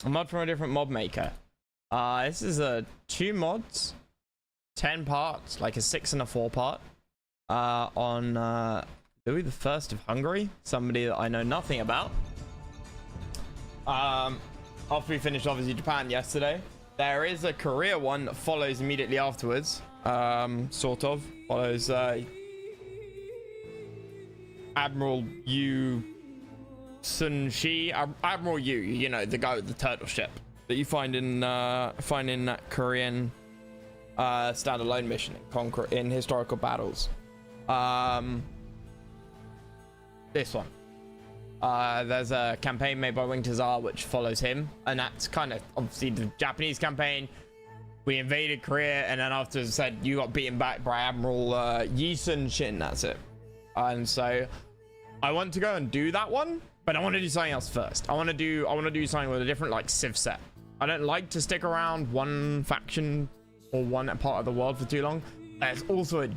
A mod from a different mod maker. This is a 2 mods, 10 parts, like a 6 and a 4 part. On Louis the First of Hungary, somebody that I know nothing about. After we finished obviously Japan yesterday, there is a Korea one that follows immediately afterwards. Sort of follows Admiral Yu Sun Shi, Admiral Yu, you know, the guy with the turtle ship that you find in that Korean standalone mission in historical battles. This one. There's a campaign made by Winter Czar which follows him, and that's kind of obviously the Japanese campaign. We invaded Korea, and then afterwards said you got beaten back by Admiral Yi Sun Shin. That's it. And so I want to go and do that one, but I want to do something else first. I want to do something with a different like civ set. I don't like to stick around one faction or one part of the world for too long. There's also a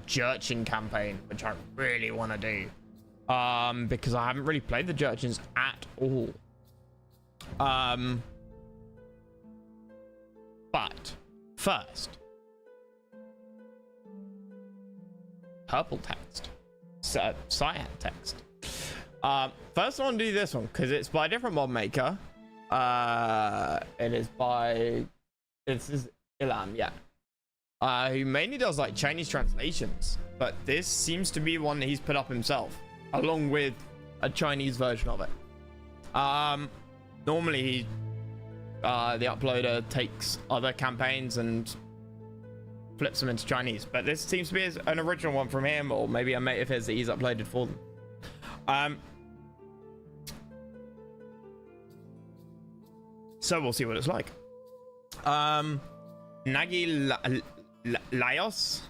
Jurchen campaign which I really want to do, because I haven't really played the Jurchens at all. But first, purple text, cyan text. First I want to do this one because it's by a different mod maker. This is Ilam, yeah. Who mainly does like Chinese translations, but this seems to be one that he's put up himself, along with a Chinese version of it. Normally the uploader takes other campaigns and flips them into Chinese, but this seems to be an original one from him, or maybe a mate of his that he's uploaded for them. So we'll see what it's like. Nagi Laios,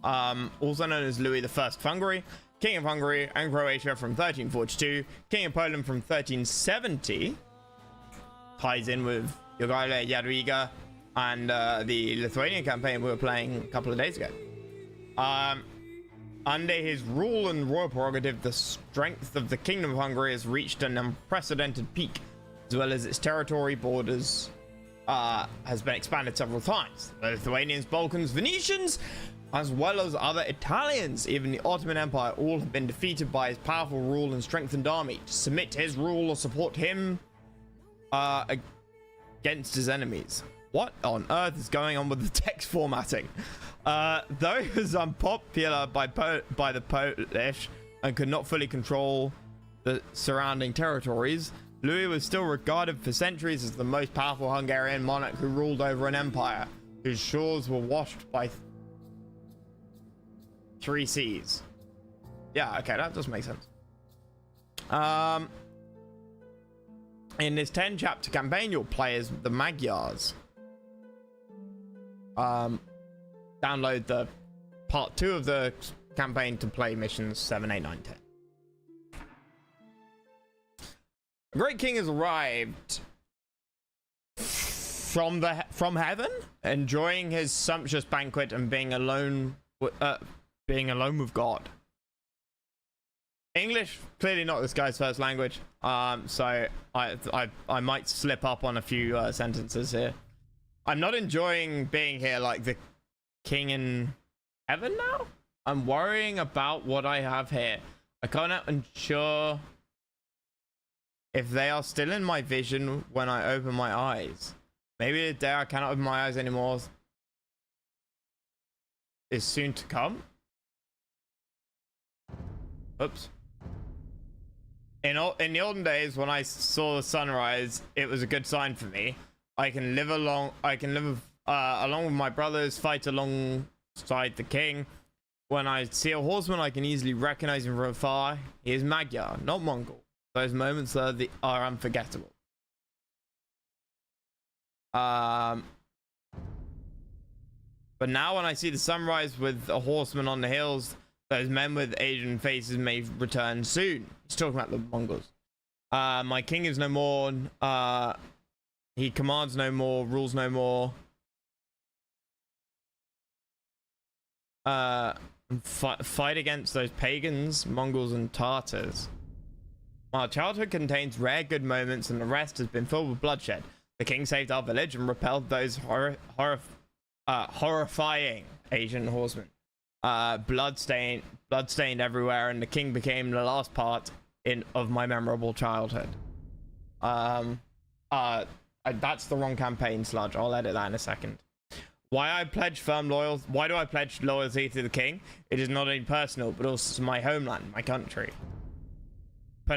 also known as Louis the First of Hungary, King of Hungary and Croatia from 1342, King of Poland from 1370, ties in with Jogaila Jadwiga and the Lithuanian campaign we were playing a couple of days ago. Under his rule and royal prerogative, the strength of the Kingdom of Hungary has reached an unprecedented peak, as well as its territory borders has been expanded several times. The Lithuanians, Balkans, Venetians, as well as other Italians, even the Ottoman Empire, all have been defeated by his powerful rule and strengthened army. To submit to his rule or support him against his enemies. What on earth is going on with the text formatting? Though he was unpopular by the Polish and could not fully control the surrounding territories, Louis was still regarded for centuries as the most powerful Hungarian monarch who ruled over an empire whose shores were washed by 3 seas. Yeah, okay, that does make sense. In this 10 chapter campaign, you'll play as the Magyars. Download the part 2 of the campaign to play missions 7, 8, 9, 10. A great king has arrived from heaven, enjoying his sumptuous banquet and being alone with God. English, clearly not this guy's first language, so I might slip up on a few sentences here. I'm not enjoying being here like the king in heaven now. I'm worrying about what I have here. I can't ensure if they are still in my vision when I open my eyes. Maybe the day I cannot open my eyes anymore is soon to come. Oops. In the olden days, when I saw the sunrise, it was a good sign for me. I can live along with my brothers, fight alongside the king. When I see a horseman, I can easily recognize him from afar. He is Magyar, not Mongol. Those moments are unforgettable. But now when I see the sunrise with a horseman on the hills, those men with Asian faces may return soon. He's talking about the Mongols. My king is no more. He commands no more, rules no more. Fight against those pagans, Mongols, and Tartars. Our childhood contains rare good moments and the rest has been filled with bloodshed. The king saved our village and repelled those horrifying Asian horsemen. Bloodstained everywhere, and the king became the last part of my memorable childhood. That's the wrong campaign, Sludge. I'll edit that in a second. Why do I pledge loyalty to the king? It is not only personal, but also to my homeland, my country. The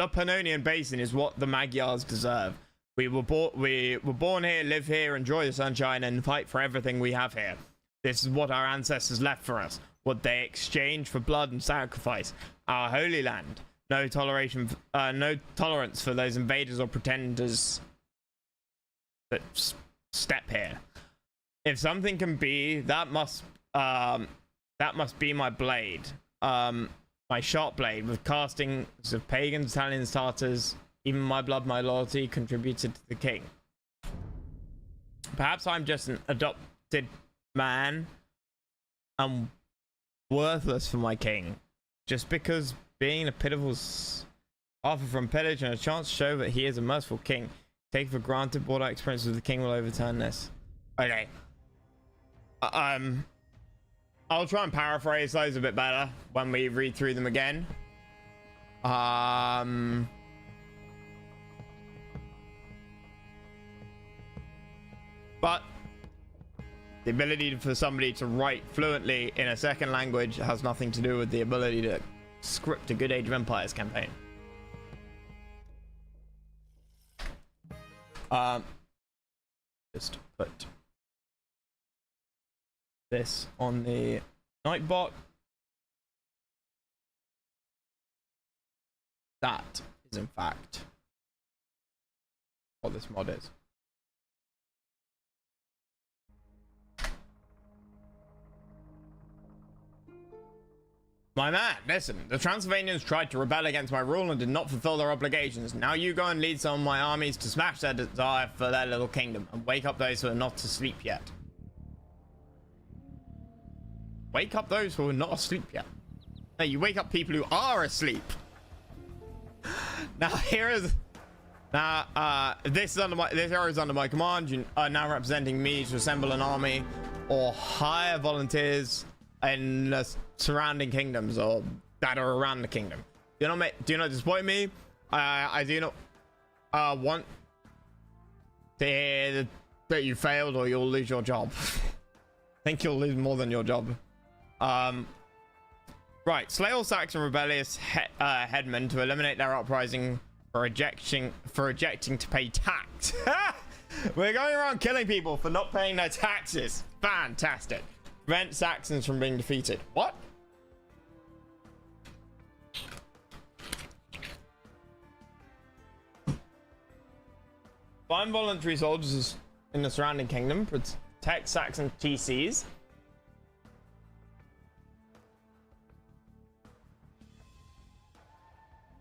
Pannonian Basin is what the Magyars deserve. We were born here, live here, enjoy the sunshine, and fight for everything we have here. This is what our ancestors left for us, what they exchanged for blood and sacrifice. Our holy land. No tolerance for those invaders or pretenders that step here. If something can be, that must be my blade. My sharp blade with castings of pagans, Italians, Tartars. Even my blood, my loyalty contributed to the king. Perhaps I'm just an adopted man. I'm worthless for my king. Just because being a pitiful offer from pillage and a chance to show that he is a merciful king. Take for granted what our experience with the king will overturn this. Okay. I'll try and paraphrase those a bit better when we read through them again. But the ability for somebody to write fluently in a second language has nothing to do with the ability to script a good Age of Empires campaign. Just put this on the Nightbot. That is in fact what this mod is. My man, listen, the Transylvanians tried to rebel against my rule and did not fulfill their obligations. Now you go and lead some of my armies to smash their desire for their little kingdom and wake up those who are not asleep yet. Wake up those who are not asleep yet. No, you wake up people who are asleep. Now this area is under my command. You are now representing me to assemble an army or hire volunteers in the surrounding kingdoms or that are around the kingdom. Do not disappoint me. I do not want to hear that you failed or you'll lose your job. I think you'll lose more than your job. Right, slay all Saxon rebellious headmen to eliminate their uprising for rejecting to pay tax. We're going around killing people for not paying their taxes. Fantastic. Prevent Saxons from being defeated. What? Find voluntary soldiers in the surrounding kingdom. Protect Saxon TCs.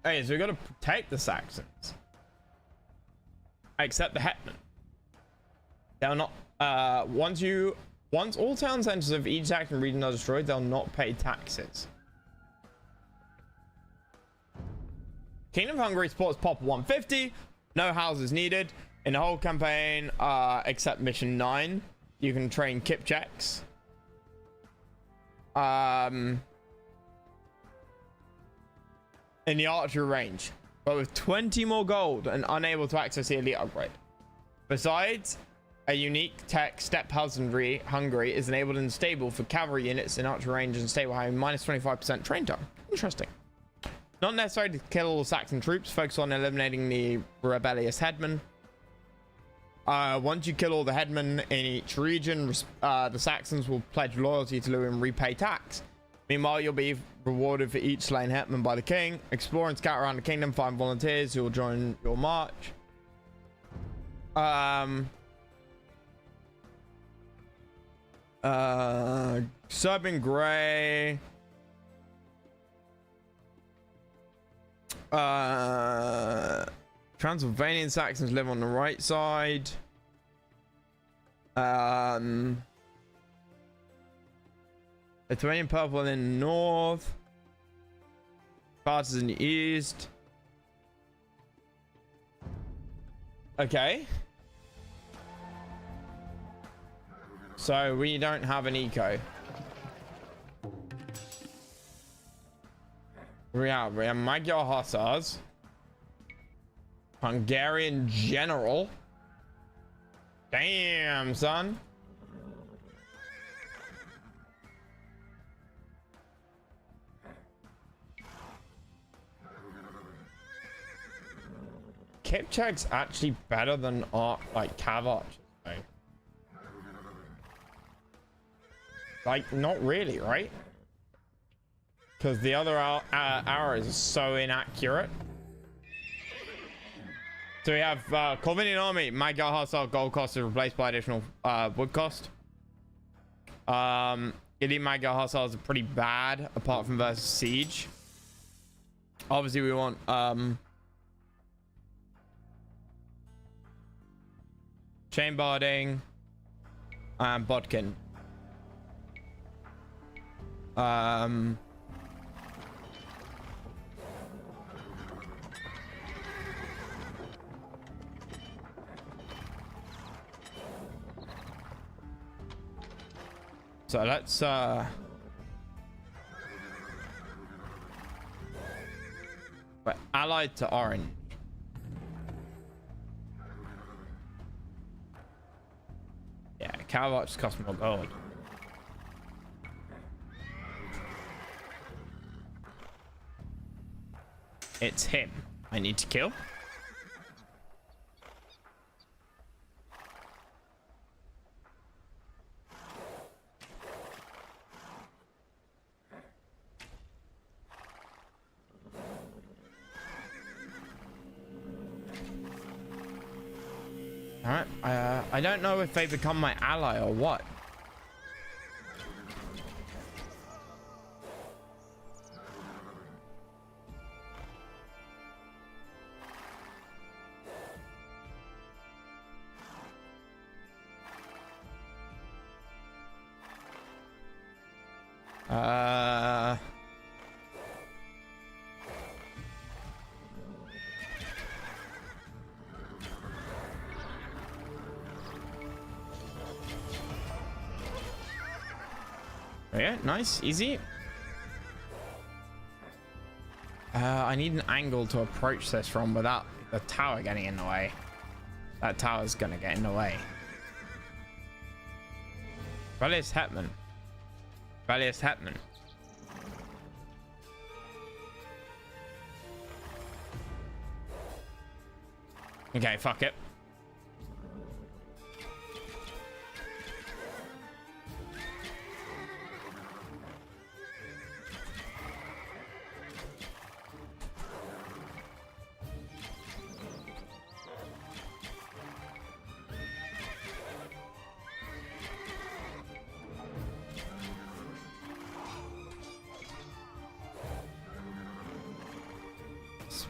Hey, so we got to protect the Saxons. Except the hetman. They'll not. Once all town centers of each Saxon region are destroyed, they'll not pay taxes. Kingdom of Hungary supports Pop 150. No houses needed in the whole campaign, except mission 9. You can train Kipchaks. In the archery range, but with 20 more gold and unable to access the elite upgrade. Besides, a unique tech step husbandry Hungary is enabled and stable for cavalry units in archery range and stable having minus 25% train time. Interesting. Not necessary to kill all Saxon troops. Focus on eliminating the rebellious headmen. Once you kill all the headmen in each region, the Saxons will pledge loyalty to Louis and repay tax. Meanwhile, you'll be rewarded for each slain hetman by the king. Explore and scout around the kingdom. Find volunteers who will join your march. Serbian Grey. Transylvanian Saxons live on the right side. Lithuanian purple in the north. Partisan used. Okay. So we don't have an eco. We have Magyar Hussars. Hungarian General. Damn, son. Kipchak's actually better than like Cav Archers, though. Like, not really, right? Because the other arrows are so inaccurate. So we have Corvinian Army, Magyar Hussar gold cost is replaced by additional wood cost. Elite Magyar Hussars are pretty bad apart from versus Siege. Obviously we want chain barding and bodkin. So let's we're allied to orange. Yeah, Calvart's cost more gold. It's him I need to kill. Alright, I don't know if they become my ally or what. Yeah, nice, easy. I need an angle to approach this from without the tower getting in the way. That tower's gonna get in the way. Valius Hetman. Valius Hetman. Okay, fuck it.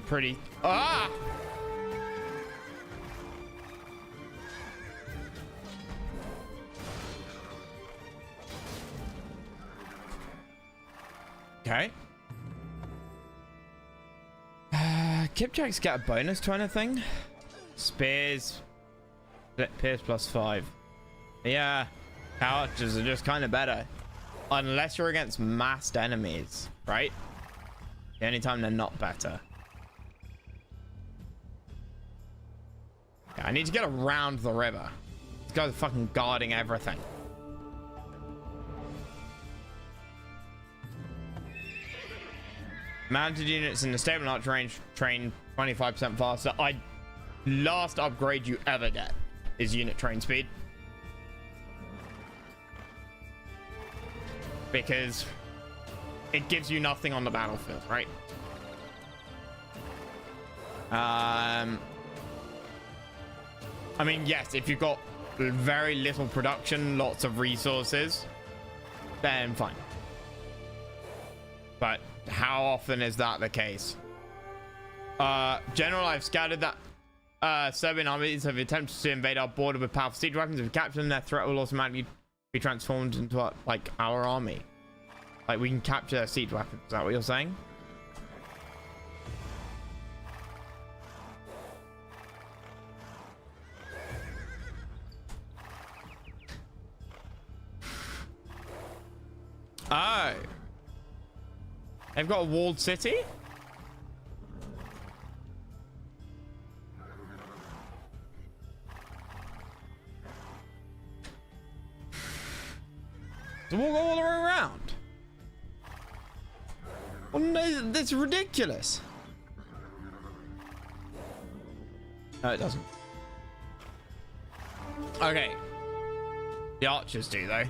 Pretty. Ah! Okay. Kipchak's got a bonus to anything. Spears. Pierce +5. Yeah. Archers are just kind of better. Unless you're against massed enemies, right? The only time they're not better. I need to get around the river. These guys are fucking guarding everything. Mounted units in the stable arch range train 25% faster. Last upgrade you ever get is unit train speed. Because it gives you nothing on the battlefield, right? I mean, yes, if you've got very little production, lots of resources, then fine. But how often is that the case? General, I've scouted that Serbian armies have attempted to invade our border with powerful siege weapons. If we capture them, their threat will automatically be transformed into like our army. Like we can capture their siege weapons. Is that what you're saying? go. They've got a walled city? So we'll go all the way around. Well, no, that's ridiculous. No, it doesn't. Okay. The archers do, though.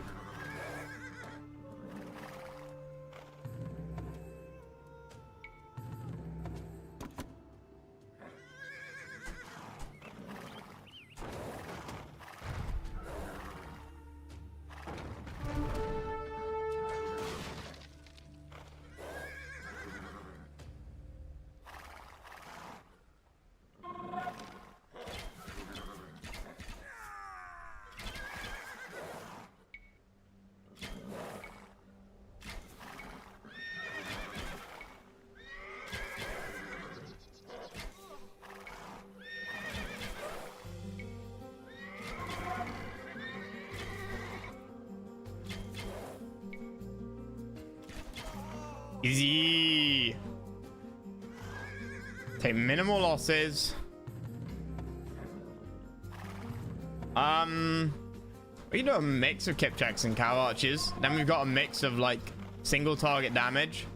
Easy. Take minimal losses. We can do a mix of Kipchaks and cow archers. Then we've got a mix of like single target damage.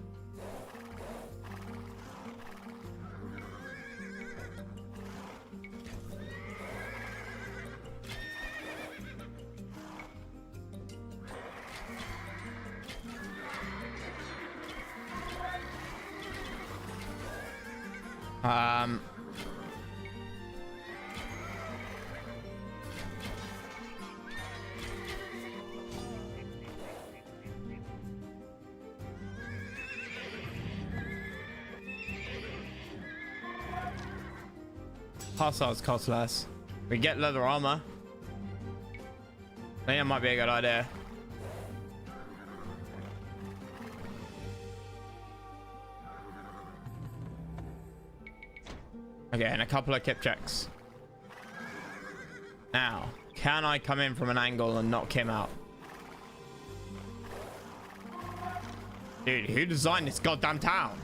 Hostiles cost less. We get leather armor. I think that might be a good idea. Okay, and a couple of Kipchaks. Now, can I come in from an angle and knock him out? Dude, who designed this goddamn town?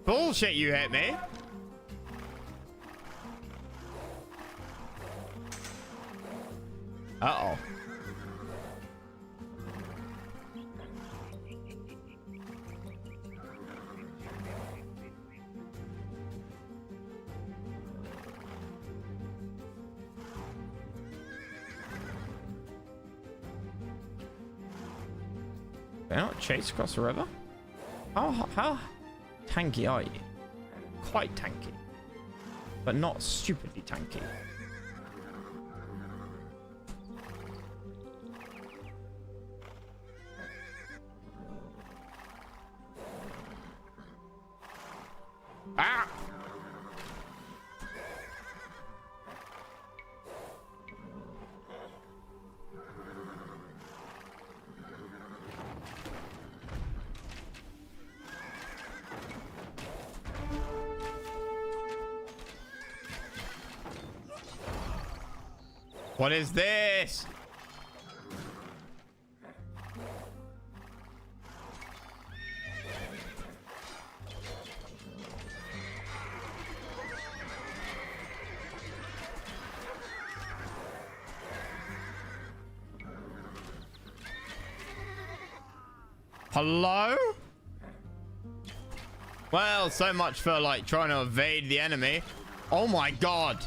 Bullshit, you hit me. Uh-oh. They're not chased across the river? How tanky are you? Quite tanky, but not stupidly tanky. Ah! What is this? Hello? Well, so much for like trying to evade the enemy. Oh my god.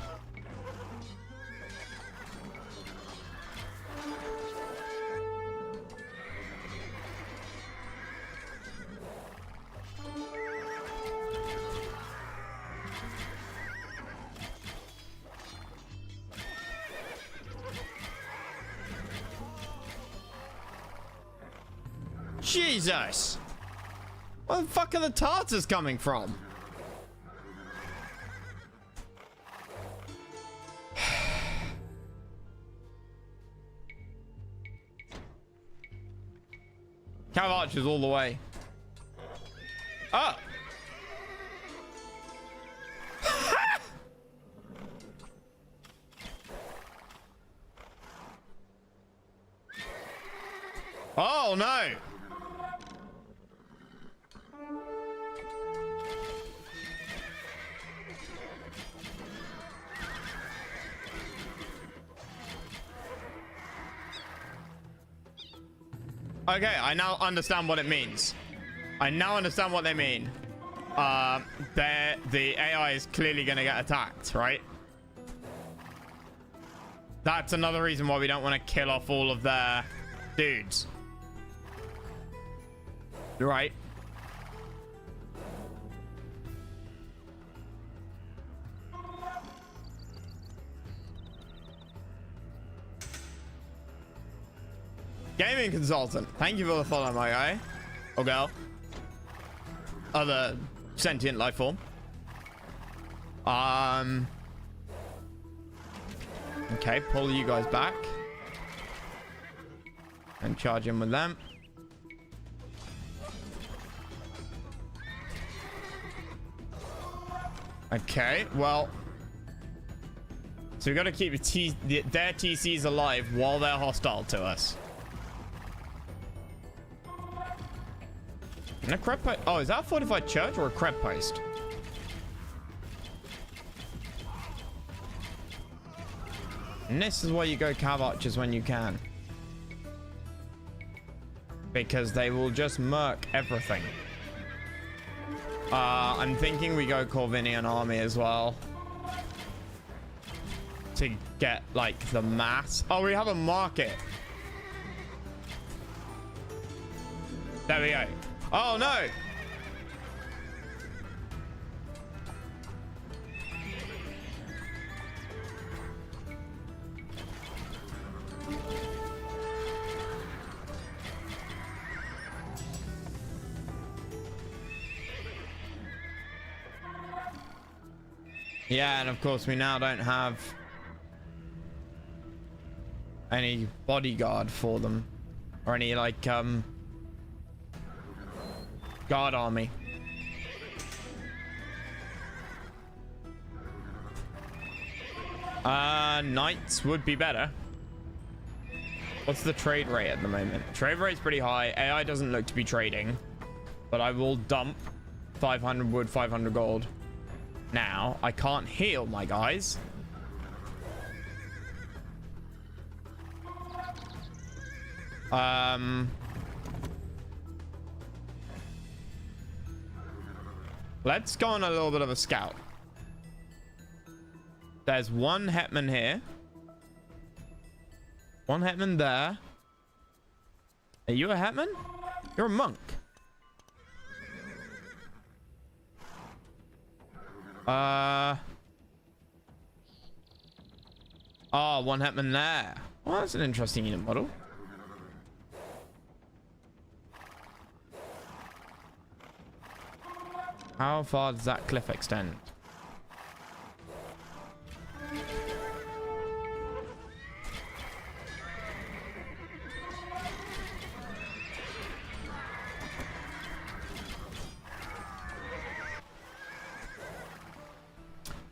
Jesus! Where the fuck are the Tartars coming from? Cav archers all the way. Oh! Oh, no. Okay, I now understand what it means. I now understand what they mean. The AI is clearly going to get attacked, right? That's another reason why we don't want to kill off all of their dudes. Right. Gaming consultant. Thank you for the follow, my guy. Or girl. Other sentient life form. Okay, pull you guys back. And charge in with them. Okay, well. So we got to keep their TCs alive while they're hostile to us. And a crep post. Oh, is that a fortified church or a crep post? And this is why you go cav archers when you can. Because they will just murk everything. I'm thinking we go Corvinian army as well. To get, like, the mass. Oh, we have a market. There we go. Oh, no. Yeah, and of course we now don't have any bodyguard for them. Or any, like, guard army. Knights would be better. What's the trade rate at the moment? Trade rate's pretty high. AI doesn't look to be trading, but I will dump 500 wood, 500 gold. Now, I can't heal my guys. Let's go on a little bit of a scout. There's one hetman here. One hetman there. Are you a hetman? You're a monk. Oh, one hetman there. Well, that's an interesting unit model. How far does that cliff extend?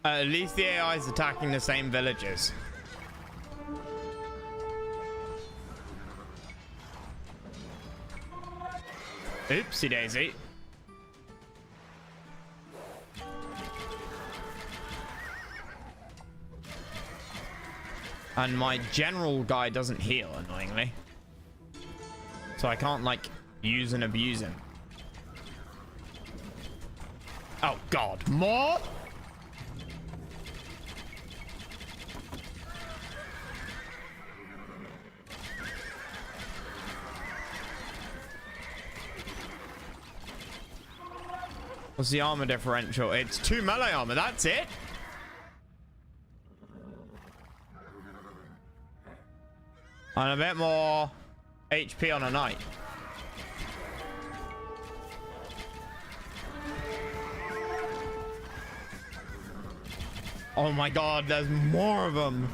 At least the AI is attacking the same villages. Oopsie daisy. And my general guy doesn't heal, annoyingly. So I can't, like, use and abuse him. Oh, God. More? What's the armor differential? It's 2 melee armor. That's it? And a bit more HP on a knight. Oh my God, there's more of them.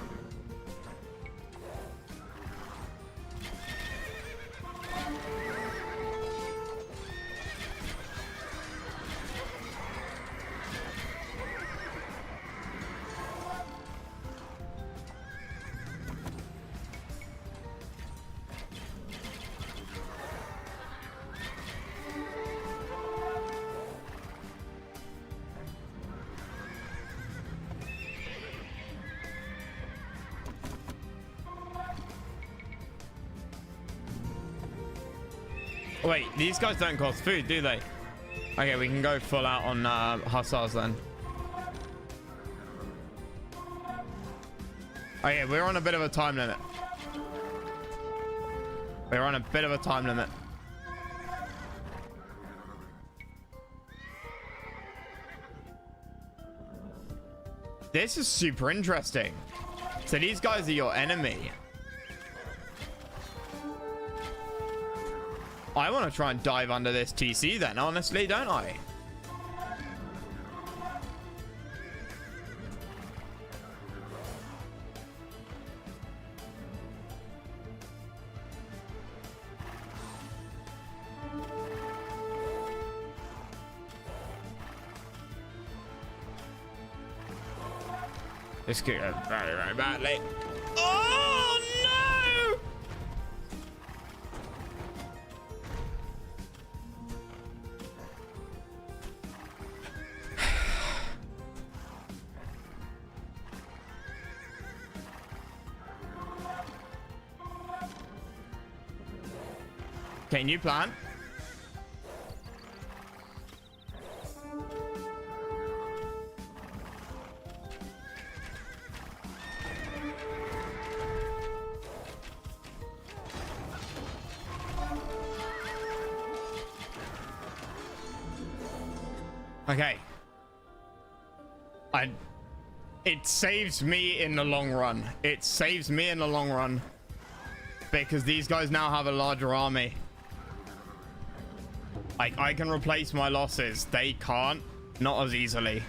Wait, these guys don't cost food, do they? Okay, we can go full out on hussars then. Okay, we're on a bit of a time limit. We're on a bit of a time limit. This is super interesting. So these guys are your enemy. I want to try and dive under this TC then, honestly, don't I? This could go very, very badly. Oh, no! Okay, new plan. Okay. It saves me in the long run. It saves me in the long run. Because these guys now have a larger army. Like, I can replace my losses. They can't. Not as easily.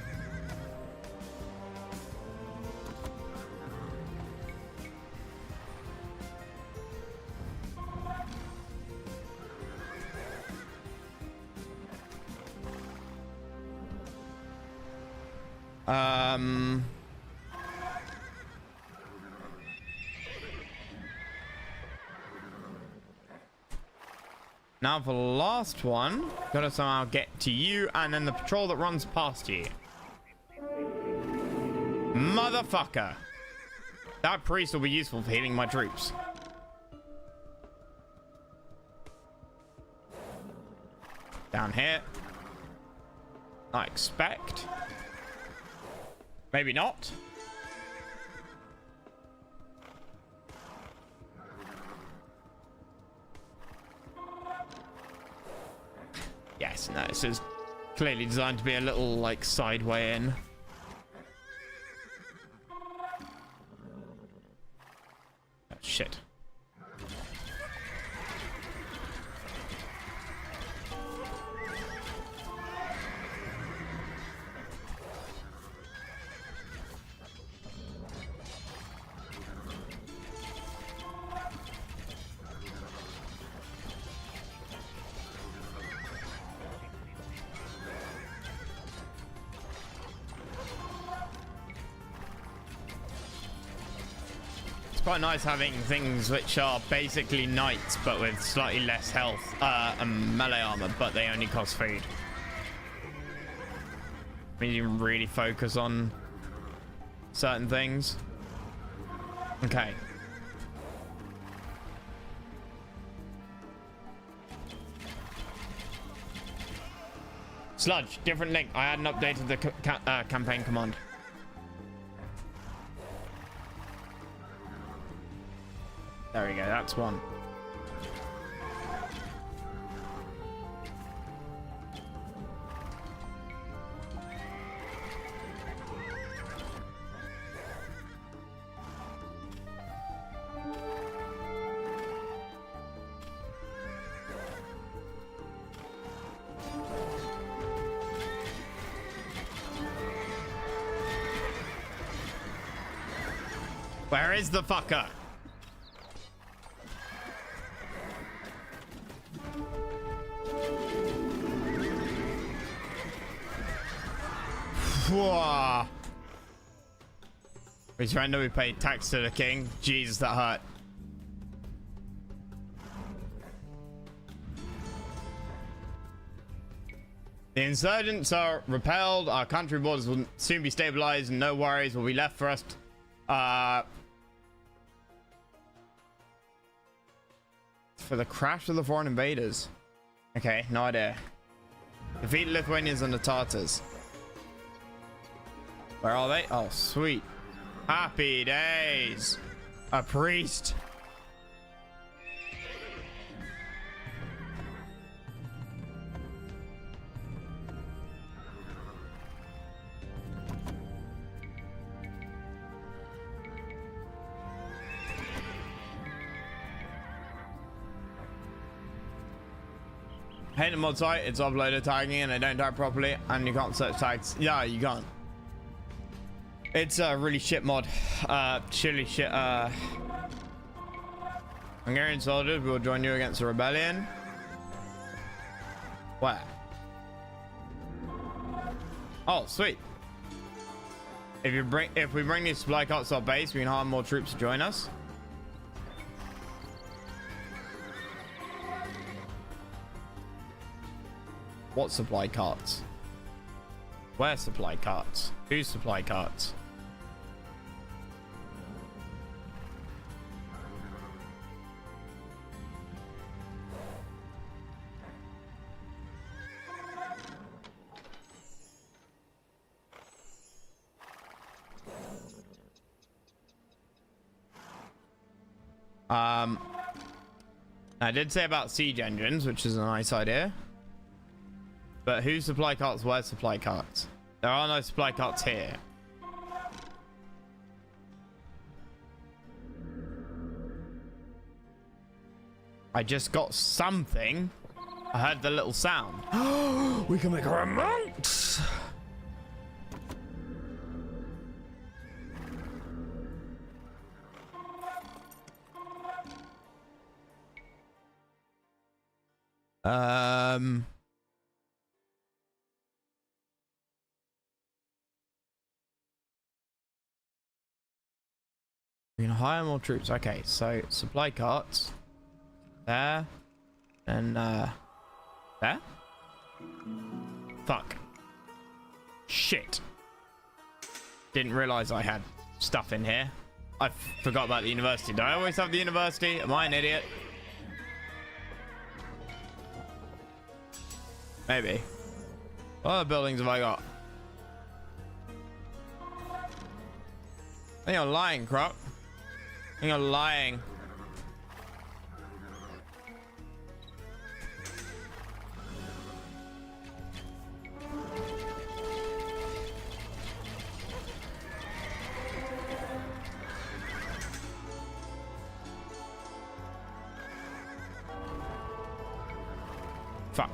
Now for the last one, gotta somehow get to you and then the patrol that runs past you. Motherfucker. That priest will be useful for healing my troops. Down here. I expect. Maybe not. Yes, no, this is clearly designed to be a little, like, side way in. Oh, shit. Quite nice having things which are basically knights but with slightly less health and melee armor, but they only cost food. I mean, you can really focus on certain things. Okay. Sludge, different link. I hadn't updated the campaign command. There we go, that's one. Where is the fucker? Whoa. We surrender, we pay tax to the king. Jesus, that hurt. The insurgents are repelled. Our country borders will soon be stabilized and no worries will be left for us. For the crash of the foreign invaders. Okay, no idea. Defeat Lithuanians and the Tartars. Where are they? Oh, sweet. Happy days. A priest. Hate the mod site, it's uploaded tagging and they don't tag properly and you can't search tags. Yeah, you can't. It's a really shit mod. Chilly shit. Hungarian soldiers will join you against the rebellion. Where? Oh, sweet. If we bring these supply carts to our base, we can hire more troops to join us. What supply carts? Where supply carts? Whose supply carts? I did say about siege engines, which is a nice idea. But whose supply carts? Where's supply carts? There are no supply carts here. I just got something. I heard the little sound. We can make a remote. We can hire more troops. Okay, so supply carts there and there. Fuck. Shit. Didn't realize I had stuff in here. I forgot about the university. Do I always have the university? Am I an idiot? Maybe. What other buildings have I got? I think I'm lying, Croc. I think I'm lying. Fuck.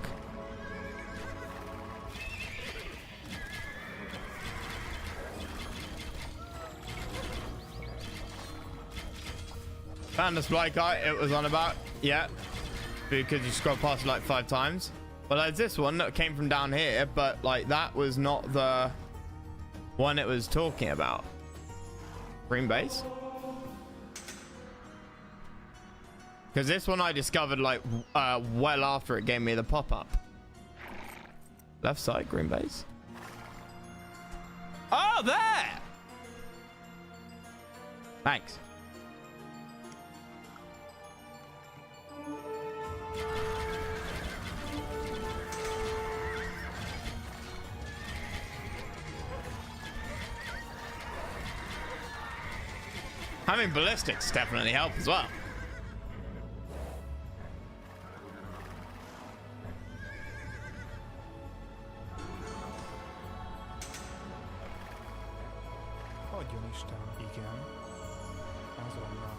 Found the supply cart it was on about. Yeah. Because you scroll past it like 5 times. But there's this one that came from down here, but like that was not the one it was talking about. Green base? Because this one I discovered like well after it gave me the pop-up. Left side, green base. Oh, there! Thanks. Having ballistics definitely help as well. Adjon Isten, igen. Azonnal.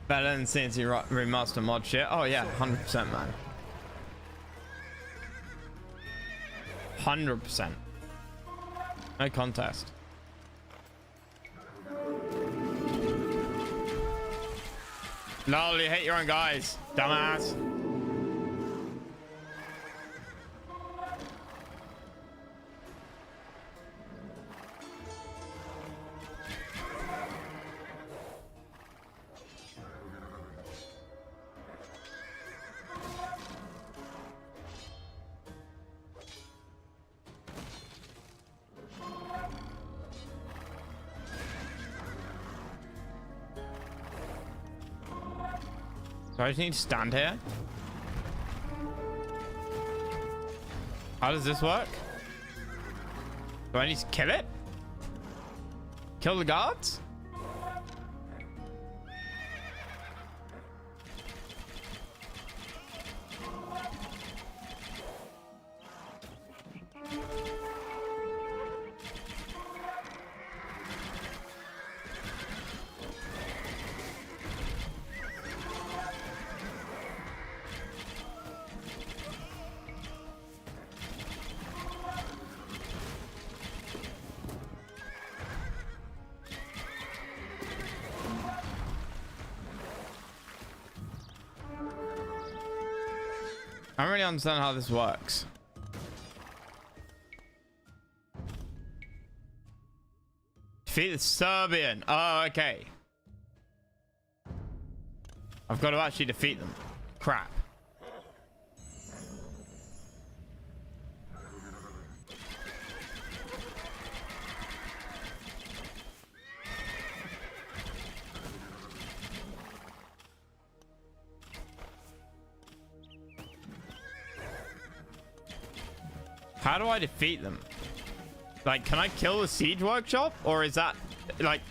Better than CNC remaster mod shit. Oh yeah, 100% man. 100%. No contest. Lol, you hate your own guys, dumbass. Do I just need to stand here? How does this work? Do I need to kill it? Kill the guards? I don't really understand how this works. Defeat the Serbian. Oh, okay. I've got to actually defeat them. Crap. How do I defeat them? Like, can I kill the siege workshop? Or is that, like,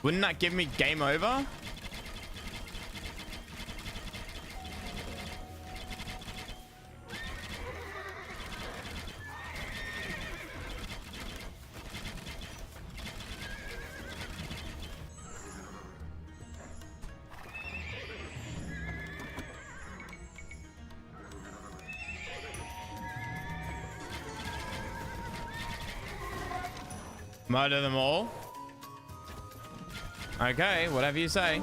wouldn't that give me game over? Murder them all. Okay, whatever you say.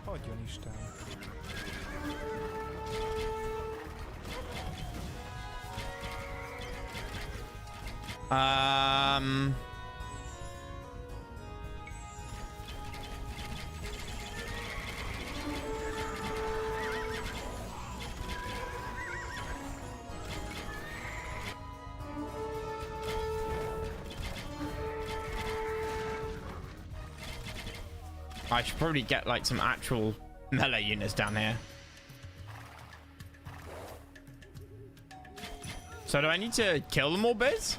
Hagyjon Isten. I should probably get like some actual melee units down here. So do I need to kill them all, Biz?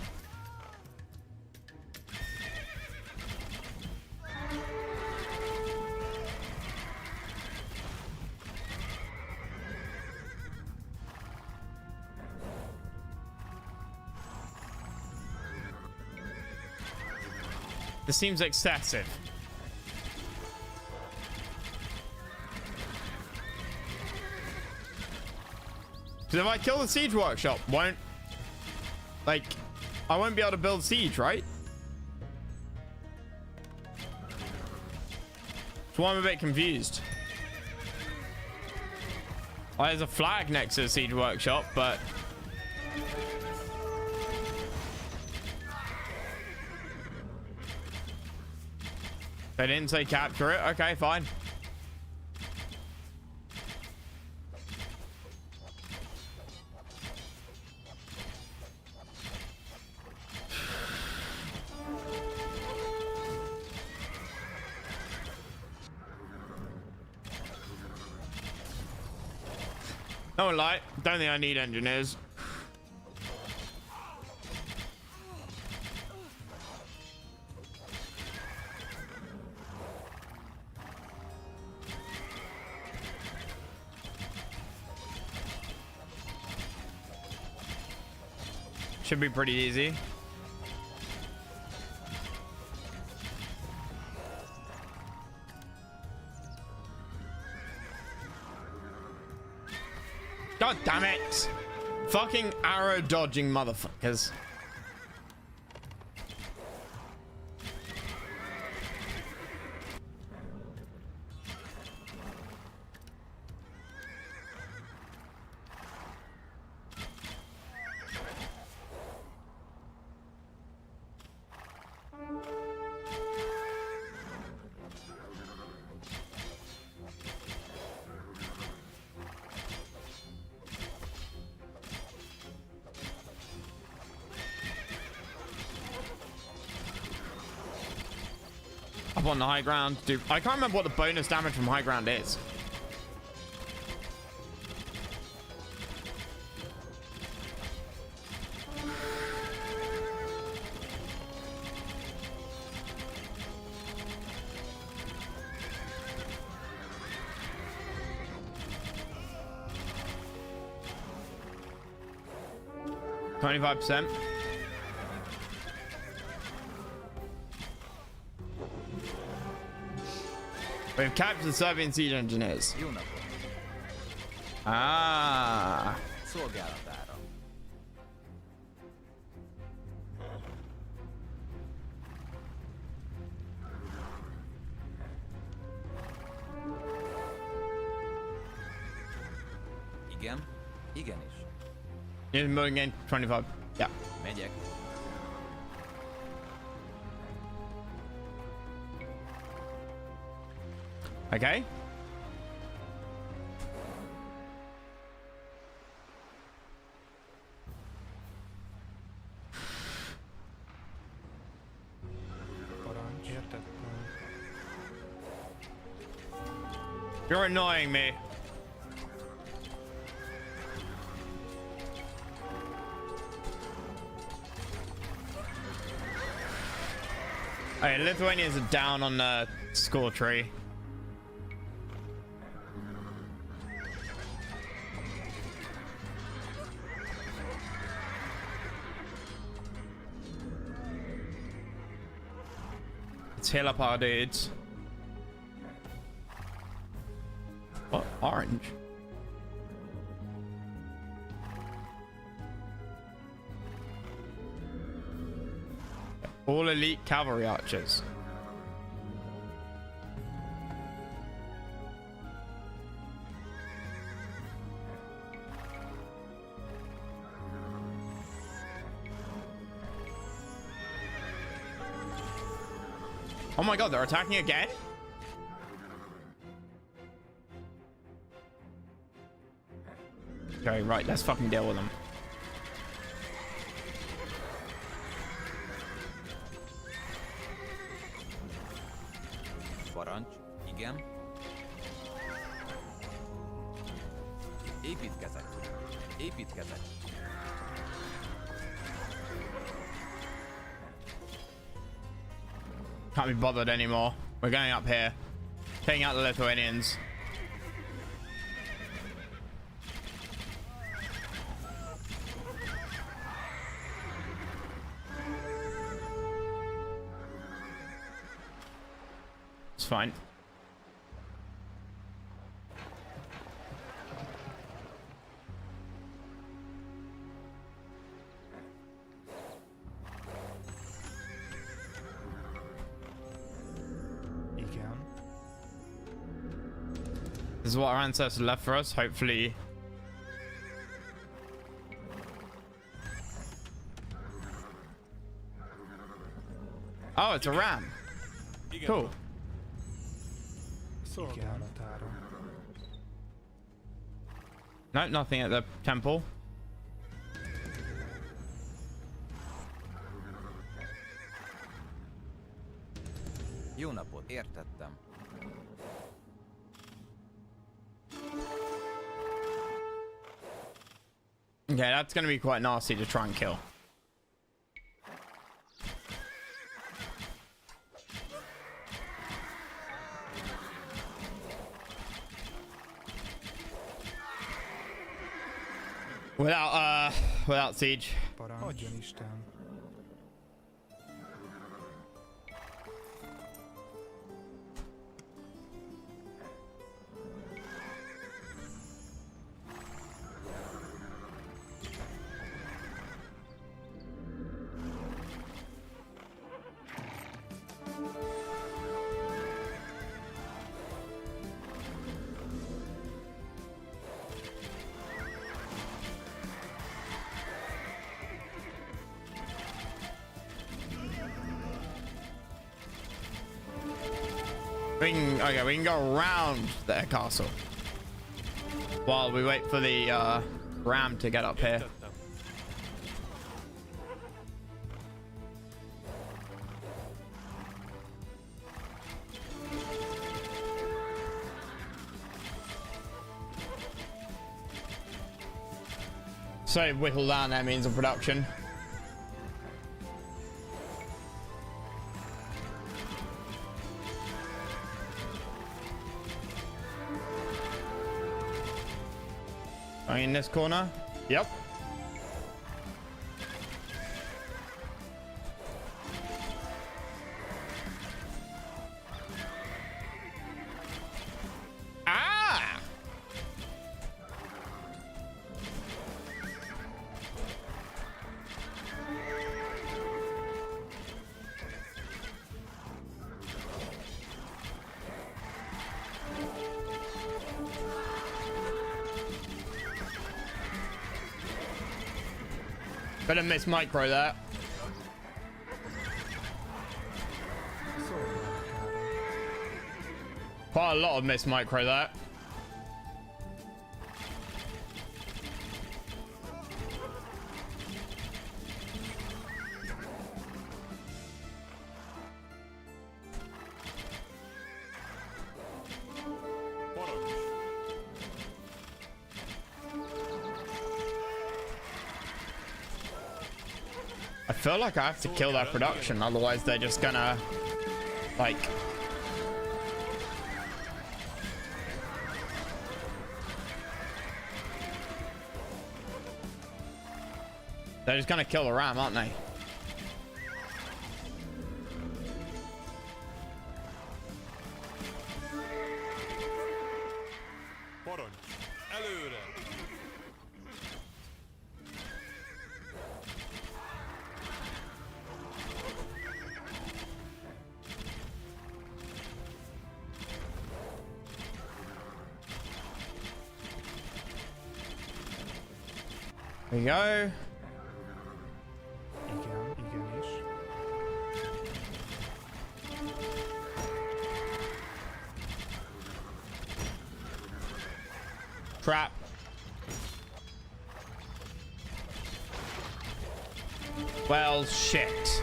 This seems excessive. Because if I kill the siege workshop, I won't be able to build siege, right? That's why I'm a bit confused. There's a flag next to the siege workshop, but they didn't say capture it. Okay, fine. No lie, don't think I need engineers. Should be pretty easy. God damn it! Fucking arrow dodging motherfuckers. Up on the high ground. Dude, I can't remember what the bonus damage from high ground is. %. We've captured Serbian siege engineers. Ah. Szolgálatára. Igen? Igenis. You're moving in 25. Yeah. Megyek. Okay. Parancs. Értettem. You're annoying me. Okay, Lithuanians are down on the score tree. Let's heal up our dudes. What? Orange? All elite cavalry archers. Oh my god, they're attacking again? Okay, right, let's fucking deal with them. Parancs. Igen. Építkezek. Építkezek. Can't be bothered anymore. We're going up here. Taking out the Lithuanians. It's fine. Igen. This is what our ancestors left for us. Hopefully. Oh, it's a ram. Cool. Szolgálatára. No, nothing at the temple. Jó napot. Értettem. Okay, that's going to be quite nasty to try and kill. Without siege. Parancs. Adjon Isten. Okay, we can go around their castle while we wait for the ram to get up here. So whittle down their means of production. Going in this corner. Yep. Ah! Better miss micro there. Quite a lot of miss micro there. I feel like I have to kill that production, otherwise they're just gonna, like... They're just gonna kill the ram, aren't they? There you go. Igen, igenis. Trap. Well, shit.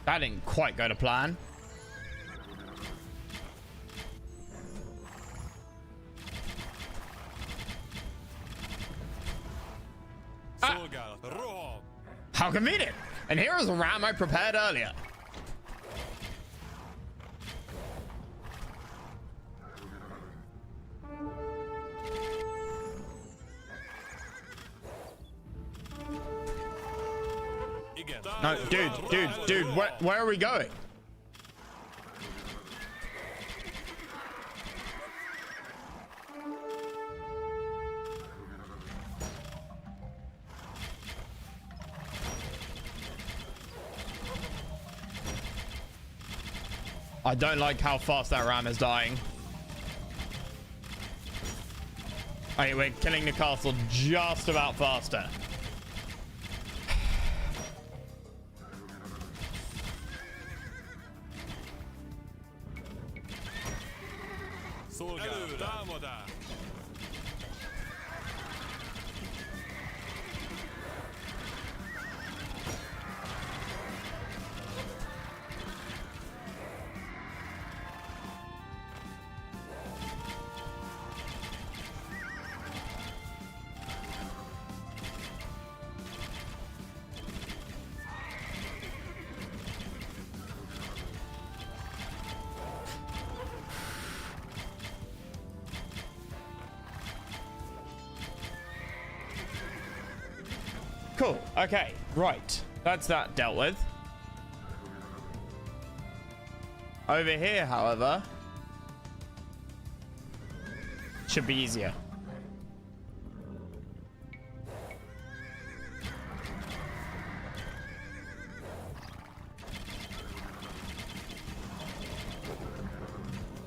That didn't quite go to plan. How convenient! And here is a ram I prepared earlier. No, dude, where are we going? I don't like how fast that ram is dying. Okay, we're killing the castle just about faster. Cool. Okay. Right. That's that dealt with. Over here, however, should be easier.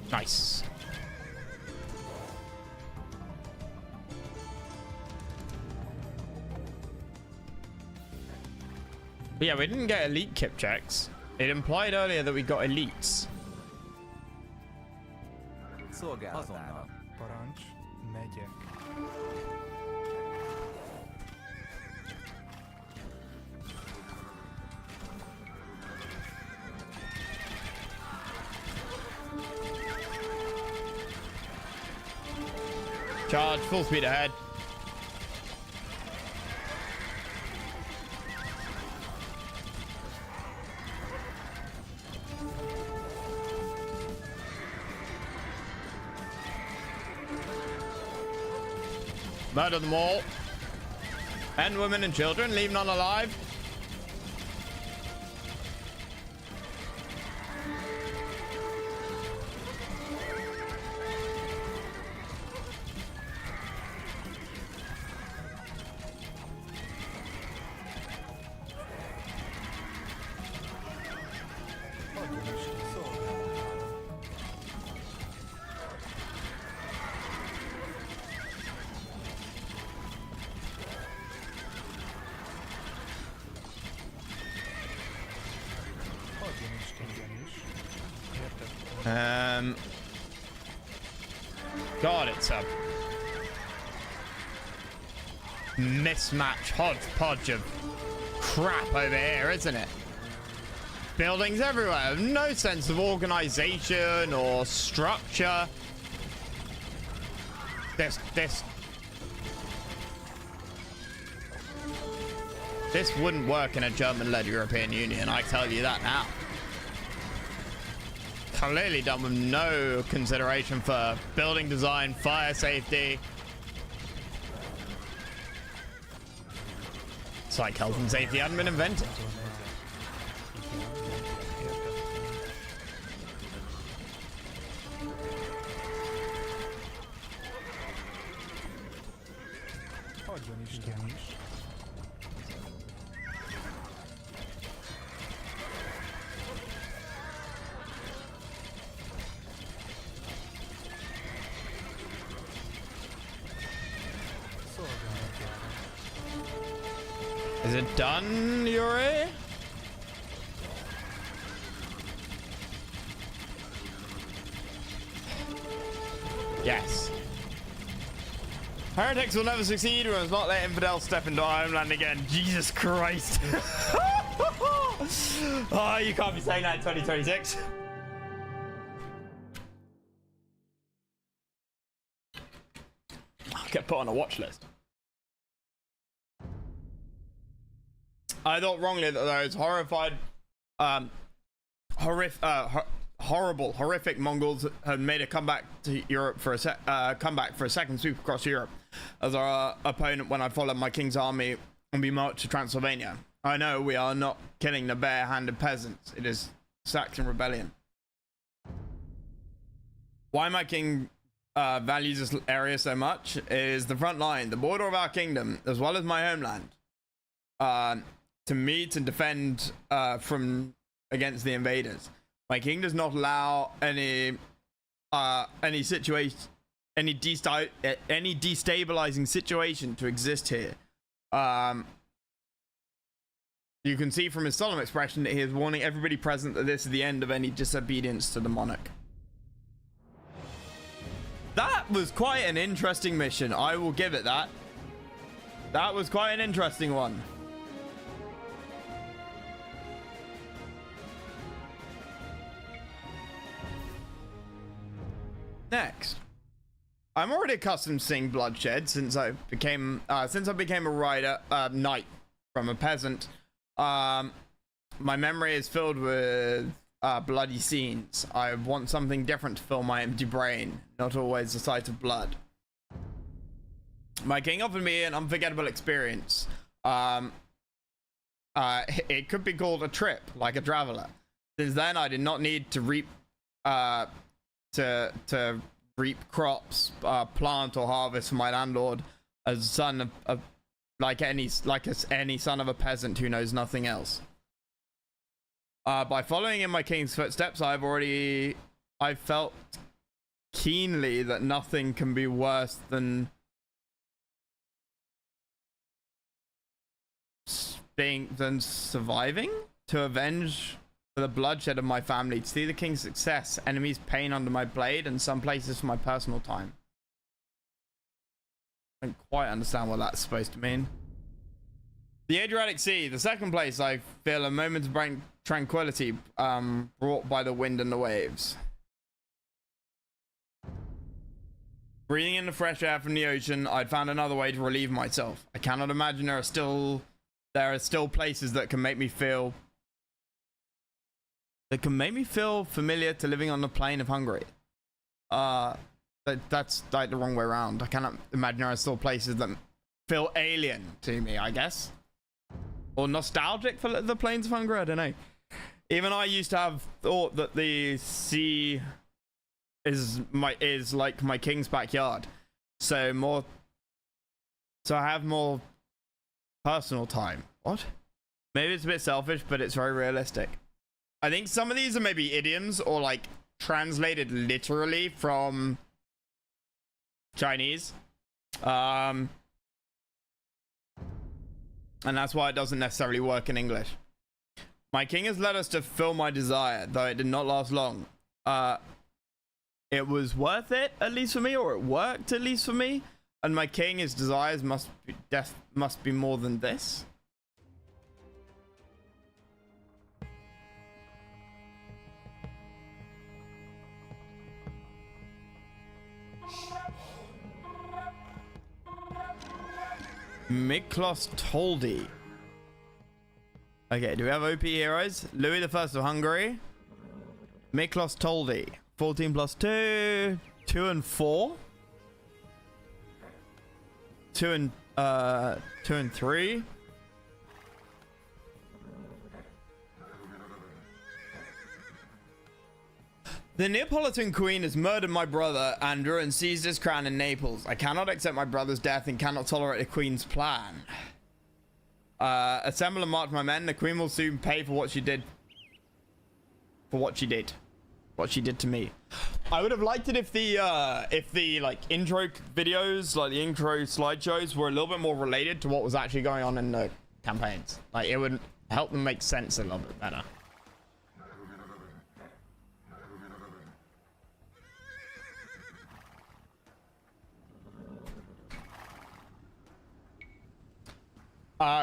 Nice. But yeah, we didn't get elite kip checks. It implied earlier that we got elites. Szolgálatára. Parancs, megyek. Charge, full speed ahead. Murder them all. Men, women, and children. Leave none alive. God, it's a mismatch hodgepodge of crap over here, isn't it? Buildings everywhere, no sense of organization or structure. This wouldn't work in a German-led European Union, I tell you that now. Clearly done with no consideration for building design, fire safety. It's like health and safety hadn't been invented. Is it done, Yuri? Yes. Heretics will never succeed. We must not let infidels step into our homeland again. Jesus Christ. Oh, you can't be saying that in 2026. I'll get put on a watch list. I thought wrongly that those horrified, horrific Mongols had made a comeback to Europe for a second sweep across Europe as our opponent when I followed my king's army and we marched to Transylvania. I know we are not killing the bare-handed peasants. It is Saxon rebellion. Why my king values this area so much is the front line, the border of our kingdom, as well as my homeland. To meet and defend from against the invaders. My king does not allow any destabilizing situation to exist here. You can see from his solemn expression that he is warning everybody present that this is the end of any disobedience to the monarch. That was quite an interesting mission. I will give it that. That was quite an interesting one. Next, I'm already accustomed to seeing bloodshed since I became a knight from a peasant. My memory is filled with bloody scenes. I want something different to fill my empty brain, not always the sight of blood. My king offered me an unforgettable experience. It could be called a trip, like a traveler. Since then, I did not need to reap to reap crops, plant or harvest for my landlord as son of like any son of a peasant who knows nothing else. By following in my king's footsteps, I've felt keenly that nothing can be worse than surviving to avenge the bloodshed of my family, to see the king's success, enemies' pain under my blade, and some places for my personal time. I don't quite understand what that's supposed to mean. The Adriatic Sea, the second place I feel a moment's tranquility brought by the wind and the waves. Breathing in the fresh air from the ocean, I'd found another way to relieve myself. I cannot imagine there are still places that can make me feel familiar to living on the plain of Hungary. That's like the wrong way around. I cannot imagine there are still places that feel alien to me, I guess, or nostalgic for the plains of Hungary. I don't know. Even I used to have thought that the sea is like my king's backyard, so I have more personal time. What? Maybe it's a bit selfish, but it's very realistic. I think some of these are maybe idioms or like translated literally from Chinese. And that's why it doesn't necessarily work in English. My king has led us to fill my desire, though it did not last long. It was worth it, at least for me, or it worked at least for me. And my king, his desires must be more than this. Miklos Toldi. Okay, do we have OP heroes? Louis I of Hungary. Miklos Toldi. 14 plus 2. 2 and 4. 2 and 3. The Neapolitan queen has murdered my brother Andrew and seized his crown in Naples. I cannot accept my brother's death and cannot tolerate the queen's plan. Assemble and march my men. The queen will soon pay for what she did. For what she did. What she did to me. I would have liked it if the like intro videos, like the intro slideshows, were a little bit more related to what was actually going on in the campaigns. Like it would help them make sense a little bit better.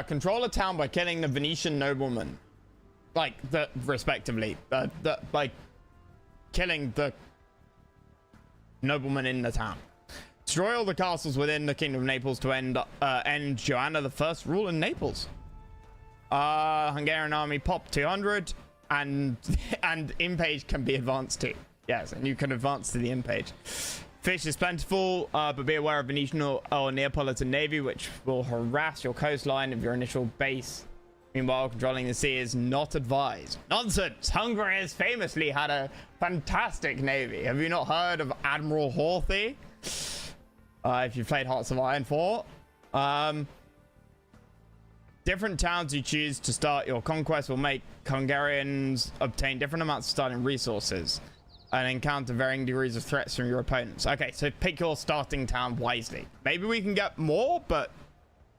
Control a town by killing the Venetian nobleman, like respectively, like killing the nobleman in the town. Destroy all the castles within the Kingdom of Naples to end Joanna the First rule in Naples. Hungarian army pop 200, and in-page can be advanced to. Yes, and you can advance to the in-page. Fish is plentiful, but be aware of Venetian or Neapolitan navy, which will harass your coastline of your initial base. Meanwhile, controlling the sea is not advised. Nonsense! Hungary has famously had a fantastic navy. Have you not heard of Admiral Horthy? If you've played Hearts of Iron 4. Different towns you choose to start your conquest will make Hungarians obtain different amounts of starting resources and encounter varying degrees of threats from your opponents. Okay, so pick your starting town wisely. Maybe we can get more, but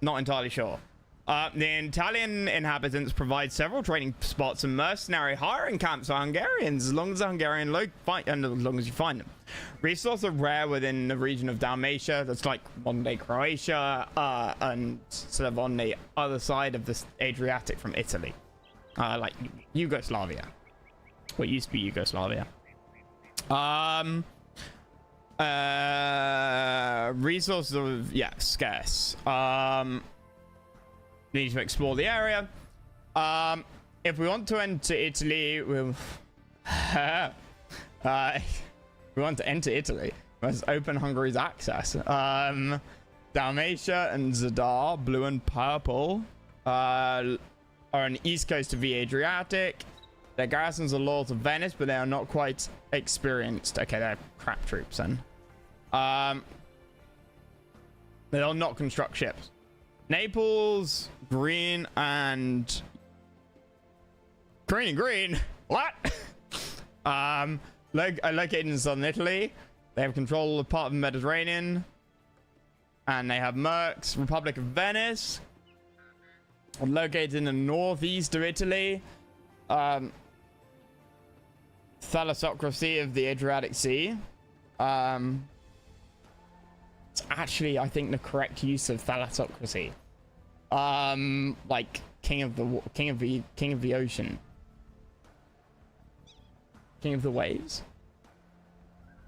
not entirely sure. The Italian inhabitants provide several training spots and mercenary hiring camps for Hungarians, as long as the Hungarian and as long as you find them. Resources are rare within the region of Dalmatia, that's like modern-day Croatia, and sort of on the other side of the Adriatic from Italy, like Yugoslavia, what used to be Yugoslavia. Resources are scarce. Need to explore the area. If we want to enter Italy, we'll we want to enter Italy, we must open Hungary's access. Dalmatia and Zadar, blue and purple, are on the east coast of the Adriatic. Their garrisons are loyal to Venice, but they are not quite experienced. Okay, they're crap troops then. They'll not construct ships. Naples, green and green. What? Located in southern Italy. They have control of part of the Mediterranean. And they have Mercs, Republic of Venice. Located in the northeast of Italy. Thalassocracy of the Adriatic Sea. It's actually, I think, the correct use of thalassocracy. Like king of the ocean, king of the waves.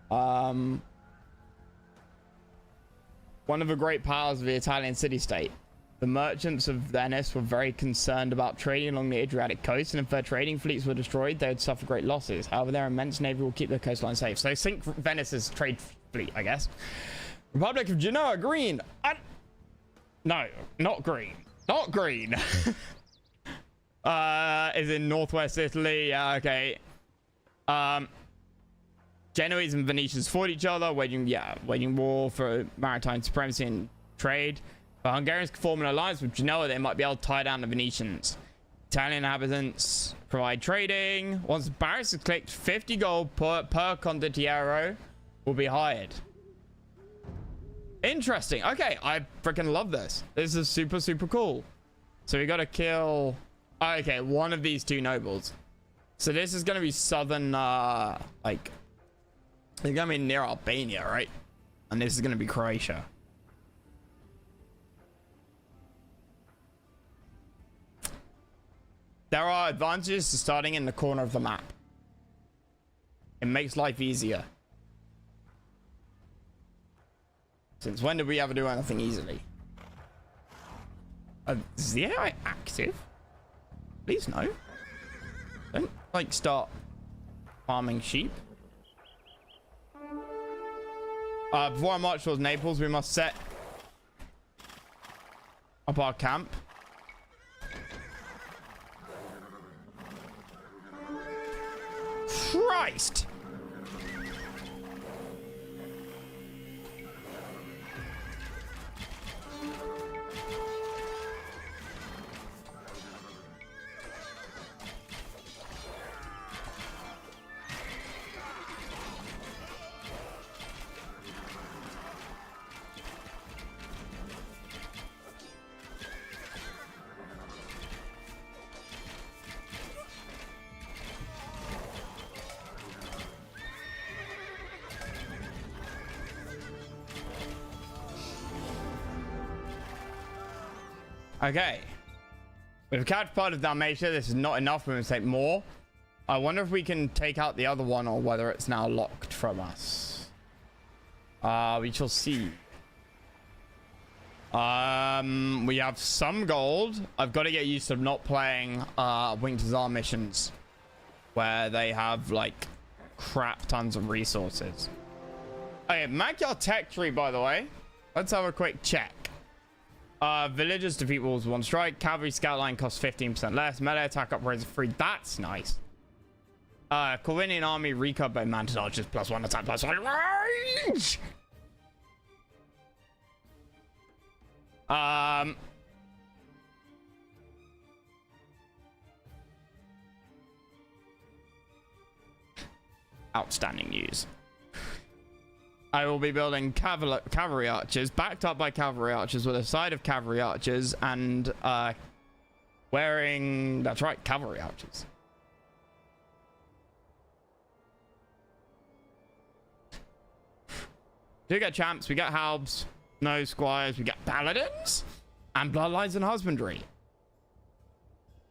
One of the great powers of the Italian city-state. The merchants of Venice were very concerned about trading along the Adriatic coast, and if their trading fleets were destroyed, they would suffer great losses. However, their immense navy will keep their coastline safe. So think Venice's trade fleet, I guess. Republic of Genoa, green. No, not green. Not green. Is in northwest Italy. Yeah, okay. Genoese and Venetians fought each other, waging war for maritime supremacy and trade. But Hungarians can form an alliance with Genoa, they might be able to tie down the Venetians. Italian inhabitants provide trading. Once the barracks is clicked, 50 gold per condottiero will be hired. Interesting. Okay, I freaking love this. This is super, super cool. So we got to kill... okay, one of these two nobles. So this is going to be southern, like... it's going to be near Albania, right? And this is going to be Croatia. There are advantages to starting in the corner of the map. It makes life easier. Since when did we ever do anything easily? Is the AI active? Please no. Don't, like, start farming sheep. Before I march towards Naples, we must set up our camp. Christ! Okay. We've captured part of Dalmatia. This is not enough. We're going to take more. I wonder if we can take out the other one or whether it's now locked from us. We shall see. We have some gold. I've got to get used to not playing Winter's Czar missions where they have like crap tons of resources. Okay, Magyar tech tree, by the way. Let's have a quick check. Villagers defeat walls with one strike. Cavalry scout line costs 15% less. Melee attack upgrades are free. That's nice. Corvinian army recap by mounted archers +1 attack +1 range. Outstanding news. I will be building cavalry archers, backed up by cavalry archers with a side of cavalry archers and wearing, that's right, cavalry archers. Do get champs, we get halbs, no squires, we get paladins, and bloodlines and husbandry.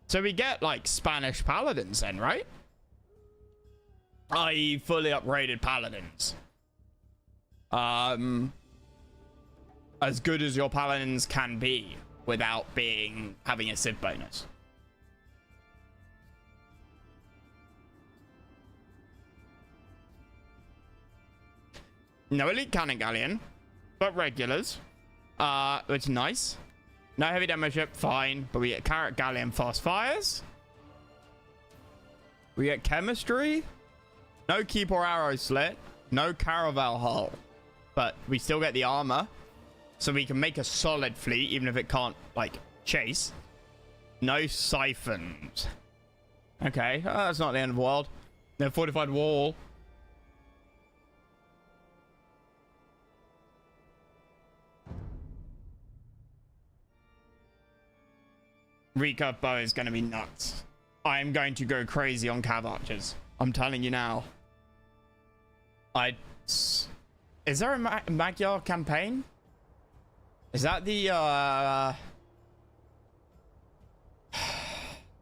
So we get like Spanish paladins then, right? I.e. fully upgraded paladins. As good as your paladins can be without having a civ bonus. No elite cannon galleon, but regulars, which is nice. No heavy demo ship, fine, but we get carrot galleon fast fires. We get chemistry, no keep or arrow slit, no caravel hull. But we still get the armor, so we can make a solid fleet, even if it can't, like, chase. No siphons. Okay, that's not the end of the world. No fortified wall. Recurve bow is going to be nuts. I am going to go crazy on cav archers. I'm telling you now. Is there a Magyar campaign? Is that the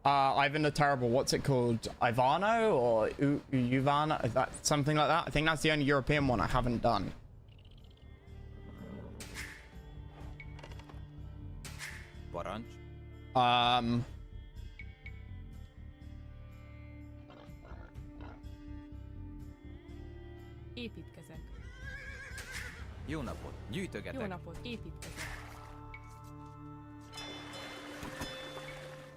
Ivan the Terrible? What's it called? Ivano or Uvana? Is that something like that? I think that's the only European one I haven't done. Parancs. Építkezek. Jó napot! Jó Gyűjtögetek! napot, építkezek.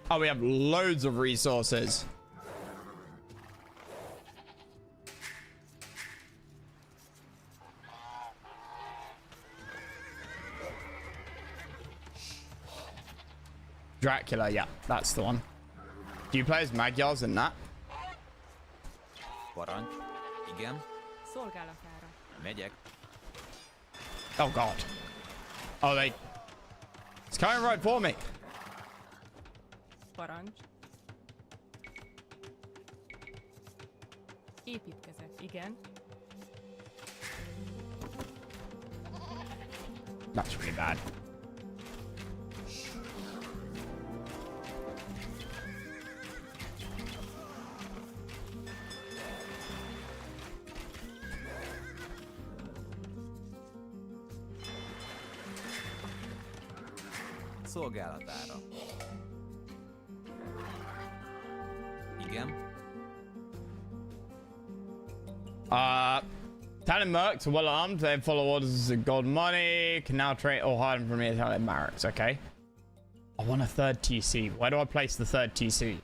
Oh, we have loads of resources. Dracula, yeah, that's the one. Do you play as Magyars in that? Parancs. Igen. Szolgálatára. Megyek. Oh god. Oh, it's coming right for me. Parancs. Építkezek. Igen. That's really bad. Szolgálatára. Igen. Talon Mercs are well armed. They follow orders of gold money. Can now trade or hide them from the Italian barracks. Okay. I want a third TC. Where do I place the third TC?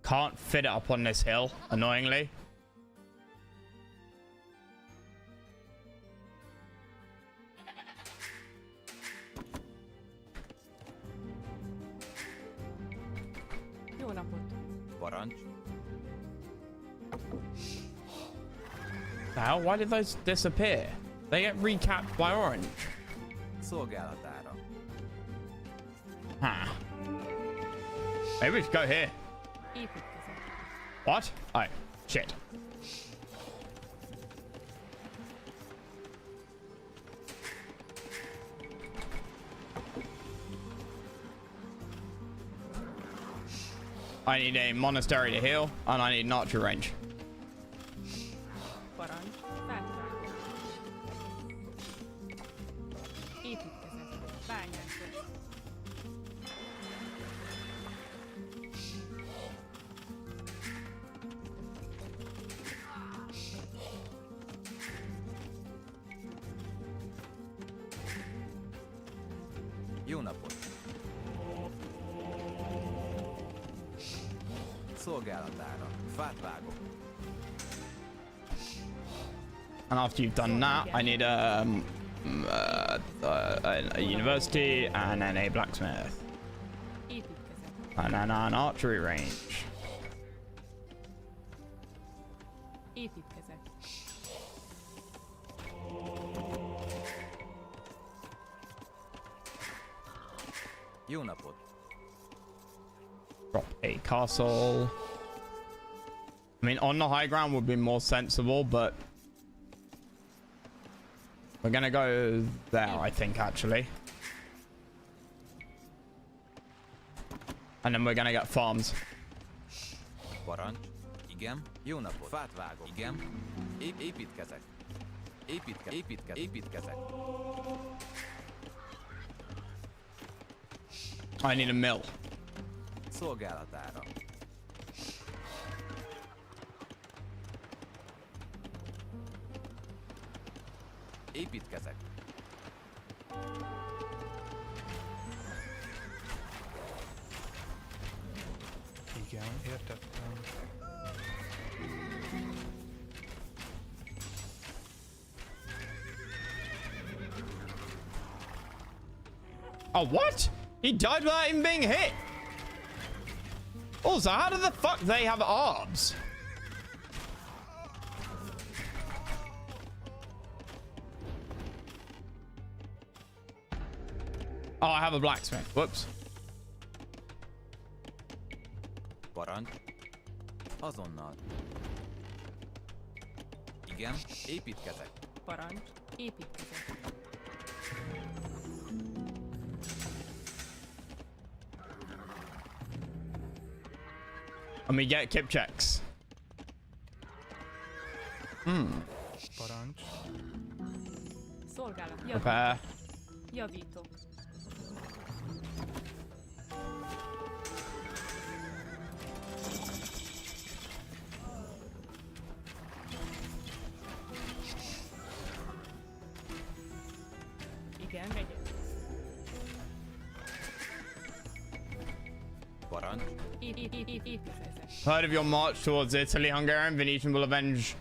Can't fit it up on this hill, annoyingly. Jó napot. Parancs. The hell? Why did those disappear? They get recapped by orange. Szolgálatára. Huh. Maybe we should go here. Építkezek. What? Oh, shit. I need a monastery to heal, and I need an archery range. Parancs. Feltállok. Építkezek. Bányászok. Jó napot! Szolgálatára. Fát vágok. And after you've done that, I need a university, and then a blacksmith, Építkezek. and then an archery range. Építkezek. Jó napot! Drop a castle. I mean, on the high ground would be more sensible, but we're gonna go there, I think, actually. And then we're gonna get farms. Parancs. Igen. Jó napot! Fát vágok. Igen. Építkezek. Építkezek. I need a mill. Szolgálatára. Építkezek. Igen, értettem. Oh, what? He died without even being hit. Also, how the fuck they have arbs? Oh, I have a blacksmith. Whoops. Parancs. Azonnal. Igen. Építkezek. Parancs. Építkezek. And we get kip checks. Parancs. Szolgálat. Repair. Javítok. Igen, megyek. Parancs. Építkezek. Heard of your march towards Italy, Hungarian. Venetian will avenge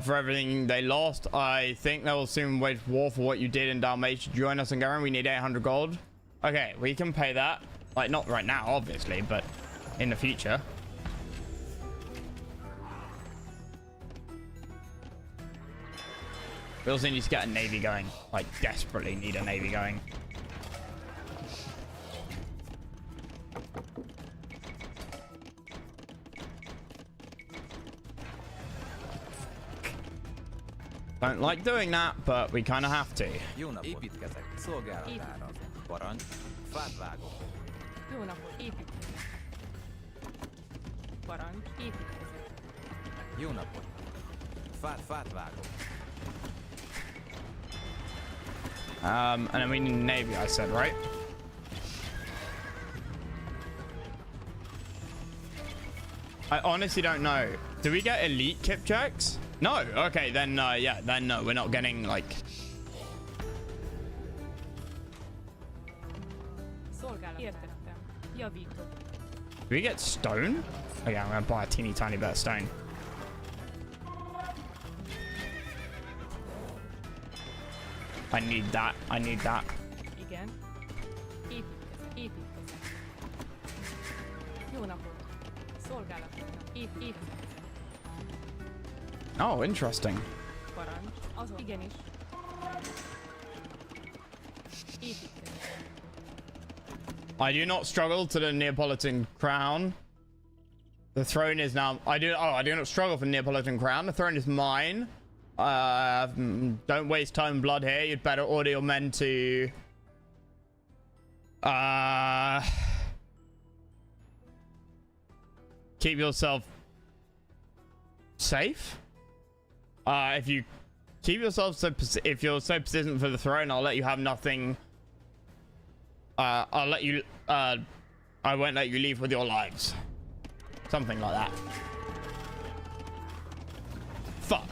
for everything they lost. I think they will soon wage war for what you did in Dalmatia. Join us, Hungarian. We need 800 gold. Okay, we can pay that. Like, not right now, obviously, but in the future. We also need to get a navy going. Like, desperately need a navy going. Don't like doing that, but we kind of have to. Jó napot. Építkezek. Szolgálatára. Parancs. Fát vágok. Jó napot, építkezek. Parancs, építkezek. Jó napot. Fát vágok. And then we need navy, I said, right? I honestly don't know. Do we get elite kip checks? No. Okay, then yeah, then no, we're not getting like. Szolgálat. Értettem. Javítok. Do we get stone? Okay, I'm gonna buy a teeny tiny bit of stone. I need that. I need that. Igen. Építkezek. Jó napot. Szolgálatot. Építkezek. Oh, interesting. Parancs. Azon. Igenis. Építkezek. I do not struggle to the Neapolitan crown. The throne is now. I do not struggle for the Neapolitan crown. The throne is mine. Don't waste time and blood here. You'd better order your men to keep yourself safe. If you keep yourself if you're so persistent for the throne, I'll let you have nothing. I'll let you. I won't let you leave with your lives. Something like that. Fuck.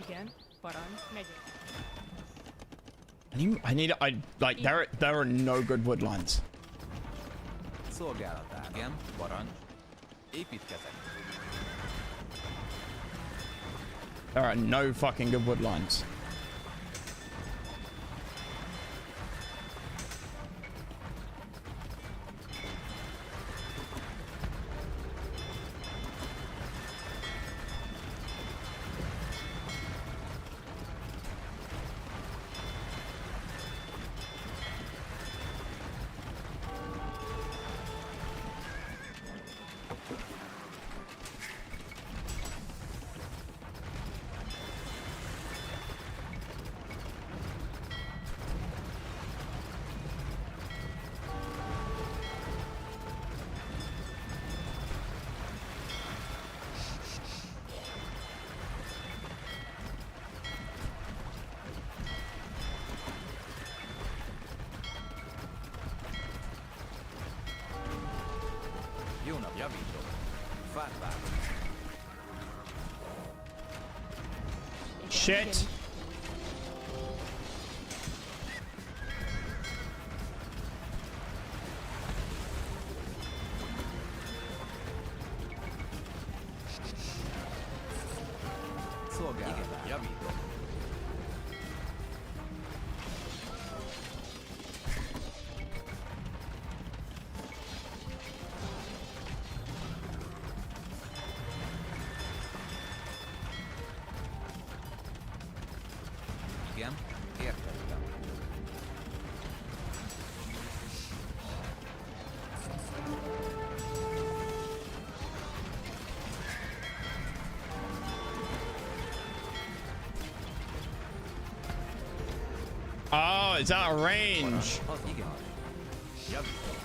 Igen. Parancs. Megyek. I like there are no good wood lines. Szolgálatára. Igen. Parancs. Építkezek. There are no fucking good wood lines. Jó nap. Javítok. Fát vágok. Shit. Szolgálatára. Javítok. Igen. Értettem. Oh, it's out of range. Az igen. Javítok.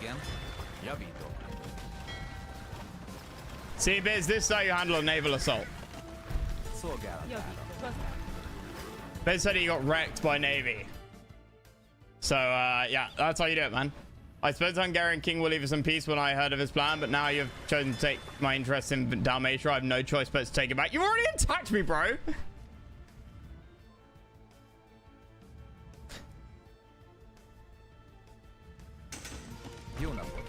Igen. Javítok. See, Biz, this is how you handle a naval assault. Szolgálatára. Javítok. Gazdálkodj. Biz said he got wrecked by Navy. So, yeah, that's how you do it, man. I suppose Hungarian king will leave us in peace when I heard of his plan, but now you've chosen to take my interest in Dalmatia. I have no choice but to take it back. You already attacked me, bro. Jó napot.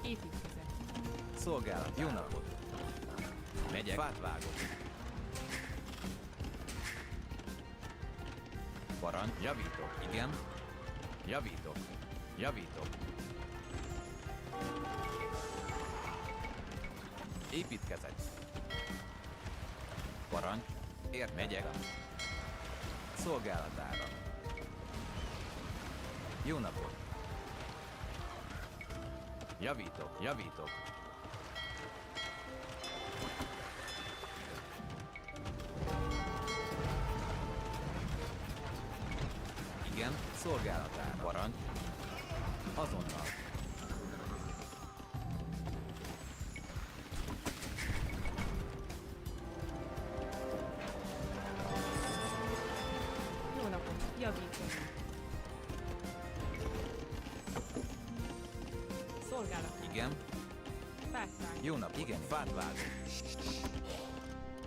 Építkezet. Szolgálat. Jó napot. Megyek. Fát vágok. Parancs. Javítok. Igen. Javítok. Javítok. Építkezek. Parancs. Ért. Megyek. Szolgálatára. Jó napot. Javítok. Javítok. Igen, szolgálatára. Parancs. Azonnal. Jó napot. Javítok. Szolgálat. Igen. Fát vágj. Jó nap. Igen, fát vágok.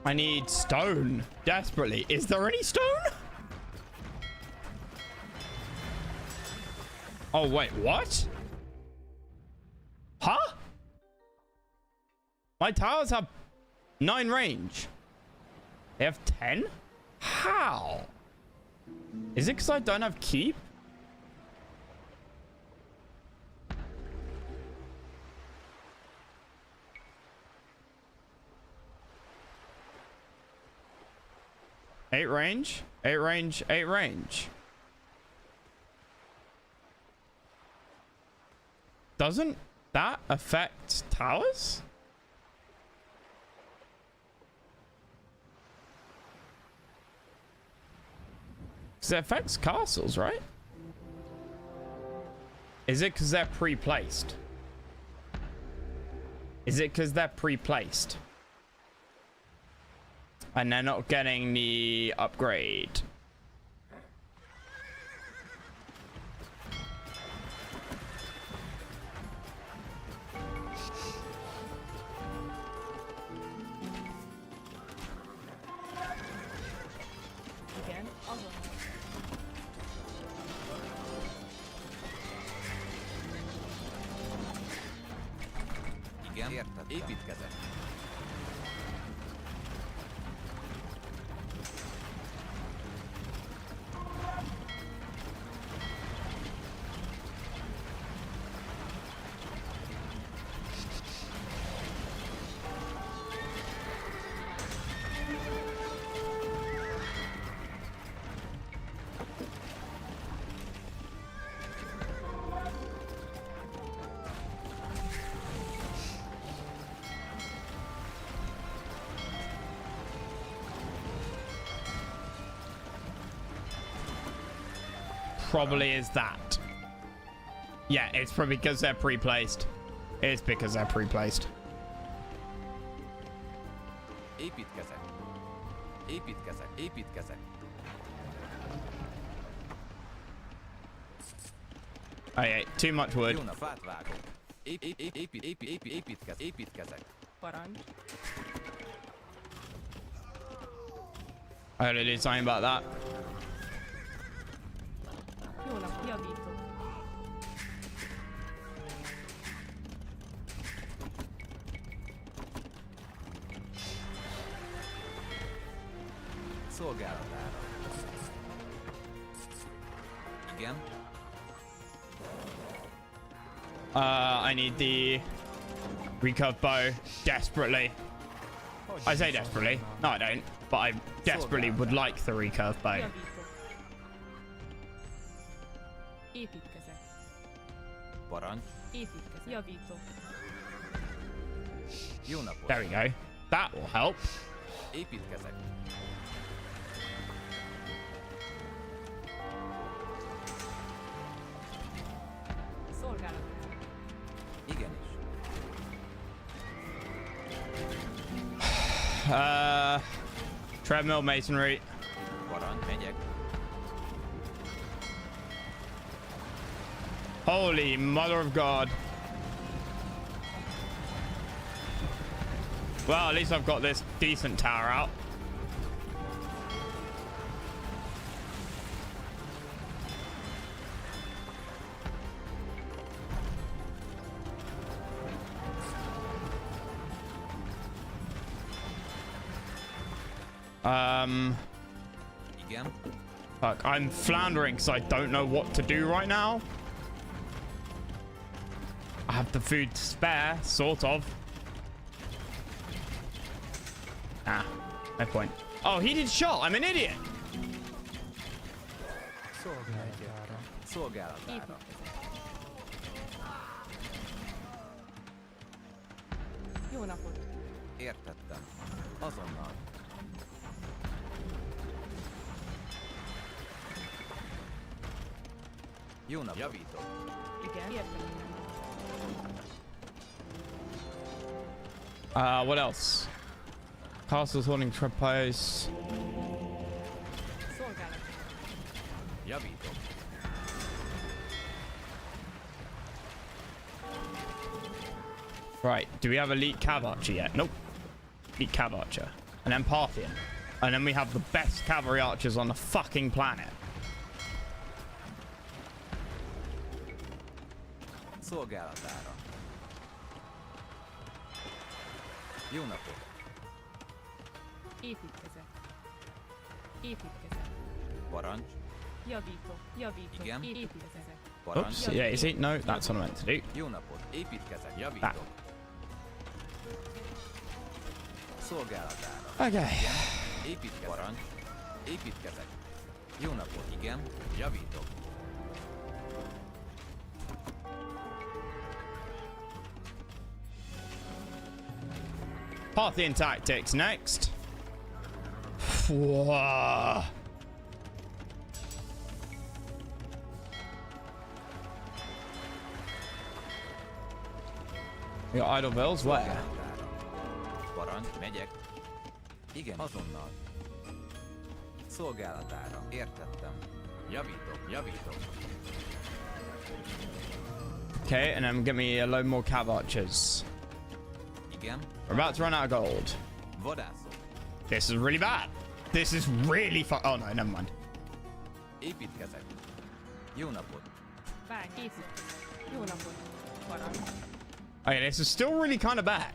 I need stone desperately. Is there any stone? Oh, wait, what? Huh? My towers have 9 range. They have 10? How? Is it because I don't have keep? Eight range, 8 range, 8 range. Doesn't that affect towers? Because it affects castles, right? Is it because they're pre-placed? Is it because they're pre-placed? And they're not getting the upgrade? Igen. Azonnal. Igen, érted. Építkezek. Probably is that. Yeah, it's probably because they're pre-placed. It's because they're pre-placed. Építkezek. Építkezek. Építkezek. Oh yeah, too much wood. Jó nap, fát vágok. Építkezek. Parancs. I gotta do something about that. Jó nap. Javítok. Szolgálatára. Igen. I need the recurve bow desperately. I say desperately. No, I don't. But I desperately would like the recurve bow. Javító. Építkezek. Parancs. Építkezek. Javító. Jó napot. There we go. That will help. Építkezek. Szolgálat. Igenis. Treadmill masonry. Parancs. Megyek. Holy mother of God. Well, at least I've got this decent tower out. Igen. Fuck, I'm floundering because I don't know what to do right now. I have the food to spare, sort of. Ah, no point. Oh, he did shot. I'm an idiot. Szolgálatára. Szolgálatára. Jó napot. Értettem. Azonnal. Jó nap. Javítok. Igen. Értem. What else? Castles holding trap posts. Szolgálat. Javítok. Right, do we have elite cav archer yet? Nope. Elite cav archer. And then Parthian. And then we have the best cavalry archers on the fucking planet. Szolgálatára. Jó napot. Építkezek. Építkezek. Parancs. Javító. Javító. Igen. Építkezek. Parancs. Oops, yeah, is it? No, that's what I meant to do. Jó napot. Építkezek. That. Javítok. Szolgálatára. Okay. Igen. Építkezek. Parancs. Építkezek. Jó napot. Igen. Javítok. Parthian tactics next. Whoa. We got idle bills? Where? Szolgálatára. Parancs. Megyek. Igen. Azonnal. Szolgálatára. Értettem. Javítok. Javítok. Okay, and then get me a load more cav archers. Igen. We're about to run out of gold. Vadászok. This is really bad. This is really Oh no, never mind. Építkezek. Jó napot. Várj. Építkezek. Jó napot. Parancs. Okay, this is still really kind of bad.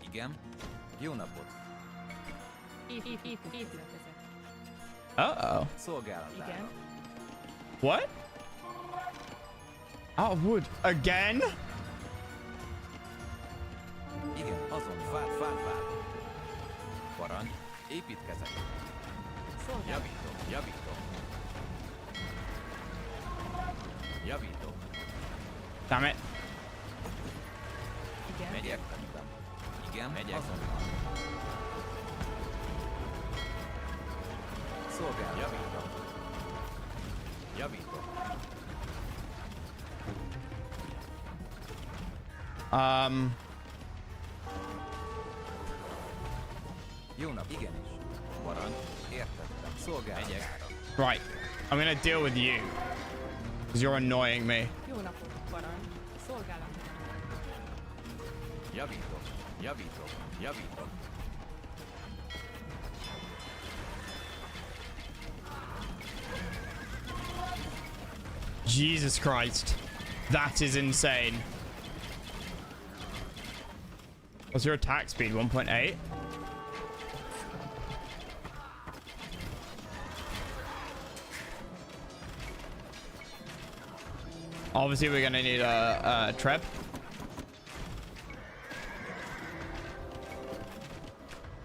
Igen. Jó napot. Építkezek. Uh-oh. Szolgálatára. Igen. What? Out of wood again? Igen. Azon. Fát. Parancs. Építkezek. Szolgálat. Javítok. Javítok. Javítok. Damn it. Igen. Megyek. Igen. Megyek. Azonnal. Szolgálat. Javítok. Javítok. Jó nap. Igenis. Parancs. Értettem. Szolgálat. Megyek. Right. I'm gonna deal with you. Because you're annoying me. Jó napot. Parancs. Szolgálat. Javítok. Javítok. Javítok. Jesus Christ. That is insane. What's your attack speed? 1.8? Obviously, we're gonna need a trap.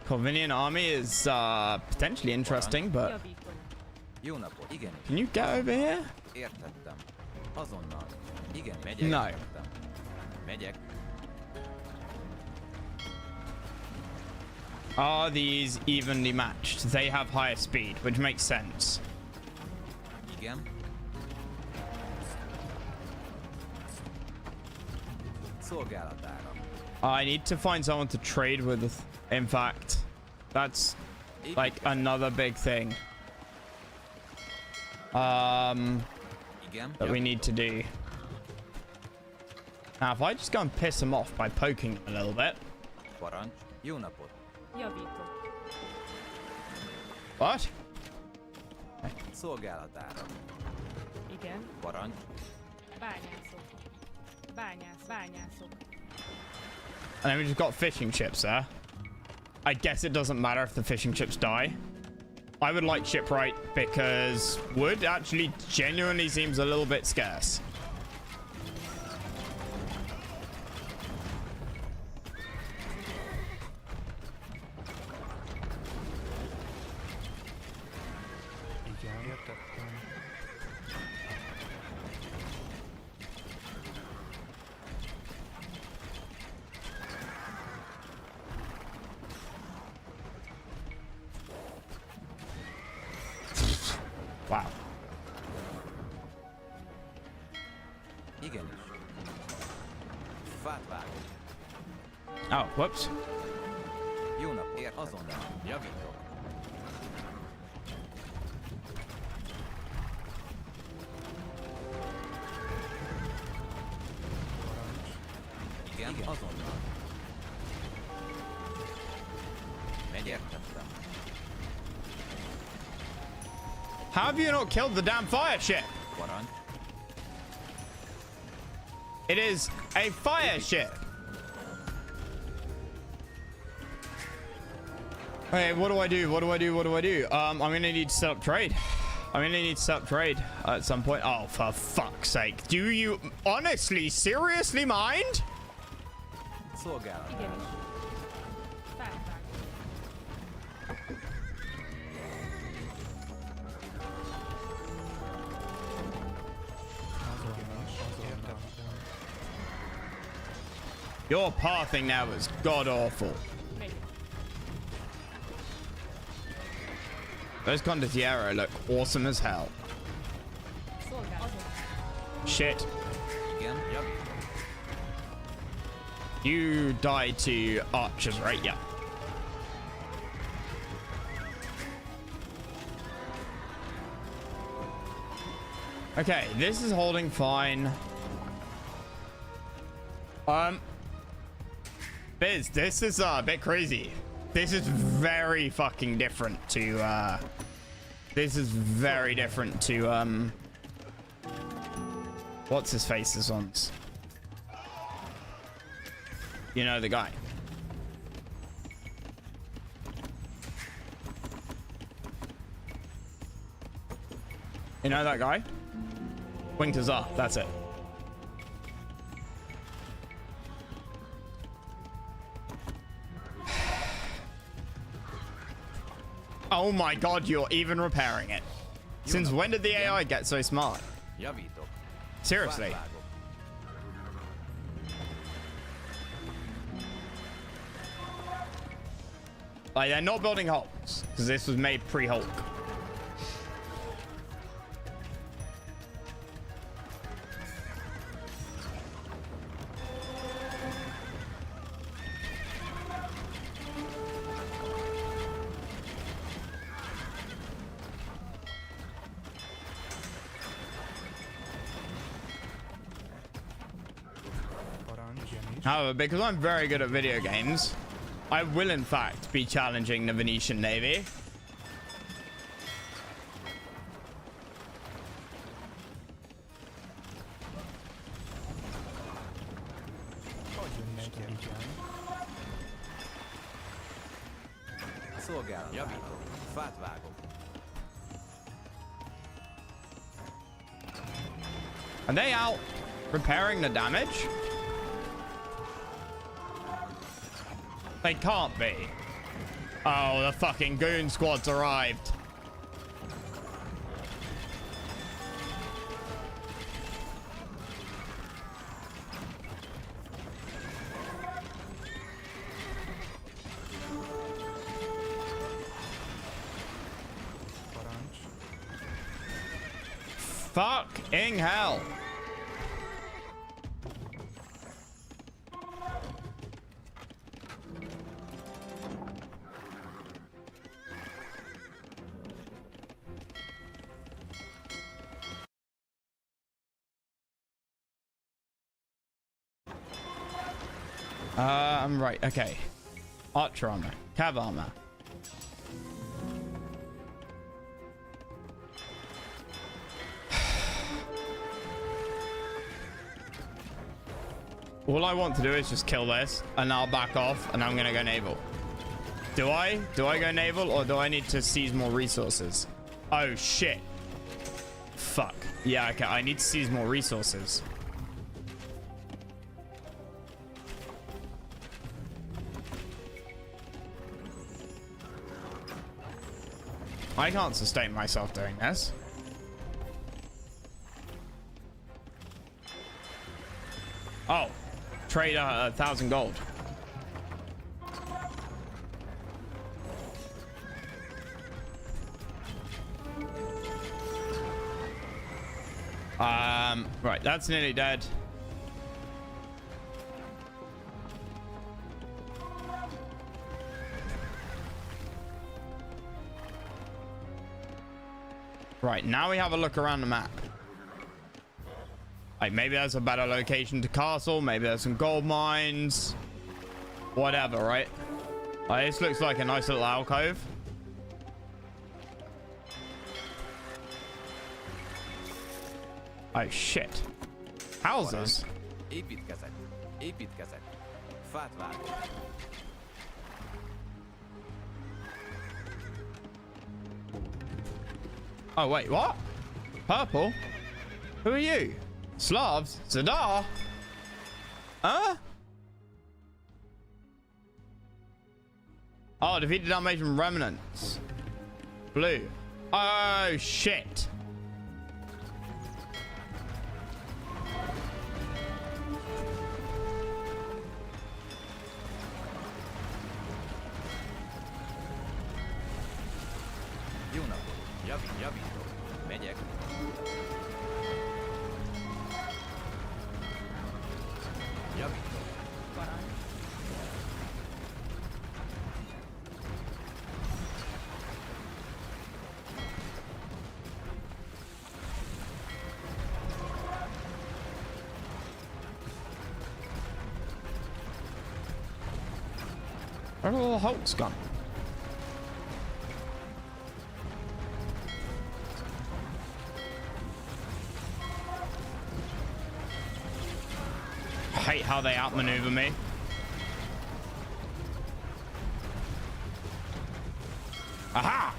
Corvinian army is potentially interesting, but Javítani. Jó napot. Igen. can you get over here? Értettem. Azonnal. Igen, megyek. No. Értettem. Megyek. Are these evenly matched? They have higher speed, which makes sense. Igen. Szolgálatára. I need to find someone to trade with. In fact, that's like another big thing Igen. that we need to do. Now, if I just go and piss them off by poking them a little bit. Parancs. Jó napot. Javítok. What? Szolgálatára. Igen. Parancs. Bányászok. Bányászok. And then we just got fishing ships there. I guess it doesn't matter if the fishing ships die. I would like shipwright because wood actually genuinely seems a little bit scarce. Igen, értettem. Wow. Igenis. Fát vágok. Oh, whoops. Jó napot. Ér azonnal. Javítok. Igen, azonnal. Megértettem. How have you not killed the damn fire ship? Parancs. It is a fire ship. Okay, what do I do? What do I do? What do I do? I'm gonna need to set up trade. I'm gonna need to set up trade at some point. Oh, for fuck's sake. Do you honestly, seriously mind? Szolgálat. Igenis. Fát vágok. Értettem. Your pathing now is god awful. Megyek. Those condottieri look awesome as hell. Szolgálat. Shit. Igen, javítok. You die to archers, right? Yeah. Okay, this is holding fine. Biz, this is a bit crazy. This is very fucking different to, this is very different to, what's his face's ones? You know, the guy. You know that guy? Winkers up, that's it. Oh my god, you're even repairing it. Since when did the AI get so smart? Javítok. Seriously. Fát vágok. Like, they're not building hulks, because this was made pre-Hulk. Parancs. Igenis. However, because I'm very good at video games, I will in fact be challenging the Venetian Navy. Hagyjon neki. Igen. Szolgálat. Javítok. Fát vágok. Are they out repairing the damage? They can't be. Oh, the fucking goon squad's arrived. Parancs. Fucking hell. Right, okay. Archer armor, cav armor. All I want to do is just kill this and I'll back off and I'm gonna go naval. Do I go naval or do I need to seize more resources? Oh shit. Fuck. Yeah, okay, I need to seize more resources. I can't sustain myself doing this. Oh, trade 1,000 gold. Right, that's nearly dead. Right, now we have a look around the map. Like, maybe there's a better location to castle. Maybe there's some gold mines. Whatever, right? This looks like a nice little alcove. Oh, shit. Houses? Építkezek. Építkezek. Fát vágok. Oh, wait, what? Purple? Who are you? Slavs? Zadar? Huh? Oh, defeated Dalmatian remnants. Blue. Oh, shit. Jó napot. Javítok. Megyek. Javítok. Parancs. Where are all the Hulks gone? I hate how they outmaneuver me. Aha!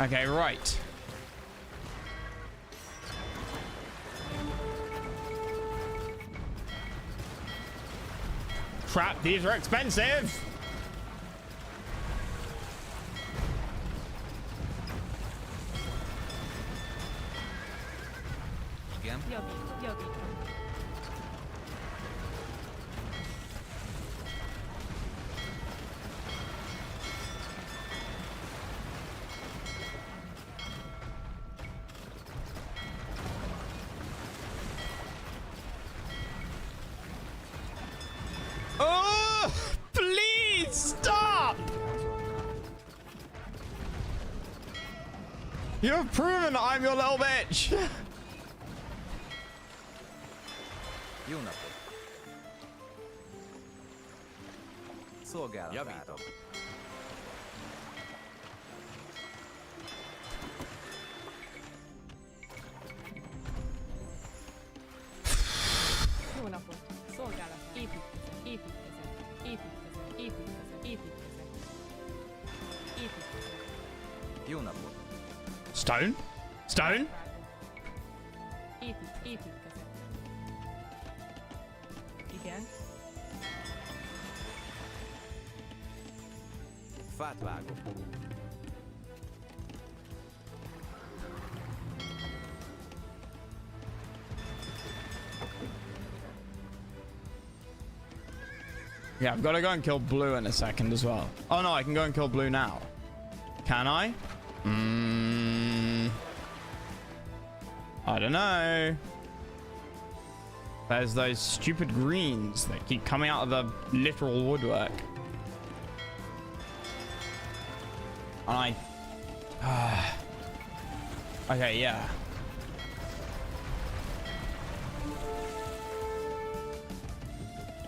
Okay, right. Crap, these are expensive. Igen. Javít. Oh, please stop. You've proven I'm your little bitch. Jó napot. Szolgálatára. Javítok. Jó napot! Szolgálat, építkezet, építkezet, építkezet, építkezet, építkezet, építkezet. Jó napot. Stone? Stone? Építkezet. Igen. Fát vágok. Yeah, I've got to go and kill blue in a second as well. Oh no, I can go and kill blue now. Can I? I don't know. There's those stupid greens that keep coming out of the literal woodwork. And okay, yeah.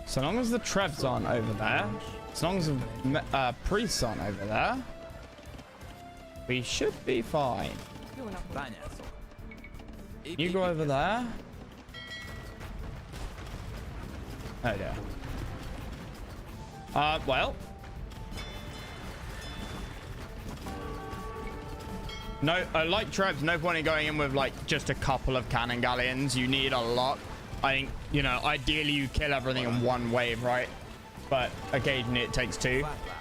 So long as the Trevs aren't over there, as long as the priests aren't over there, we should be fine. Jó napot! Bányászok. You go over there. Oh dear. Well. No, like Trevs, no point in going in with like just a couple of cannon galleons. You need a lot. I think, you know, ideally you kill everything in one wave, right? But occasionally it takes two. Fát vágok.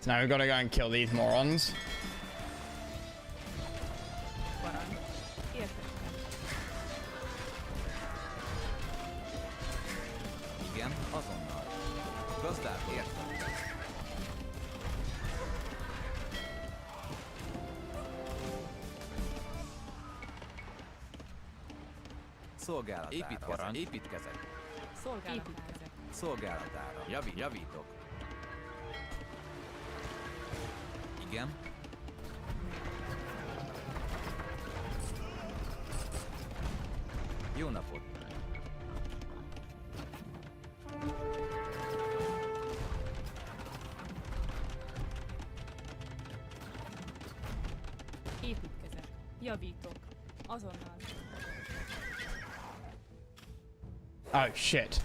So now we've got to go and kill these morons. Parancs. Értettem. Igen, azonnal. Gazdát értettem. Szolgálatára. Építkezet. Építkezet. Szolgálat. Építkezet. Szolgálatára. Javítok. Igen. Jó napot. Építkezet. Javítok. Azonnal. Oh shit.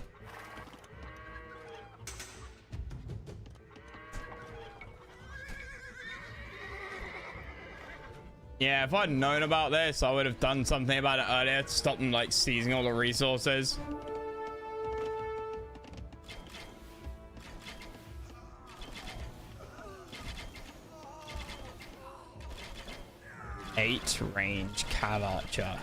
Yeah, if I'd known about this, I would have done something about it earlier to stop them like seizing all the resources. Eight range cav archer.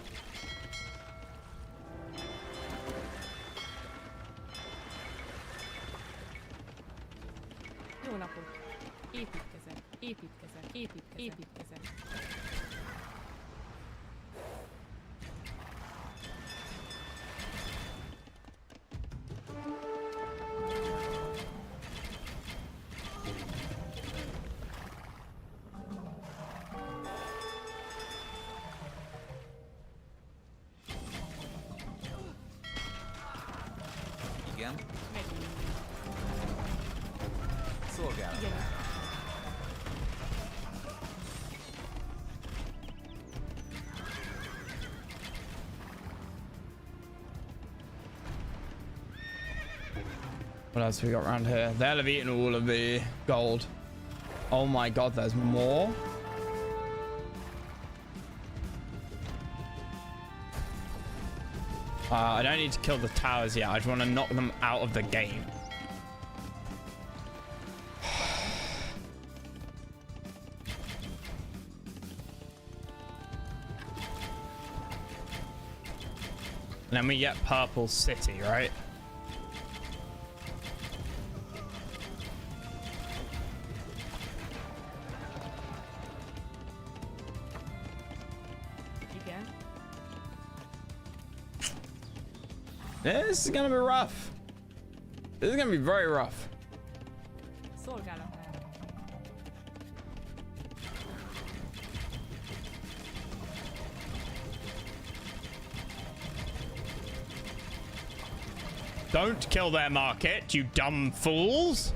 Jó napot! Építkezet. Építkezet. Építkezet. Építkezet. Igen. Megyünk. Szolgálatára. Igen. What else have we got around here? They'll have eaten all of the gold. Oh my god, there's more? I don't need to kill the towers yet. I just want to knock them out of the game. And then we get Purple City, right? Igen. This is gonna be rough. This is gonna be very rough. Szolgálatnál. Don't kill their market, you dumb fools.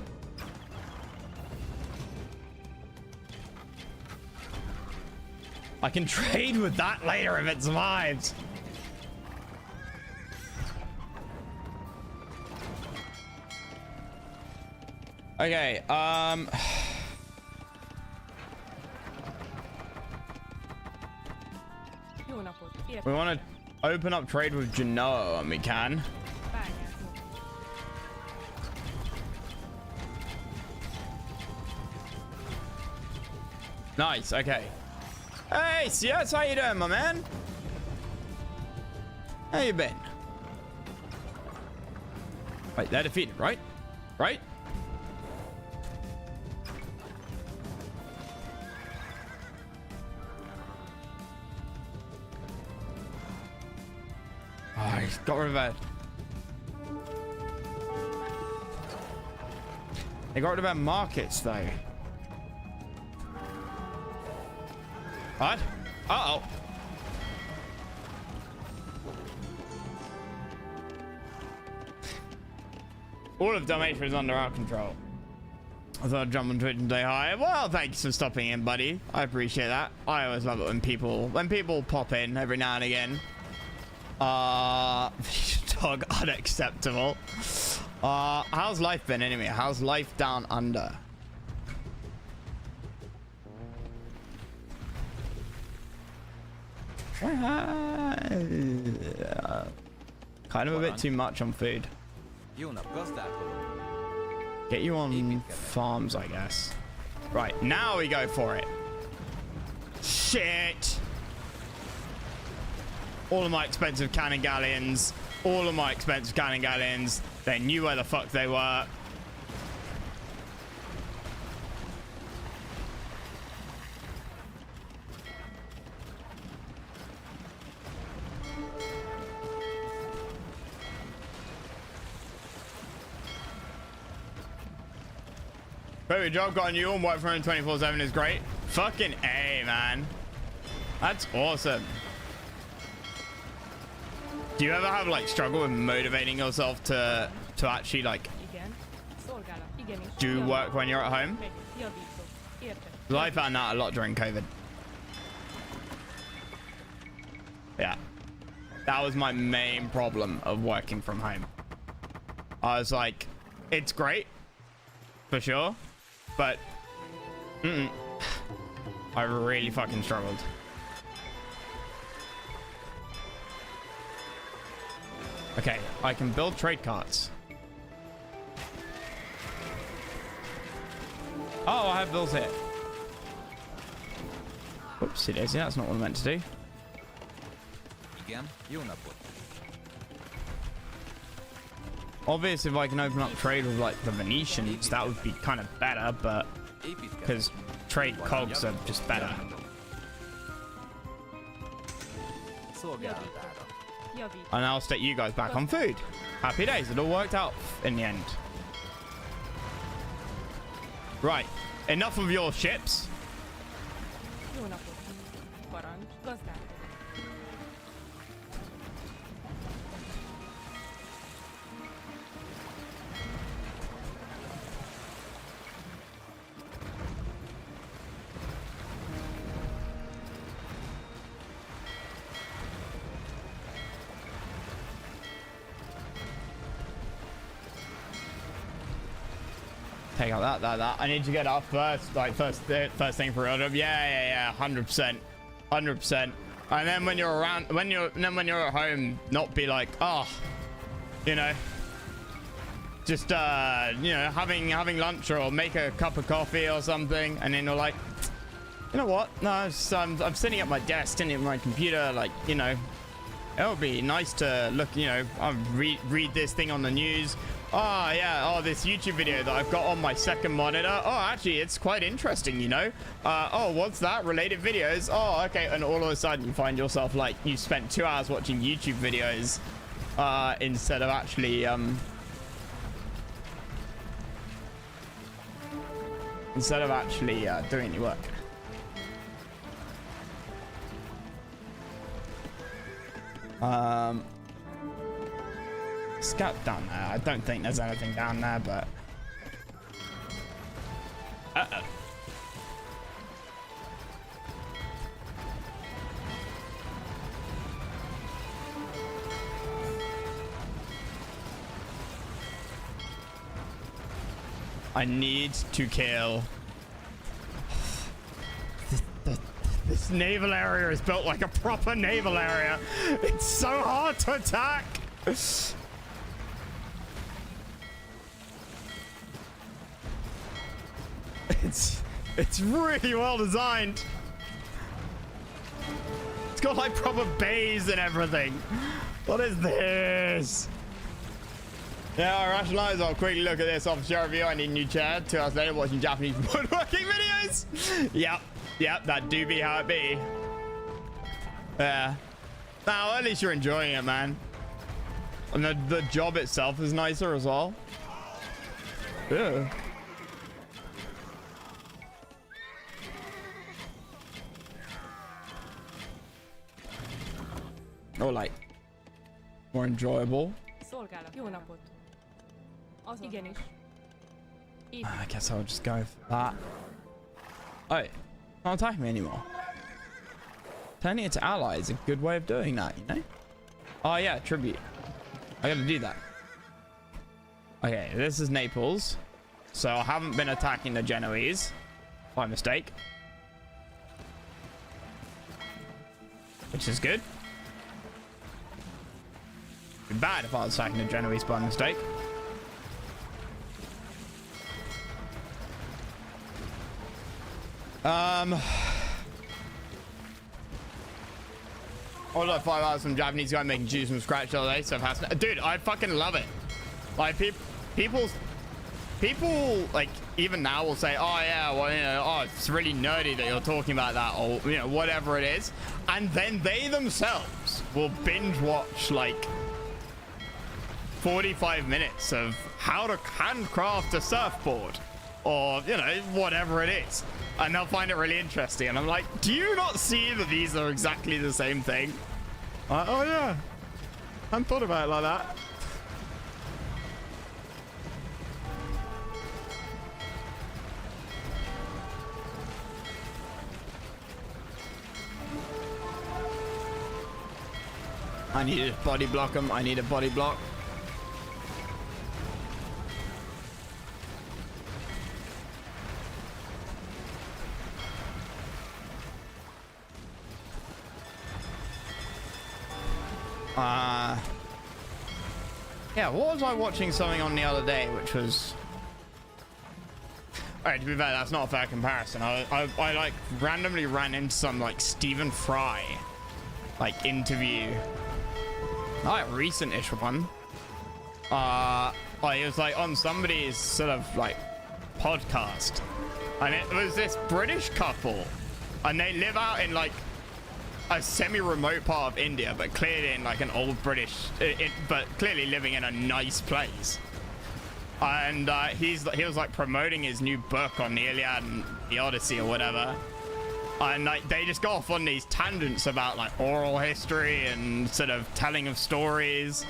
I can trade with that later if it survives. Okay, Jó napot. we want to open up trade with Genoa and we can. Bányászok. Nice, okay. Hey, CS, how you doing, my man? How you been? Wait, they're defeated, right? Right? Oh, he's got rid of that. They got rid of our markets, though. What? Uh-oh. All of Dalmatia is under our control. I thought I'd jump on Twitch and say hi. Well, thanks for stopping in, buddy. I appreciate that. I always love it when people pop in every now and again. Dog unacceptable. How's life been anyway? How's life down under? Kind of a bit too much on food. Jó nap, gazdálkodó. Get you on farms, I guess. Right, now we go for it. Shit! All of my expensive cannon galleons. All of my expensive cannon galleons. They knew where the fuck they were. Very job, got a new one. Work from home 24/7 is great. Fucking A, man. That's awesome. Do you ever have like struggle with motivating yourself to actually like Igen. Szolgálat. Igenis. do work when you're at home? Meg. Javítok. Érted? 'Cause I found that a lot during COVID. Yeah. That was my main problem of working from home. I was like, it's great, for sure, but I really fucking struggled. Okay, I can build trade carts. Oh, I have bills here. Whoopsie daisy, that's not what I meant to do. Igen, jó napot. Obviously, if I can open up trade with like the Venetians, that would be kind of better, but Építkezek. because trade cogs are just better. Szolgálatára. Javít. And I'll stick you guys back on food. Happy days, it all worked out in the end. Right, enough of your ships. Jó napot. Parancs. Gazdálkodó. Take out that. I need to get up first, like first thing for real. Yeah, 100%, 100%. And then when you're around, when you're at home, not be like, oh, you know, just you know, having lunch or make a cup of coffee or something, and then you're like, you know what? No, I'm sitting at my desk, sitting at my computer, like, you know, it would be nice to look, you know, read this thing on the news. Oh yeah, oh, this YouTube video that I've got on my second monitor. Oh, actually, it's quite interesting, you know. Oh, what's that? Related videos. Oh, okay. And all of a sudden you find yourself like you spent 2 hours watching YouTube videos instead of actually doing any work. Scout down there. I don't think there's anything down there, but I need to kill. This naval area is built like a proper naval area. It's so hard to attack. It's really well designed. It's got like proper bays and everything. What is this? Yeah, I rationalize. I'll quickly look at this officer review. I need a new chair. 2 hours later, watching Japanese woodworking videos. Yep, that do be how it be. Yeah. Now, at least you're enjoying it, man. And the job itself is nicer as well. Yeah. Or like more enjoyable. Szolgálat. Jó napot. Igenis. I guess I'll just go for that. Oh, can't attack me anymore. Turning it to ally is a good way of doing that, you know? Oh yeah, tribute. I gotta do that. Okay, this is Naples. So I haven't been attacking the Genoese by mistake. Which is good. It'd be bad if I was attacking the Genoese by mistake. I was like 5 hours from Japanese guy making juice from scratch the other day, so fascinating. Dude, I fucking love it. Like people like even now will say, oh yeah, well, you know, oh, it's really nerdy that you're talking about that, or you know, whatever it is, and then they themselves will binge watch like 45 minutes of how to handcraft a surfboard, or you know, whatever it is, and they'll find it really interesting. And I'm like, do you not see that these are exactly the same thing? Oh yeah, I hadn't thought about it like that. I need to body block him. I need a body block. Yeah, what was I watching something on the other day, which was... Alright, to be fair, that's not a fair comparison. I like randomly ran into some like Stephen Fry like interview. Like recent-ish one. Like it was like on somebody's sort of like podcast. And it was this British couple. And they live out in like a semi-remote part of India, but clearly in like an old British, but clearly living in a nice place. And he was like promoting his new book on the Iliad and the Odyssey or whatever. And like they just go off on these tangents about like oral history and sort of telling of stories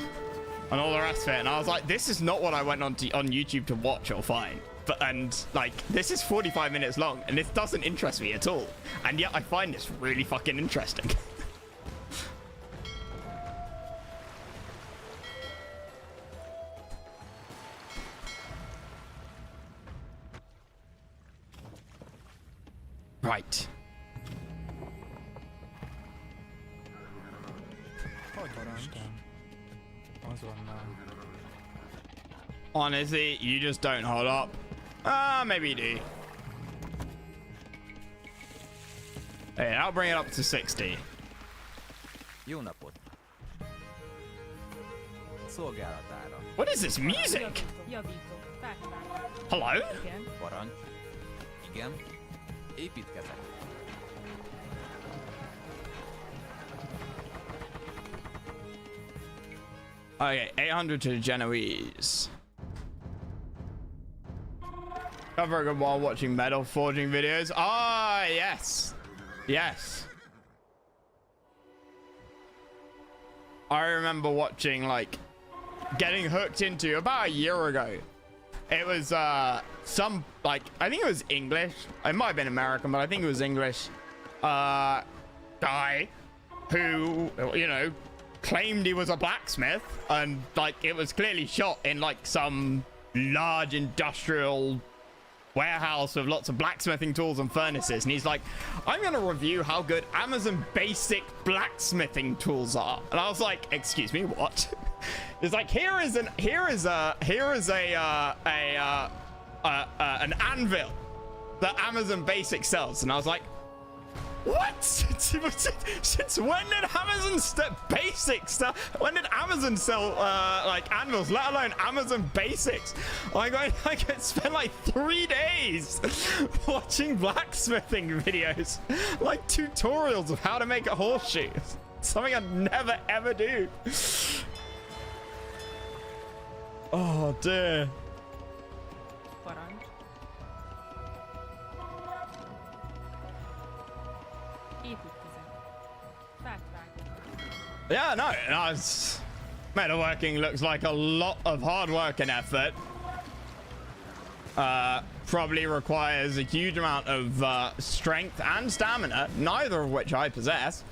and all the rest of it. And I was like, this is not what I went on YouTube to watch or find. And like this is 45 minutes long and this doesn't interest me at all, and yet I find this really fucking interesting. Right. Honestly, you just don't hold up. Maybe you do. Hey, I'll bring it up to 60. Jó napot. Szolgálatára. What is this music? Javító. Feltaláló. Hello? Igen. Parancs. Igen. Építkezek. Okay, 800 to the Genoese. Covering it while watching metal forging videos. Ah, yes. Yes. I remember watching, like, getting hooked into about a year ago. It was some, like, I think it was English. It might have been American, but I think it was English. Guy who, you know, claimed he was a blacksmith, and like it was clearly shot in like some large industrial warehouse with lots of blacksmithing tools and furnaces, and he's like, I'm gonna review how good Amazon basic blacksmithing tools are. And I was like, excuse me, what? It's like, here is an anvil that Amazon basic sells. And I was like, what? Since when did Amazon basic stuff? When did Amazon sell like anvils, let alone Amazon basics? Like I could spend like 3 days watching blacksmithing videos, like tutorials of how to make a horseshoe. Something I'd never ever do. Oh dear. Parancs. Építkezet. Fát vágok. Yeah, no, it's metalworking looks like a lot of hard work and effort. Probably requires a huge amount of strength and stamina, neither of which I possess.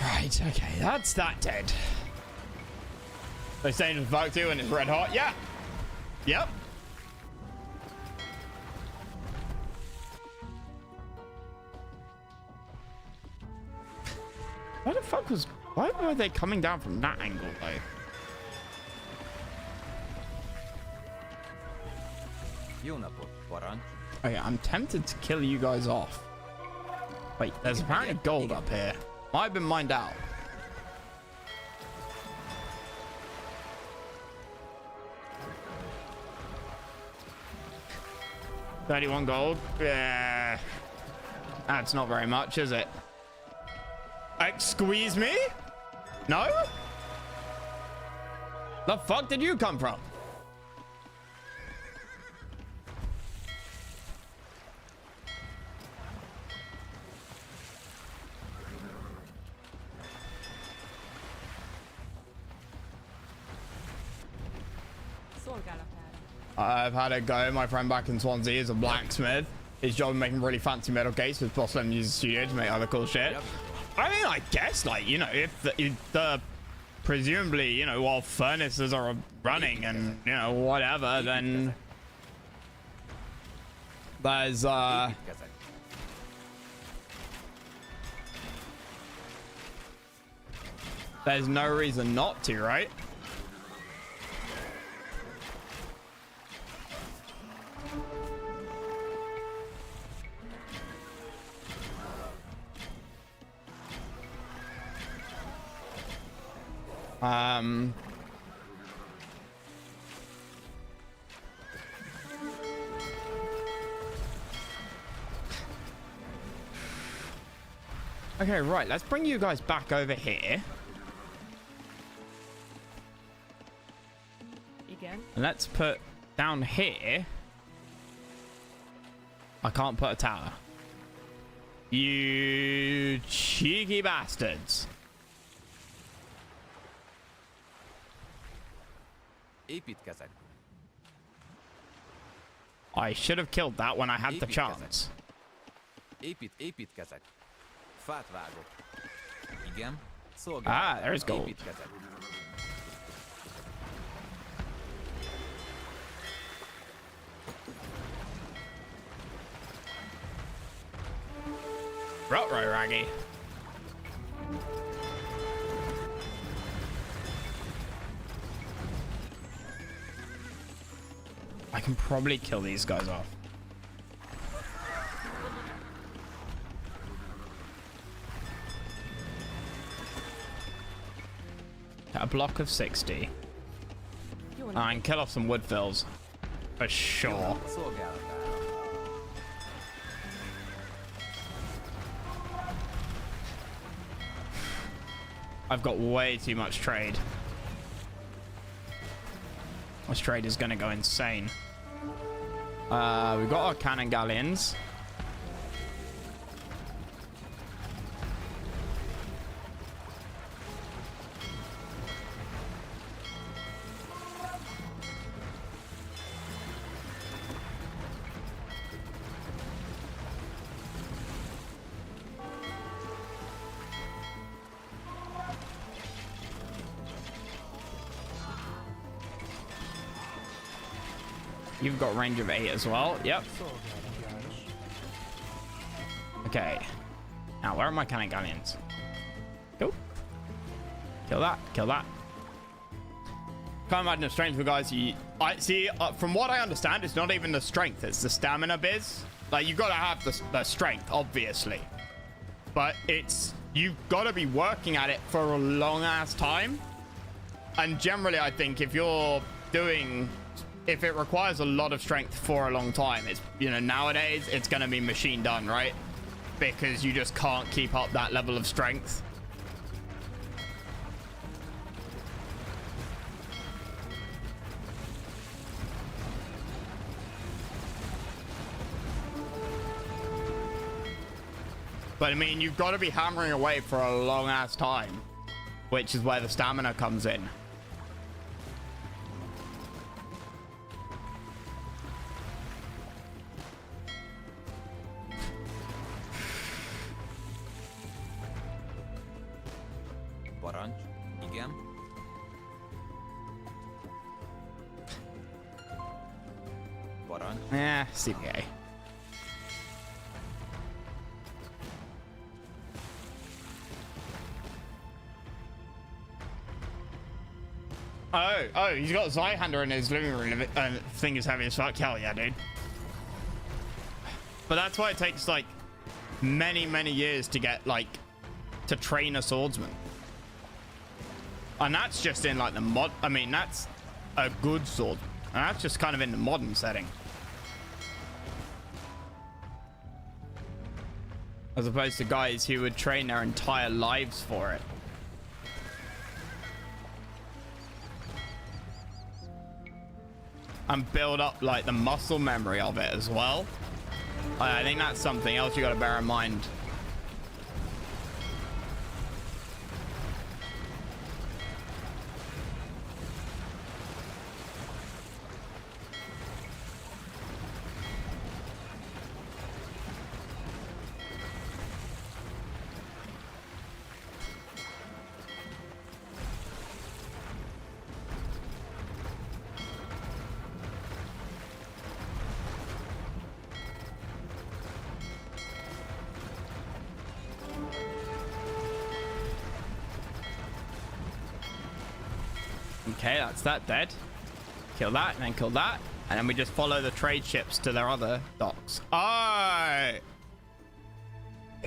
Right, okay, that's that dead. They say to vote to and it's red hot. Yeah. Yep. Why were they coming down from that angle though? Jó napot, parancs. Okay, I'm tempted to kill you guys off. Wait, there's apparently gold up here. Might have been mined out. $31 gold. Yeah. That's not very much, is it? Squeeze me? No? The fuck did you come from? Szolgálatára. I've had a go. My friend back in Swansea is a blacksmith. His job is making really fancy metal gates with boss let him use the studio to make other cool shit. I mean, I guess, like, you know, if the presumably, you know, while furnaces are running and, you know, whatever, then there's Építkezek. there's no reason not to, right? Okay, right, let's bring you guys back over here. Igen. And let's put down here. I can't put a tower. You cheeky bastards. Építkezek. I should have killed that when I had the chance. Építkezek. Fát vágok. Igen. Szolgálatára. Ah, there's gold. Építkezek. Ruh-roh, Raggy. I can probably kill these guys off. A block of 60. Jó I can kill off some wood fills. For sure. Szolgálatára. I've got way too much trade. This trade is going to go insane. We've got our cannon galleons. You've got range of 8 as well. Yep. Szolgálat járás. Okay. Now, where are my cannon galleons? Go. Kill that. Kill that. Can't imagine the strength of guys. I see. From what I understand, it's not even the strength; it's the stamina biz. Like you got to have the strength, obviously, but it's you've got to be working at it for a long ass time. And generally, I think if you're doing, if it requires a lot of strength for a long time, it's, you know, nowadays it's going to be machine done, right? Because you just can't keep up that level of strength. But I mean, you've got to be hammering away for a long ass time, which is where the stamina comes in. Parancs. Igen. Parancs. CPA. Oh, he's got Zweihander in his living room and thing is heavy as fuck. Hell yeah, dude. But that's why it takes like many years to get like to train a swordsman. And that's just in like the mod. I mean, that's a good sword. And that's just kind of in the modern setting. As opposed to guys who would train their entire lives for it. And build up like the muscle memory of it as well. I think that's something else you got to bear in mind. Okay, that's that dead. Kill that and then kill that. And then we just follow the trade ships to their other docks. Oh!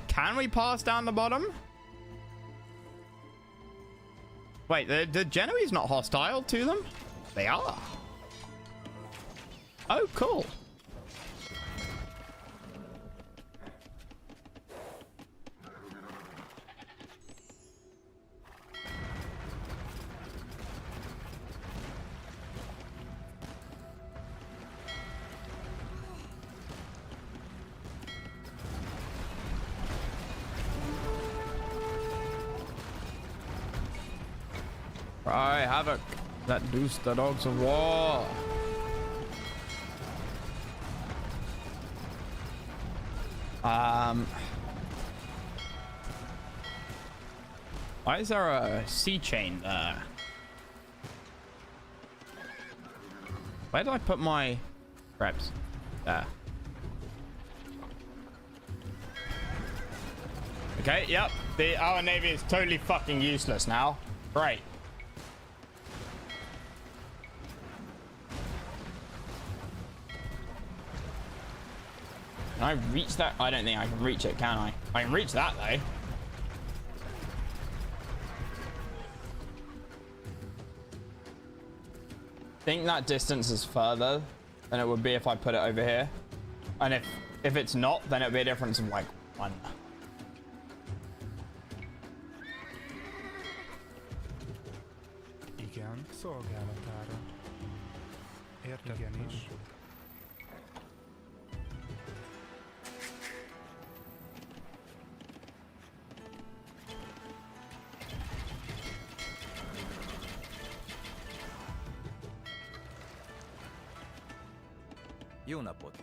Can we pass down the bottom? Wait, the Genoese not hostile to them? They are. Oh, cool. Right, Havoc. That deuce the dogs of war. Why is there a sea chain there? Where did I put my preps? There. Okay, yep. Our navy is totally fucking useless now. Great. Can I reach that? I don't think I can reach it, can I? I can reach that, though. think that distance is further than it would be if I put it over here. And if it's not, then it'd be a difference of like 1. Igen, szolgálatára. Érted? Igenis. Jó napot!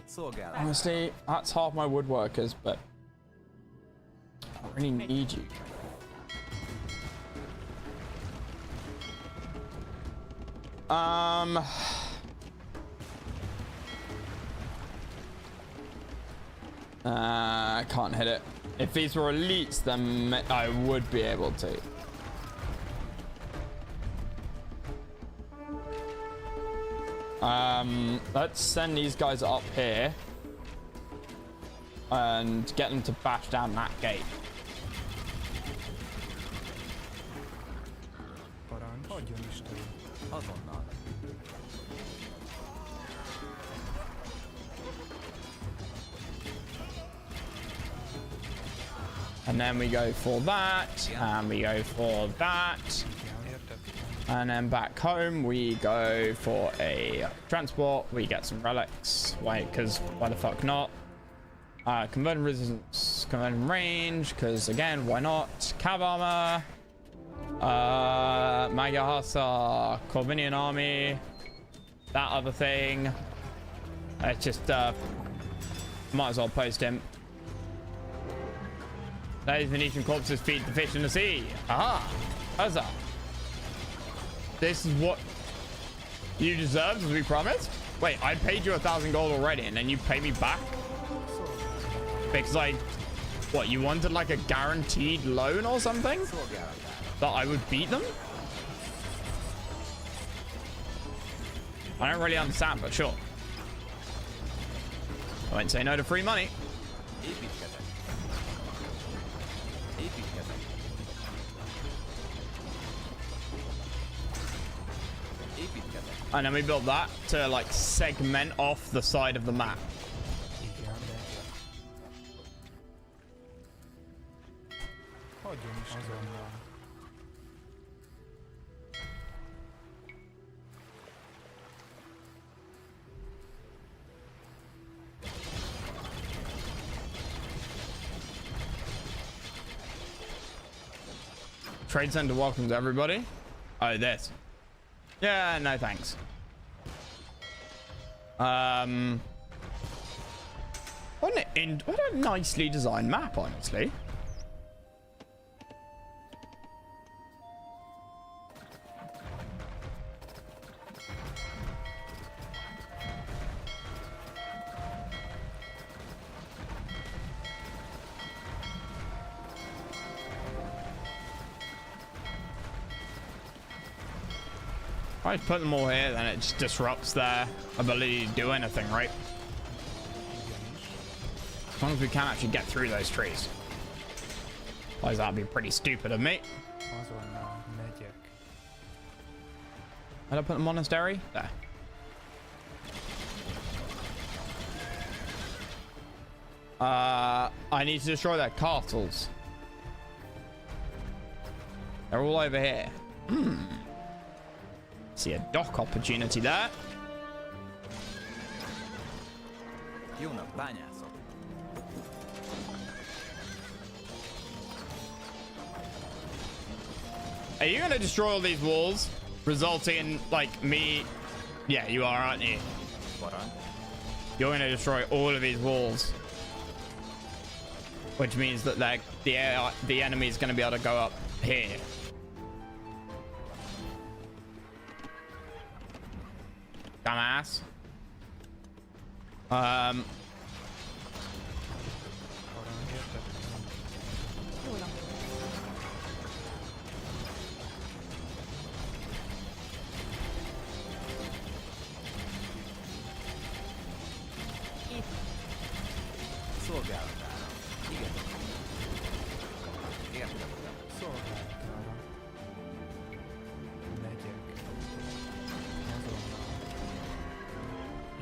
Szolgálat. Honestly, that's half my woodworkers, but I really need you. I can't hit it. If these were elites, then I would be able to. Let's send these guys up here and get them to bash down that gate. Parancs. Adjon Isten. Azonnal. And then we go for that, and we go for that. Igen, érted? And then back home, we go for a transport. We get some relics. Why? Because why the fuck not? Converting resistance, converting range. Because again, why not? Cav armor. Magahasa, Corvinian army. That other thing. It's just might as well post him. Those Venetian corpses feed the fish in the sea. Aha! Huzzah! This is what you deserve, as we promised. Wait, I paid you 1,000 gold already, and then you pay me back because what? You wanted like a guaranteed loan or something that I would beat them? I don't really understand, but sure. I won't say no to free money. Építkezek. Építkezek. Építkezek. And then we built that to like segment off the side of the map. Igen, de... Adjon Isten. Azonnal. Trade center welcomes everybody. Oh, this. Yeah, no thanks. What a nicely designed map, honestly. If I put them all here, then it just disrupts their ability to do anything, right? As long as we can actually get through those trees. Otherwise, that'd be pretty stupid of me. Azonnal megyek. Did I put the monastery? There. I need to destroy their castles. They're all over here. See a dock opportunity there. Jónak, bányászok. Are you gonna destroy all these walls, resulting in like me? Yeah, you are, aren't you? Parancs. You're gonna destroy all of these walls, which means that the enemy is gonna be able to go up here. Dumbass. Parancs, érted? Jó napot. Itt. Szolgálatára. Igen. Értem, uram. Szolgálatára. Megyek.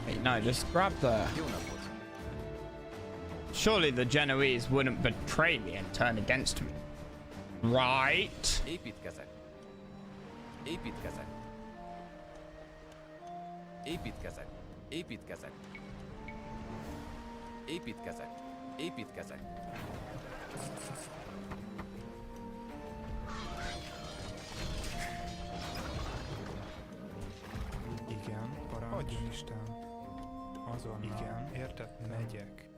Wait, no, just grab the... Jó napot! Surely the Genoese wouldn't betray me and turn against me. Right? Építkezek! Építkezek! Építkezek! Építkezek! Építkezek! Építkezek! Igen, parancs. Isten. Azonnal. Igen, értettem. Megyek.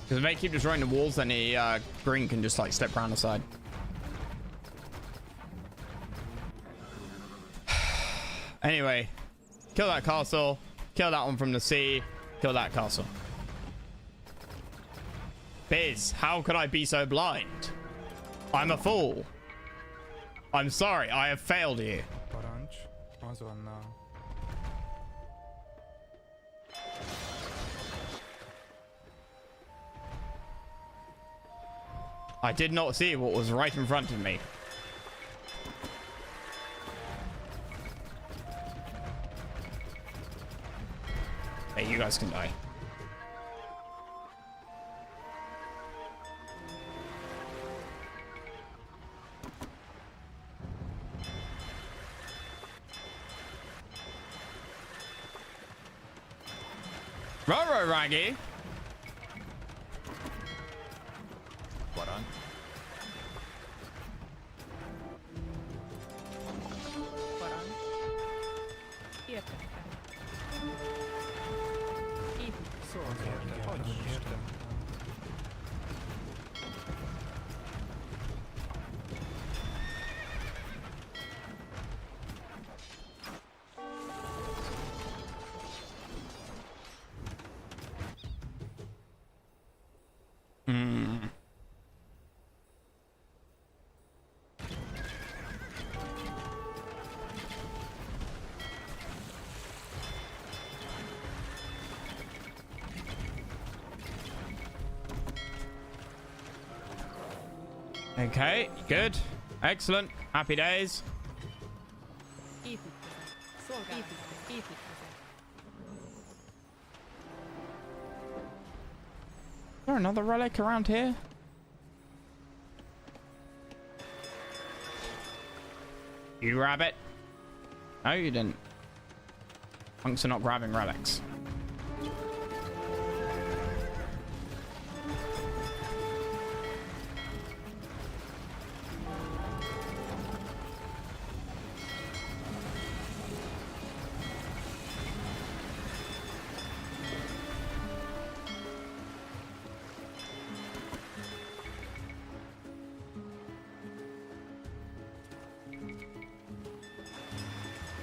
Because if they keep destroying the walls, then the green can just like step around the side. Anyway, kill that castle, kill that one from the sea, kill that castle. Biz, how could I be so blind? I'm a fool. I'm sorry, I have failed you. Parancs. Azonnal. I did not see what was right in front of me. Hey, you guys can die. Roro Raggy. Parancs! Parancs. Értettem. Építkezés. Szolgálj, értettem. Okay, good. Excellent. Happy days. Építkezés. Szolgálat. Építkezés. Is there another relic around here? You grab it. No, you didn't. Monks are not grabbing relics.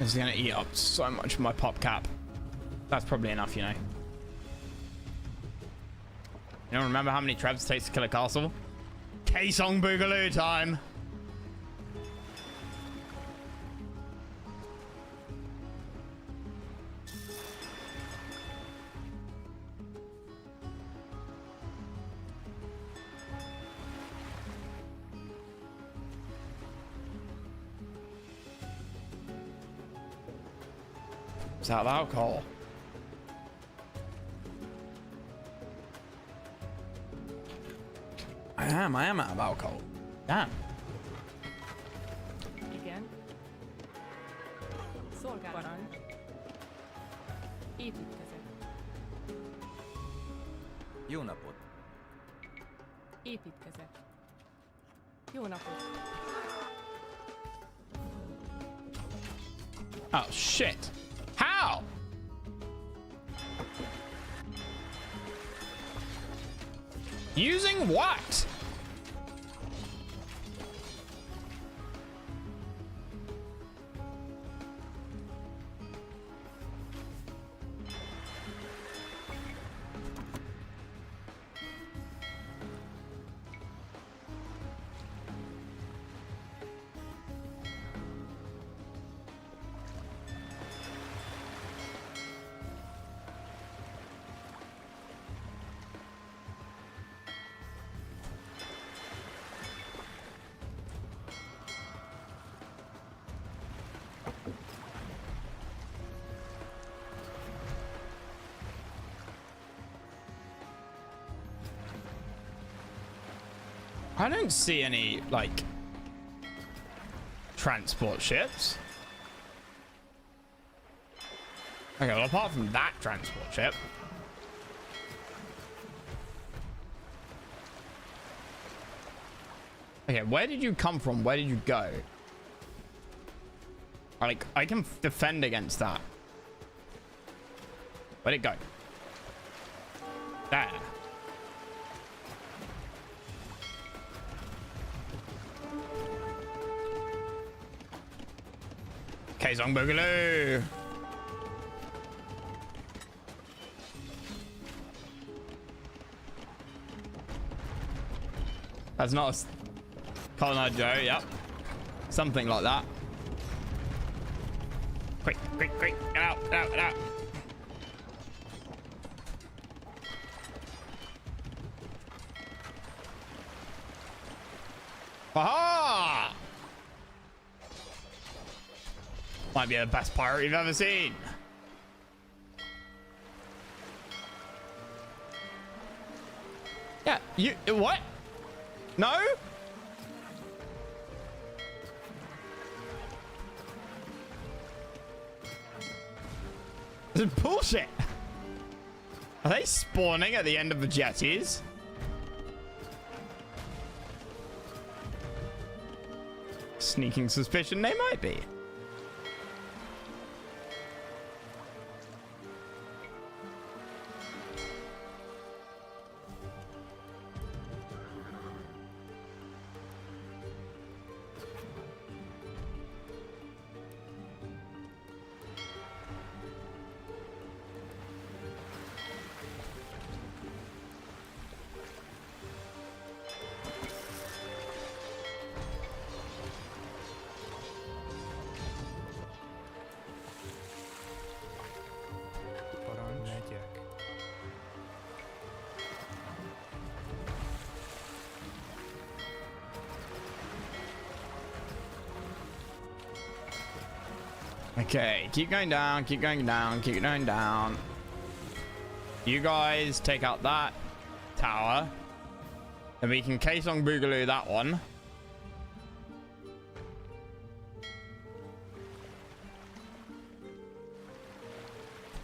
It's gonna eat up so much of my pop cap. That's probably enough, you know. You don't remember how many trebs it takes to kill a castle? K-Song Boogaloo time! It's out of alcohol. I am out of alcohol. Damn. Igen. Szolgálat. Parancs. Építkezés. Jó napot! Építkezés. Jó napot. Oh shit. How? Using what? I don't see any, like, transport ships. Okay, well, apart from that transport ship. Okay, where did you come from? Where did you go? Like, I can defend against that. Where'd it go? There. Kaesong Boogaloo. That's not a Colonel Joe, yep. Something like that. Quick, quick, quick. Get out, get out, get out. Aha! Might be the best pirate you've ever seen. Yeah, you, what? No? This is bullshit. Are they spawning at the end of the jetties? Sneaking suspicion they might be. Parancs. Megyek. Okay, keep going down, keep going down, keep going down. You guys take out that tower. And we can Kaesong Boogaloo that one.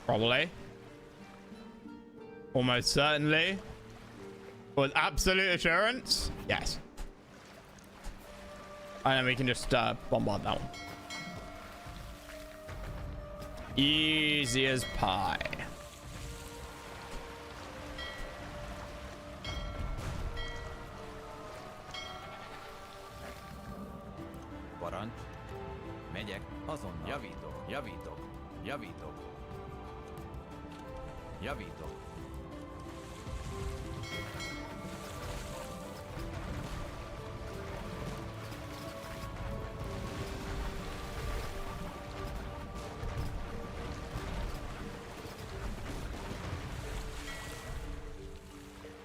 Probably. Almost certainly. With absolute assurance. Yes. And then we can just bombard that one. Easy as pie. Parancs. Megyek. Azonnal. Javítok. Javítok. Javítok. Javítok.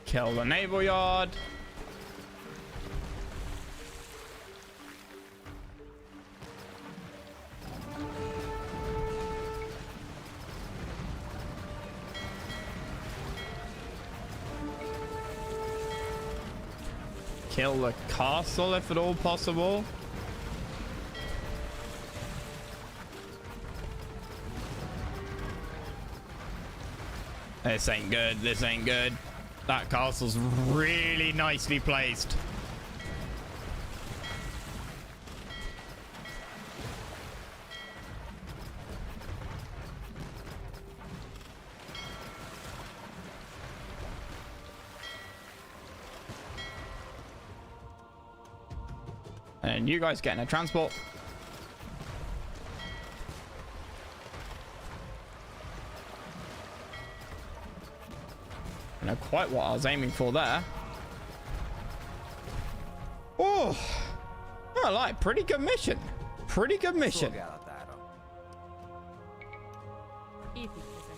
Kill the naval yard. Kill the castle if at all possible. This ain't good. This ain't good. That castle's really nicely placed. And you guys getting a transport. I know quite what I was aiming for there. Oh, I like pretty good mission. Pretty good mission. Szolgálatára. Építkezet.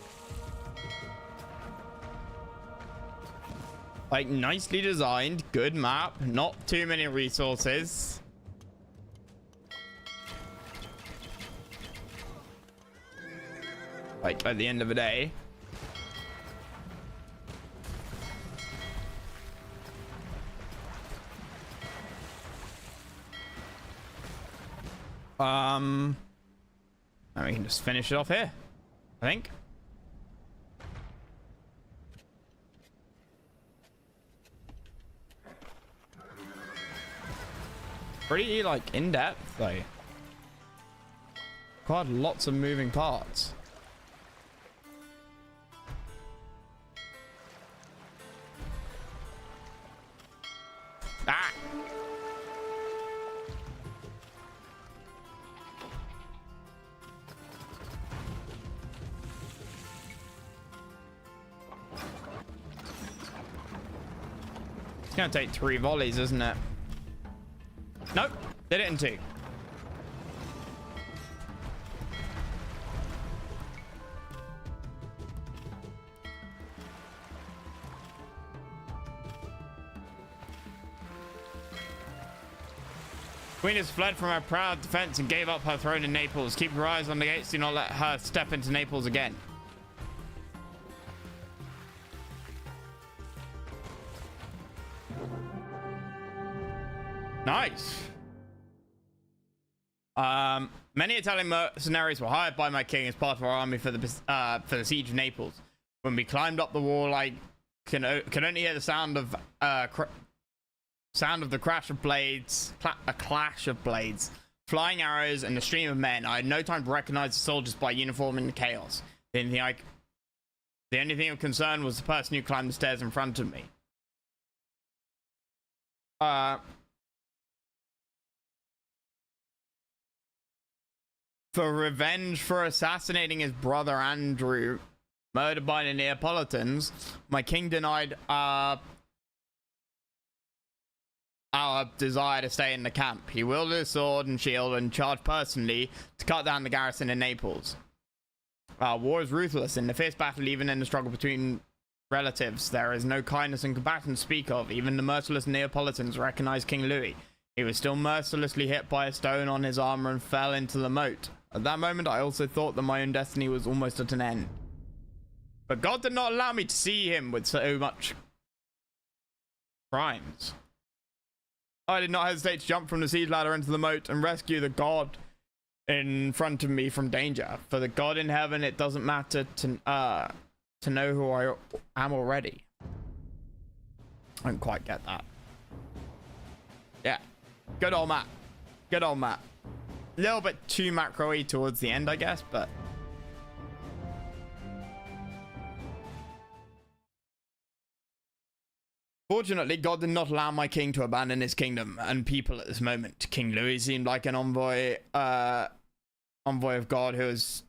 Like nicely designed, good map, not too many resources. Like at the end of the day. And we can just finish it off here, I think. Pretty, like, in-depth, though. Quite lots of moving parts. Ah! It's gonna take 3 volleys, isn't it? Nope, did it in 2. Queen has fled from her proud defense and gave up her throne in Naples. Keep your eyes on the gates. Do not let her step into Naples again. Nice. Many Italian mercenaries were hired by my king as part of our army for the siege of Naples. When we climbed up the wall, I could only hear the sound of the crash of blades, a clash of blades, flying arrows, and a stream of men. I had no time to recognize the soldiers by uniform in the chaos. The only thing of concern was the person who climbed the stairs in front of me. For revenge for assassinating his brother Andrew, murdered by the Neapolitans, my king denied our desire to stay in the camp. He wielded a sword and shield and charged personally to cut down the garrison in Naples. War is ruthless. In the fierce battle, even in the struggle between relatives, there is no kindness and compassion to speak of. Even the merciless Neapolitans recognized King Louis. He was still mercilessly hit by a stone on his armor and fell into the moat. At that moment, I also thought that my own destiny was almost at an end. But God did not allow me to see him with so much crimes. I did not hesitate to jump from the siege ladder into the moat and rescue the God in front of me from danger. For the God in heaven, it doesn't matter to know who I am already. I don't quite get that. Yeah. Good old Matt. Good old Matt. A little bit too macro-y towards the end, I guess, but... Fortunately, God did not allow my king to abandon his kingdom and people at this moment. King Louis seemed like an envoy of God who was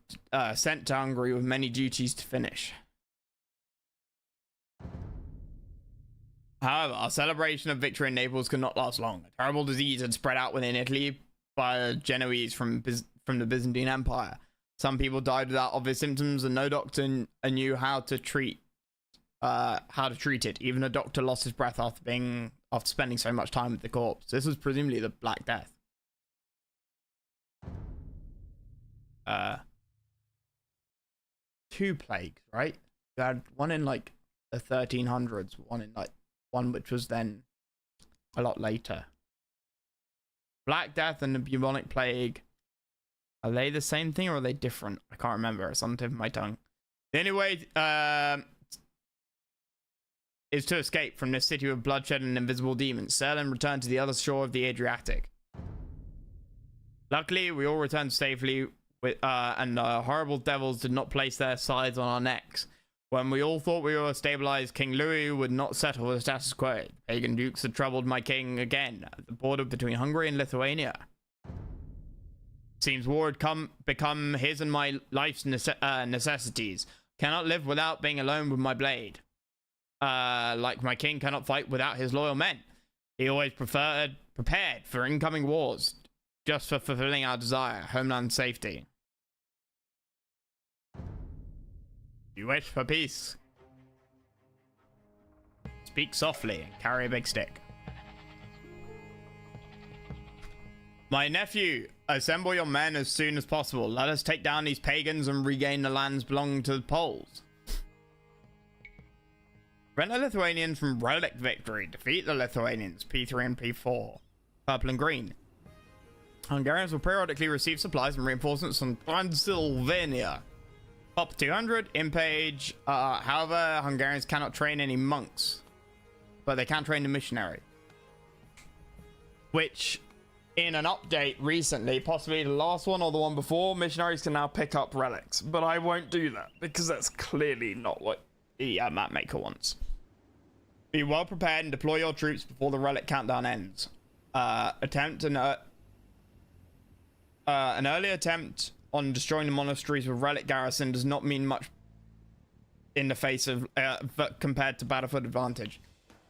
sent to Hungary with many duties to finish. However, our celebration of victory in Naples could not last long. A terrible disease had spread out within Italy by the Genoese from the Byzantine Empire. Some people died without obvious symptoms, and no doctor knew how to treat it. Even a doctor lost his breath after spending so much time with the corpse. This was presumably the Black Death. Two plagues, right? You had one in like the 1300s, one which was then a lot later. Black Death and the bubonic plague. Are they the same thing or are they different? I can't remember. It's on the tip of my tongue. The only way is to escape from this city with bloodshed and invisible demons. Sail and return to the other shore of the Adriatic. Luckily, we all returned safely, and the horrible devils did not place their sides on our necks. When we all thought we were stabilized, King Louis would not settle for the status quo. Pagan dukes had troubled my king again at the border between Hungary and Lithuania. It seems war had become his and my life's necessities. Cannot live without being alone with my blade. Like my king cannot fight without his loyal men. He always prepared for incoming wars, just for fulfilling our desire, homeland safety. You wish for peace. Speak softly and carry a big stick. My nephew, assemble your men as soon as possible. Let us take down these pagans and regain the lands belonging to the Poles. Prevent the Lithuanians from relic victory. Defeat the Lithuanians. P3 and P4. Purple and green. Hungarians will periodically receive supplies and reinforcements from Transylvania. Up 200 in page. However, Hungarians cannot train any monks, but they can train the missionary. Which, in an update recently, possibly the last one or the one before, missionaries can now pick up relics. But I won't do that because that's clearly not what the map maker wants. Be well prepared and deploy your troops before the relic countdown ends. An early attempt on destroying the monasteries with relic garrison does not mean much in the face of compared to battlefield advantage.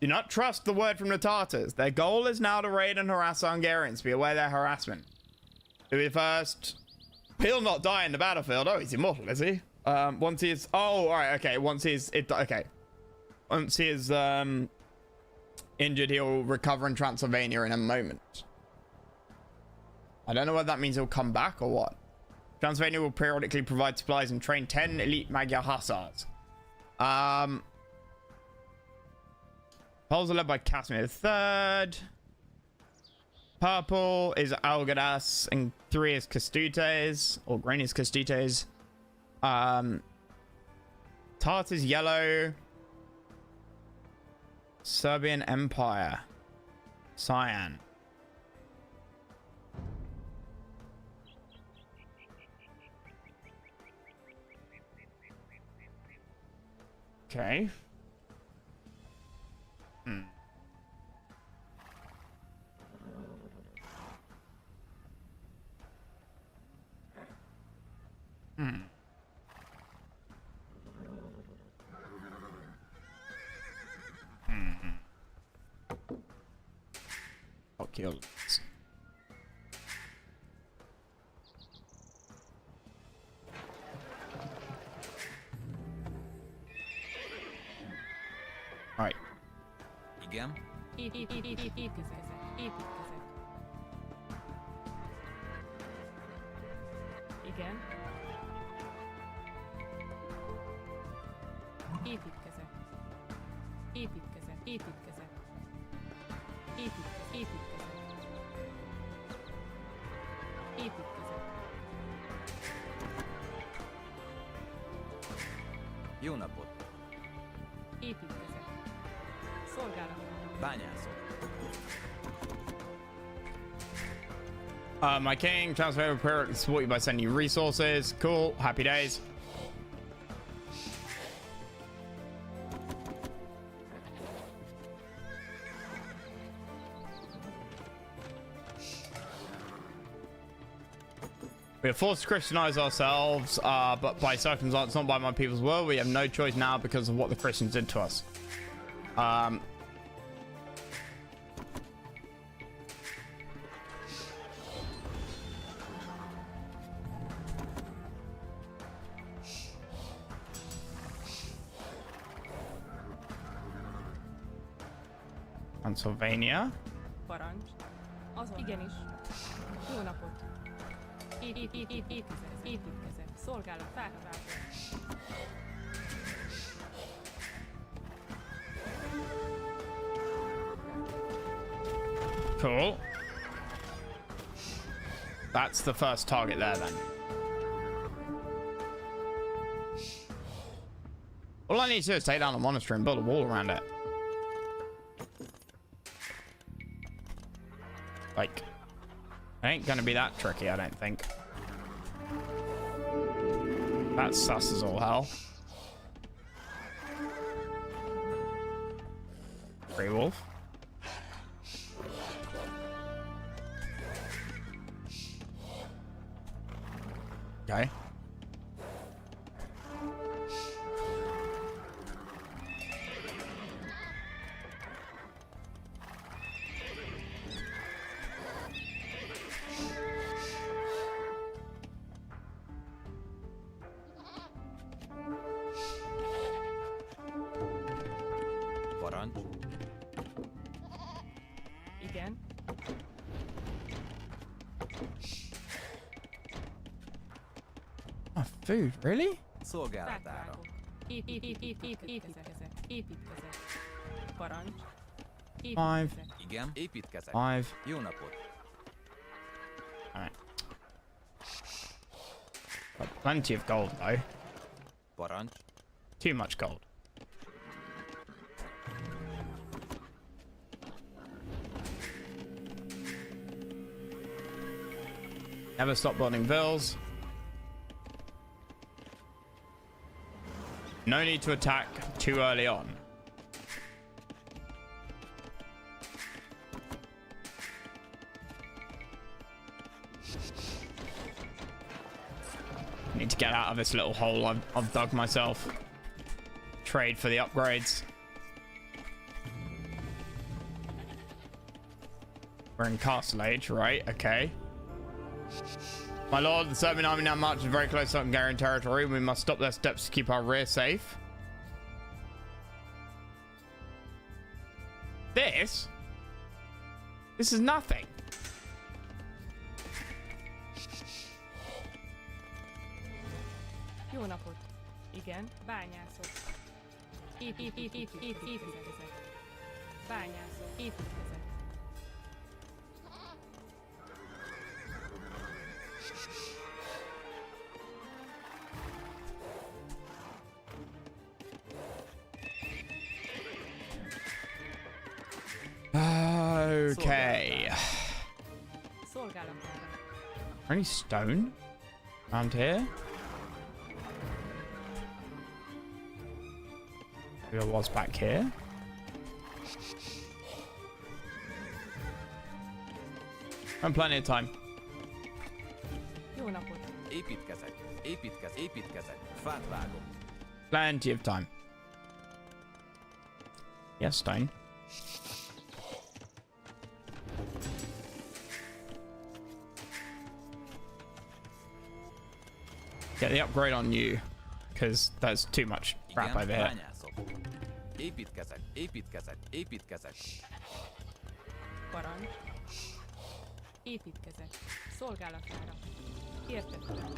Do not trust the word from the Tartars. Their goal is now to raid and harass the Hungarians. Be aware of their harassment. Who is first? He'll not die in the battlefield. Oh, he's immortal, is he? Once he is... Oh, alright, okay. Once he is... Okay. Once he is injured, he'll recover in Transylvania in a moment. I don't know whether that means he'll come back or what. Transylvania will periodically provide supplies and train 10 elite Magyar Hussars. Poles are led by Casimir III. Purple is Algadas, and 3 is Castutes, or green is Castutes. Tartars yellow. Serbian Empire. Cyan. Okay. Hmm. I'll kill this. All right. Igen. Építkezek. Igen. Építkezek. Jó napot. Építkezek. Szolgálat. Bányászok. My king, transfer period support you by sending you resources. Cool. Happy days. We are forced to Christianize ourselves, but by circumstance, not by my people's will. We have no choice now because of what the Christians did to us. Pennsylvania. Parancs. Azon. Igenis. Jó napot. Építkezek. Szolgálat. Felhívás. Cool. That's the first target there then. All I need to do is take down the monastery and build a wall around it. Like, it ain't gonna be that tricky, I don't think. That's sus as all hell. Free wolf. Okay. Parancs. Igen. Oh, food, really? Szolgálatára. Építkezek. Parancs. 5, Igen. Építkezek. 5. Jó napot. Got plenty of gold though. Parancs. Too much gold. Never stop building vills. No need to attack too early on. Need to get out of this little hole I've dug myself. Trade for the upgrades. We're in Castle Age, right? Okay. My lord, the Serbian army now marches very close to Hungarian territory. We must stop their steps to keep our rear safe. This is nothing. Jó napot. Igen, bányászok. Építkezek. Bányászok. Építkezek. Okay. Szolgálatára. Any stone around here? Maybe it was back here. And plenty of time. Jó napot. Építkezek. Fát vágok. Plenty of time. Yes, stone. Get the upgrade on you, because there's too much crap over here. Bányászok. Építkezek. Parancs. Építkezek. Szolgálatára. Értettem.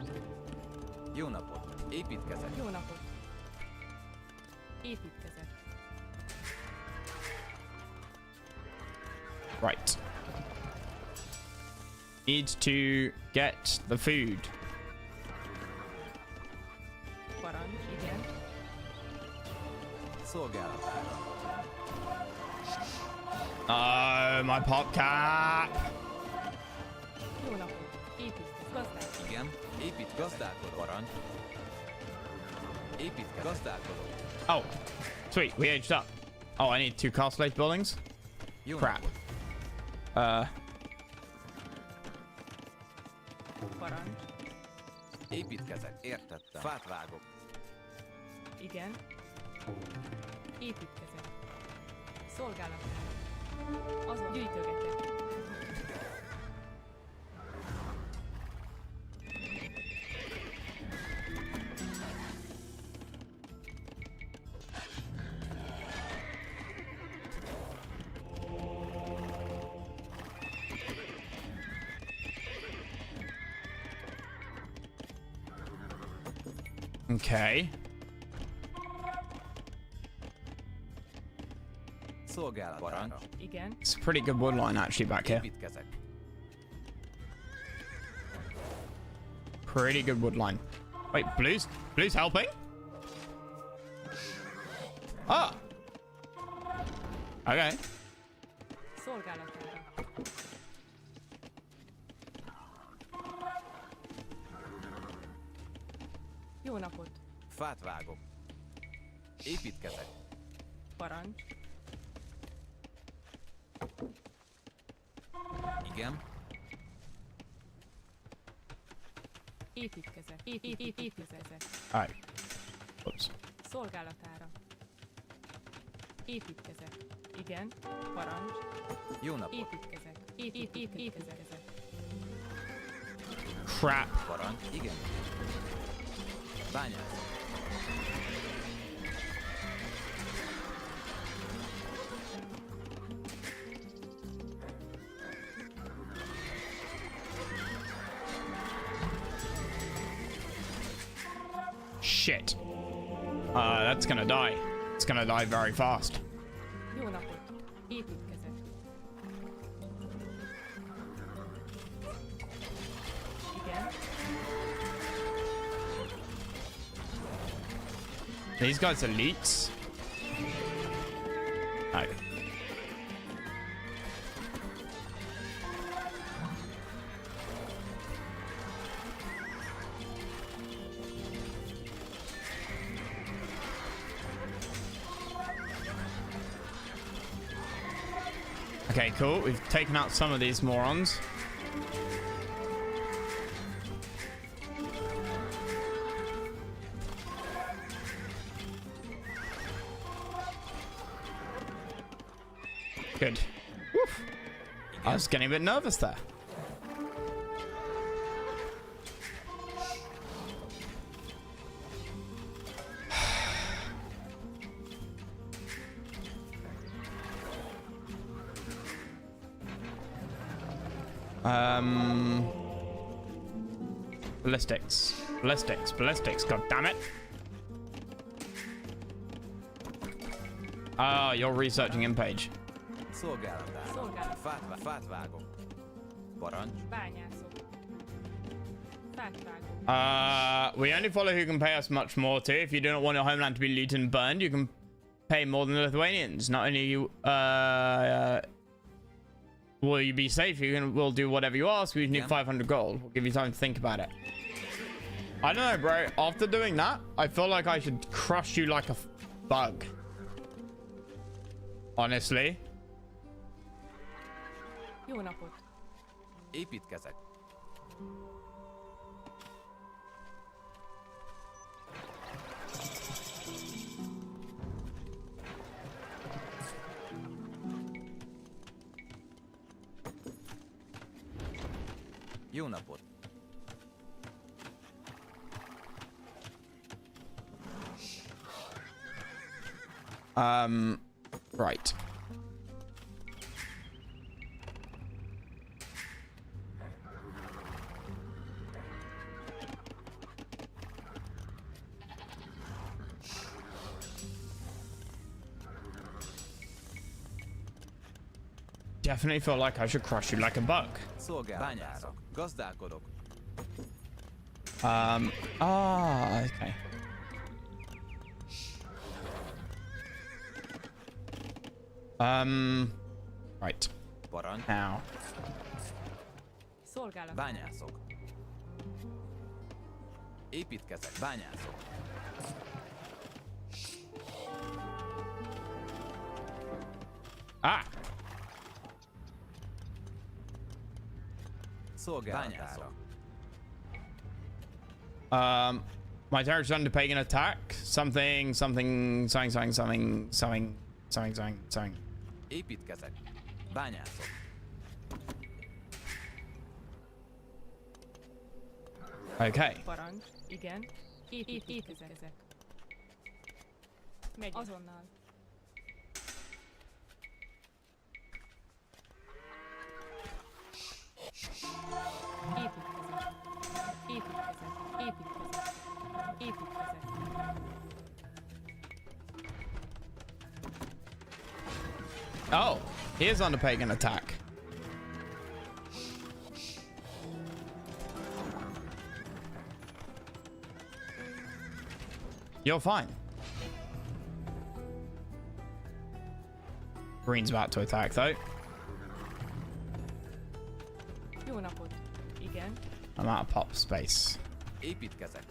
Jó napot. Építkezek. Jó napot. Építkezek. Right. Need to get the food. Parancs. Igen. Szolgálatára. Oh, my pop cap. Jó napot. Építkezek. Gazdák. Igen. Gazdálkodó. Parancs. Gazdálkodó. Oh, sweet. We aged up. Oh, I need 2 castle age buildings. Jó Crap. napot. Parancs. Építkezek. Értettem. Fát vágok. Igen. Építkezek. Szolgálatára. Azon gyűjtögetek. Okay. Szolgálatára. Parancs. Igen. It's a pretty good wood line actually back here. Építkezek. Pretty good wood line. Wait, Blue's helping? Oh. Okay. Szolgálatára. Jó napot. Fát vágok. Építkezek. Parancs. Igen. Építkezek. Építkezek. Alright. Oops. Szolgálatára. Építkezek. Igen. Parancs. Jó napot. Építkezek. Építkezek. Crap. Parancs. Igen. Bányászok. Shit. That's gonna die. It's gonna die very fast. Jó napot. Építkezek. Igen. These guys are elites. No. Okay, cool. We've taken out some of these morons. Good. Woof. I was getting a bit nervous there. Ballistics. Ballistics. Ballistics. God damn it. Ah, you're researching in page. Szolgálatára. Fát vágok. Parancs. Bányászok. Fát vágok. We only follow who can pay us much more too. If you do not want your homeland to be looted and burned, you can pay more than the Lithuanians. Not only will you be safe, we'll do whatever you ask. We need 500 gold. We'll give you time to think about it. I don't know, bro. After doing that, I feel like I should crush you like a bug. Honestly. Jó napot. Építkezek. Jó napot. Right. Definitely feel like I should crush you like a bug. Szolgálatára. Gazdálkodok. Okay. Right. Parancs. Now. Szolgálat. Bányászok. Építkezek. Bányászok. Ah! Szolgálatára. My territory's under pagan attack. Something. Építkezek. Bányászok. Okay. Parancs. Igen. Építkezek. Megy. Azonnal. Építkezek. Oh, he is under pagan attack. You're fine. Green's about to attack though. Jó napot. Igen. I'm out of pop space. Építkezek.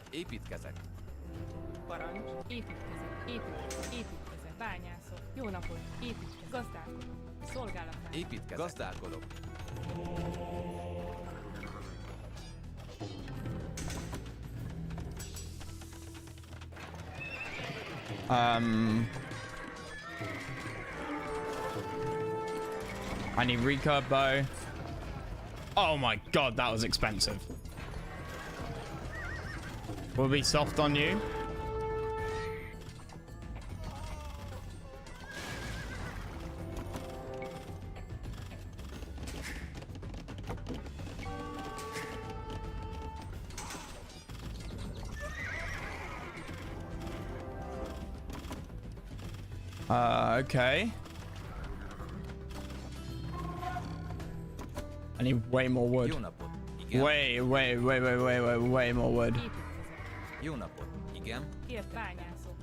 Parancs. Építkezek. Bányászok. Jó napot. Építkezek. Gazdálkodok. Szolgálatnál. Gazdálkodok. I need recurve bow. Oh my god, that was expensive. We'll be soft on you. Okay. I need way more wood. Jó napot. Igen. Way more wood. Jó napot. Igen. Ért bányászok.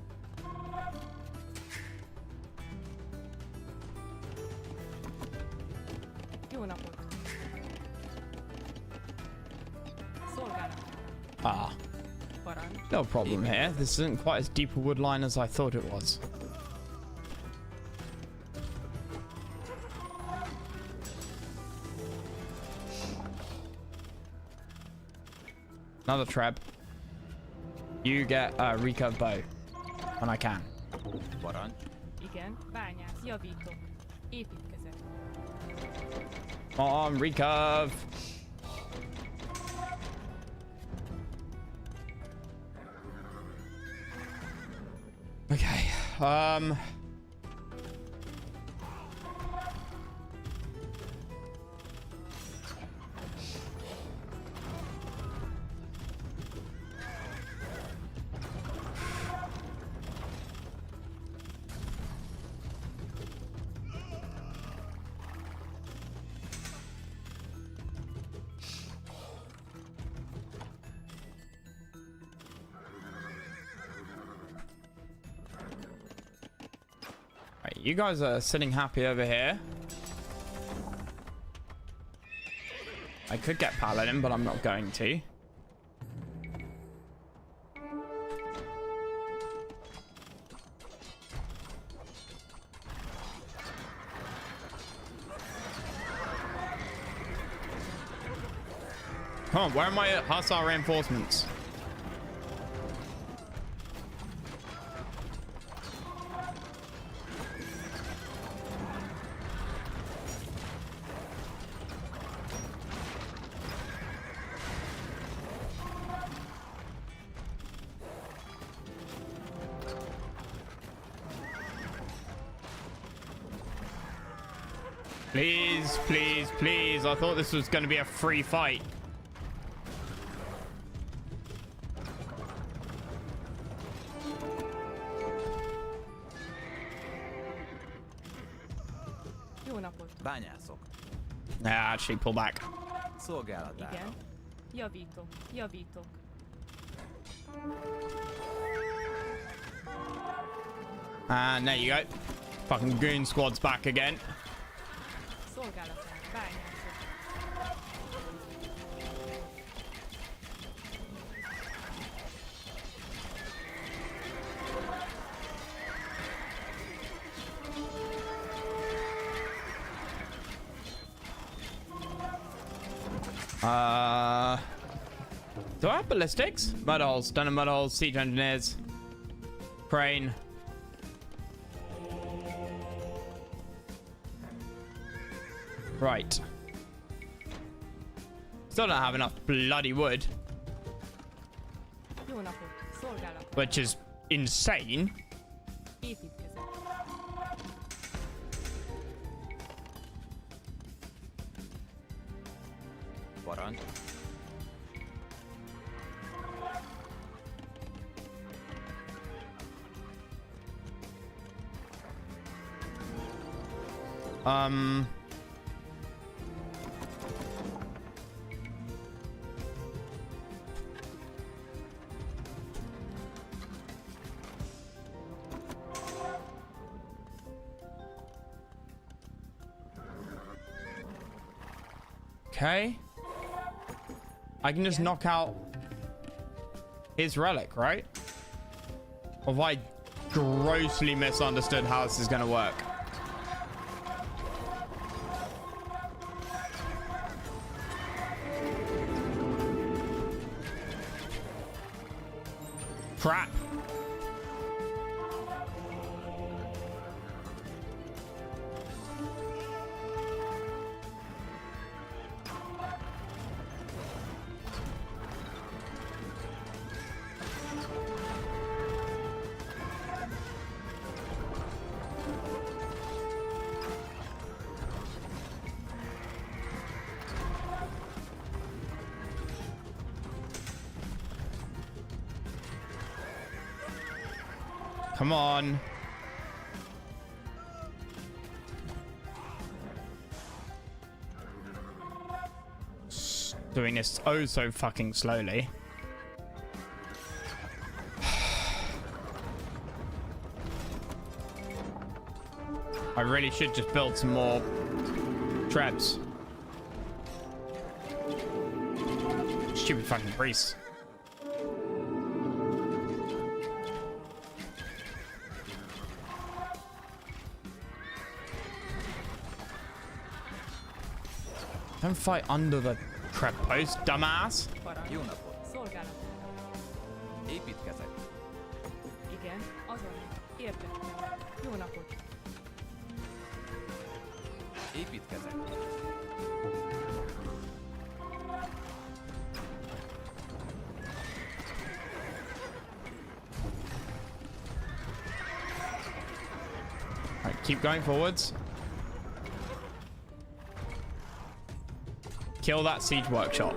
Jó napot! Szolgálatára. Ah, Parancs. no problem here. This isn't quite as deep a wood line as I thought it was. Another trap. You get a recurve bow when I can. Parancs. Igen, bányász, javítok. Építkezek. Come on, recurve. Okay. Right, you guys are sitting happy over here. I could get Paladin, but I'm not going to. Come on, where are my hostile reinforcements? Please, please, please. I thought this was going to be a free fight. Jó napot! Bányászok. Nah, actually, pull back. Szolgálatára. Igen. Javítok. Javítok. And there you go. Fucking goon squad's back again. Szolgálatára. Bányászok. Do I have ballistics? Mud holes, stunner mud holes, siege engineers, crane. Right. Still don't have enough bloody wood, Jó napot! Szolgálat. which is insane. Építkezek. Parancs. Um. Okay. I can just Yeah. knock out his relic, right? Or have I grossly misunderstood how this is going to work? Crap. Come on. Doing this oh so fucking slowly. I really should just build some more trebs. Stupid fucking priests. Don't fight under the trap post, dumbass. Parancs. Jó napot! Szolgálat. Építkezek. Igen, azon. Értettem. Jó napot. Építkezek. Alright, keep going forwards. Kill that siege workshop.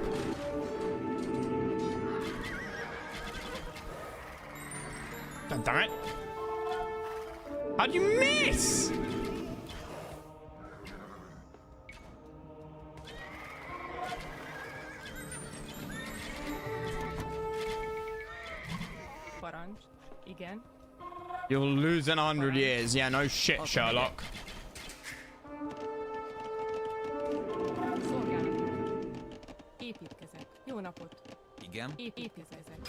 God damn it. How'd you miss? Parancs. Igen. You'll lose in 100 years. Yeah, no shit, Sherlock. Szolgálat. Építkezek. Jó napot. Igen. Építkezek.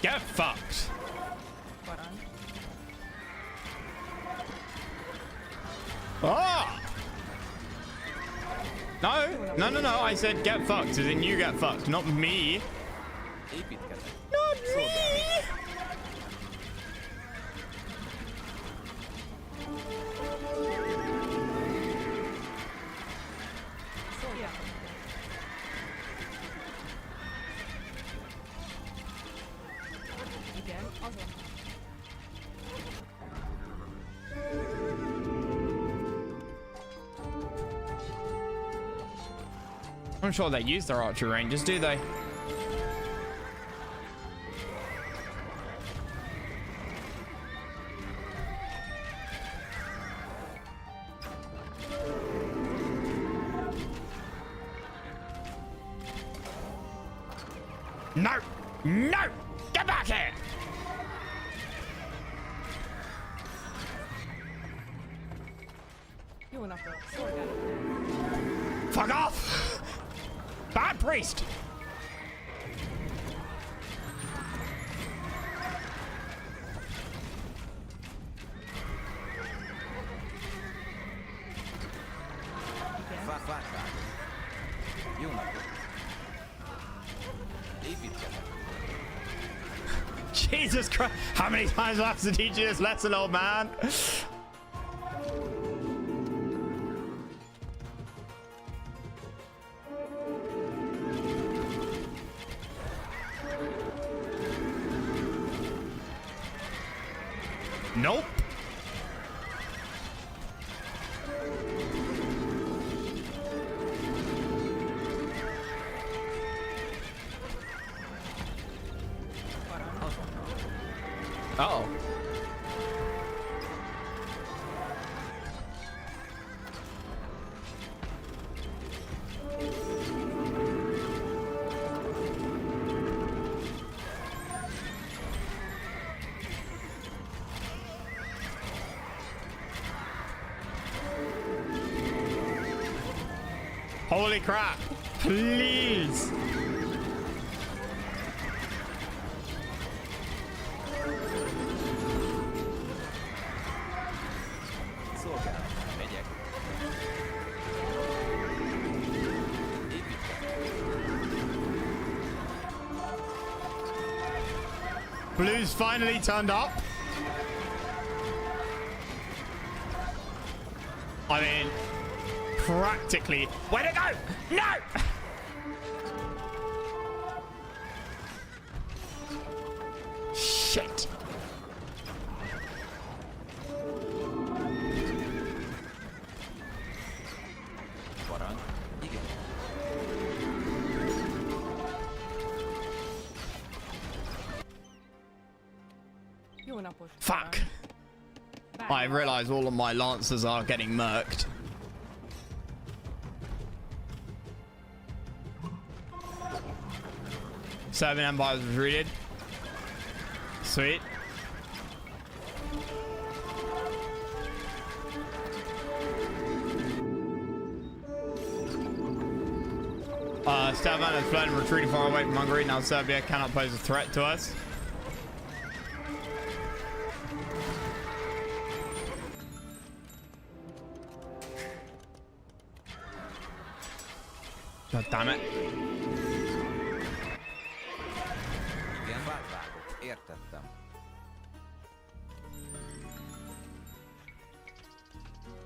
Get fucked. Parancs. Ah! No. I said get fucked, as in you get fucked, not me. Építkezek. Not me. Szolgálat. Igen, azon. I'm sure they use their archery ranges, do they? No! No! Get back here! Jó napot. Szolgálat. Fuck off! Bad priest! Várj. Jó napot! Építkezek. Jesus Christ! How many times do I have to teach you this lesson, old man? Nope. Uh-oh. Holy crap. Please. Szolgálat. Megyek. Építkezek. Blue's finally turned up. I mean, practically. Way to go! No! Shit. Jó napot. Fuck. I Bármi. realize all of my lancers are getting murked. Serbian Empire was retreated. Sweet. Stevan has fled and retreated far away from Hungary. Now Serbia cannot pose a threat to us. God damn it. Igen, vágok. Értettem.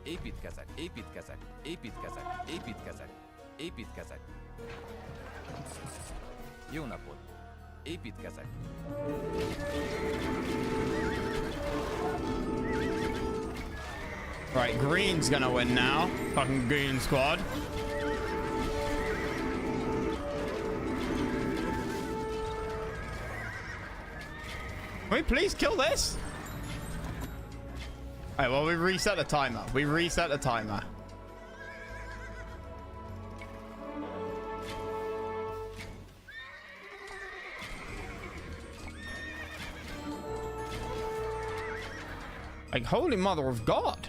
Építkezek, építkezek, építkezek, építkezek, építkezek. Jó napot. Építkezek. Right, green's gonna win now. Fucking goon squad. Can we please kill this? Alright, well, we reset the timer. We reset the timer. Like, holy mother of God.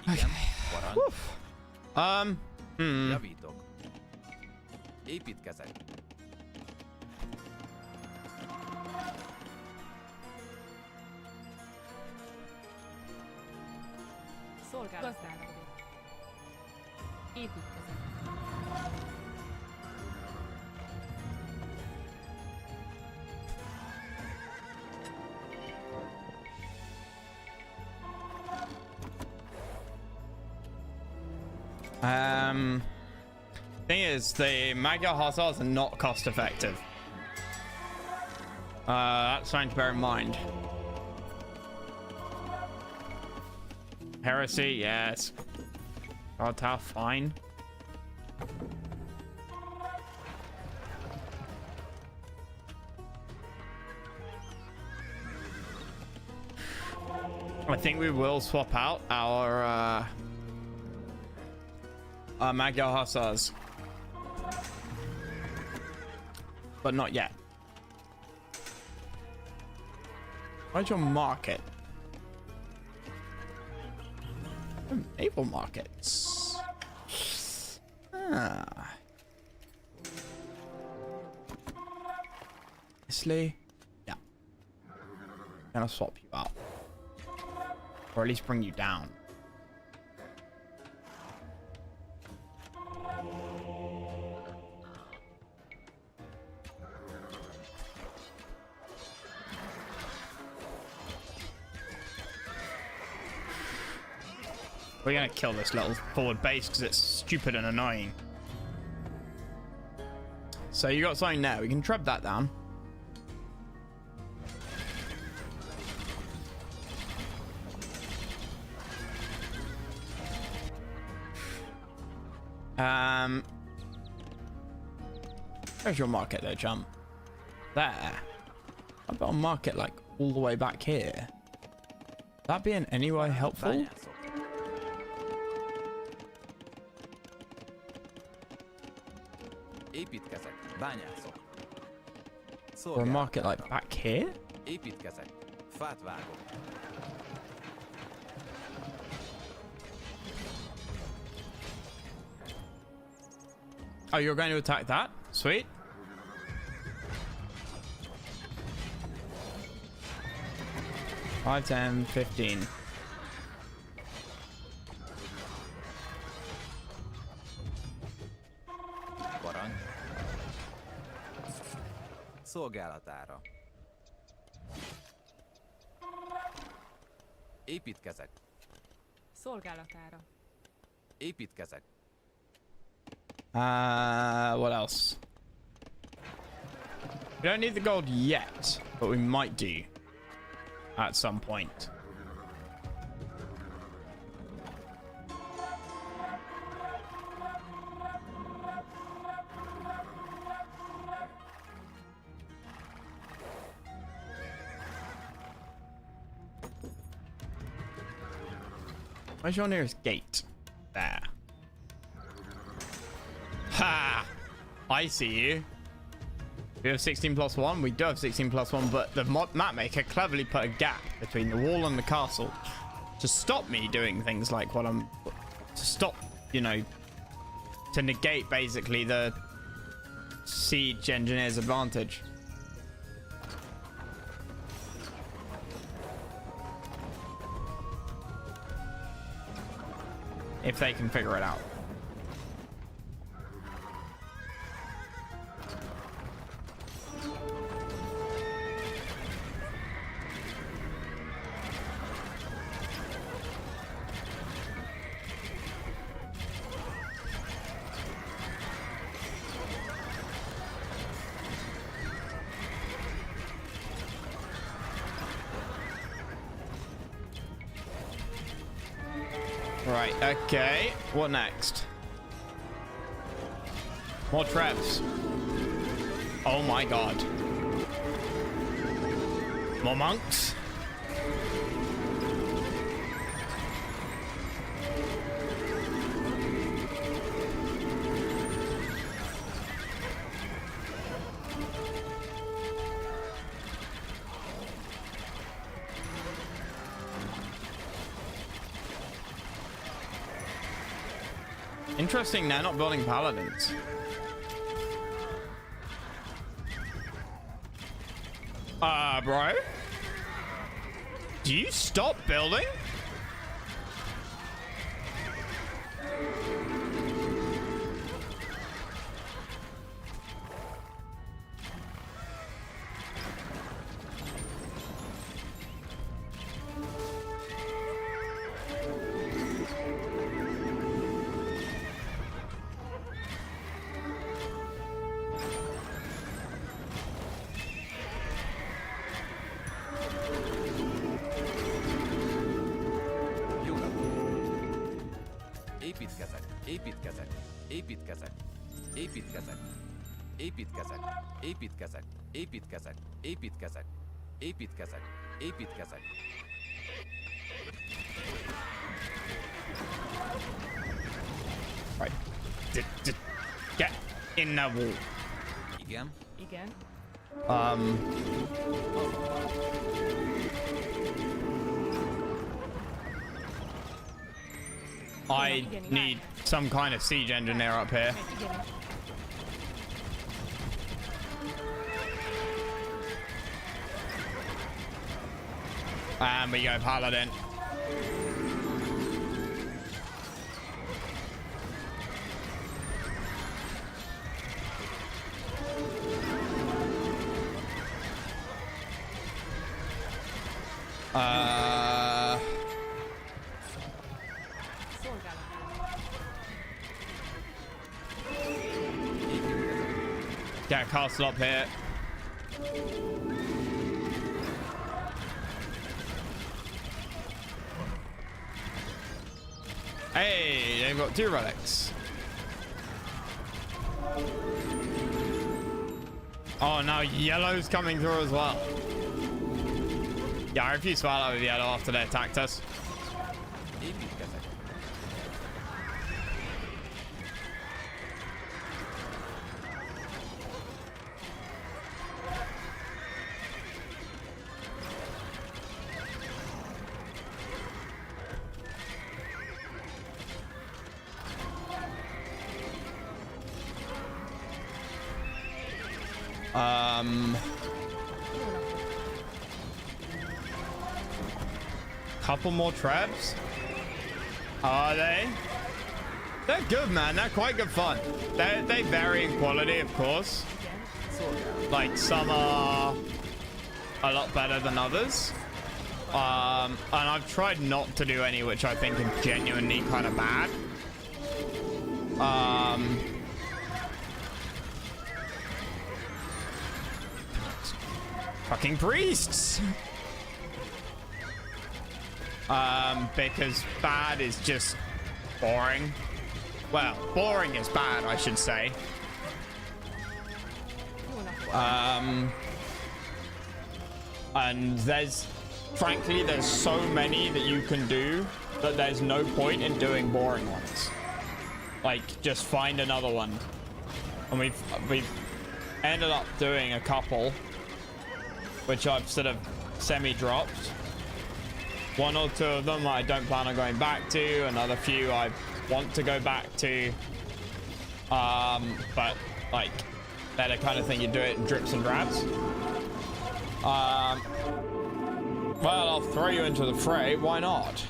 Igen, parancs. Javítok. Építkezek. Szolgálat. Gazdálkodó. Építkezet. Thing is, the Magyar hussars are not cost effective. That's something to bear in mind. Heresy, yes. Cartel, fine. I think we will swap out our Magyar hussars, but not yet. Where's your market? Naval markets. Ah. Honestly, yeah. Gonna swap you out, or at least bring you down. We're gonna kill this little forward base because it's stupid and annoying. So you got something there. We can trap that down. Where's your market though, chum? There. How about a market like all the way back here? That be in any way helpful? Bányászok. Építkezek, bányászok. Or a Szolgálat. market like back here? Építkezek. Fát vágok. Oh, you're going to attack that? Sweet. Five, 10, 15. Parancs. Szolgálatára. Építkezek. Szolgálatára. Építkezek. What else? We don't need the gold yet, but we might do. at some point. Where's your nearest gate? There. Ha! I see you. We have 16 plus 1. We do have 16 plus 1, but the map maker cleverly put a gap between the wall and the castle to stop me doing things like what I'm... To stop, you know... To negate, basically, the siege engineer's advantage. If they can figure it out. Right, okay. What next? More traps. Oh my god. More monks. Interesting, they're not building paladins. Bro? Do you stop building? Építkezek, építkezek, építkezek, építkezek, építkezek, építkezek, építkezek, építkezek, építkezek, építkezek. Right. Get in the wall. Igen. Igen. I need some kind of siege engineer up here. Igen. And we go paladin. Get a castle up here. Hey, they've got 2 relics. Oh, now yellow's coming through as well. Yeah, I refuse to battle with yellow after they attacked us. Építkezek. Couple more traps. Are they? They're good, man. They're quite good fun. They vary in quality, of course. Like some are a lot better than others. And I've tried not to do any which I think are genuinely kind of bad. Fucking priests. because bad is just boring. Well, boring is bad, I should say. And frankly, there's so many that you can do that there's no point in doing boring ones. Like, just find another one. And we've ended up doing a couple, which I've sort of semi-dropped. One or two of them I don't plan on going back to. Another few I want to go back to. But like, they're the kind of thing you do it in drips and drabs. Well, I'll throw you into the fray. Why not?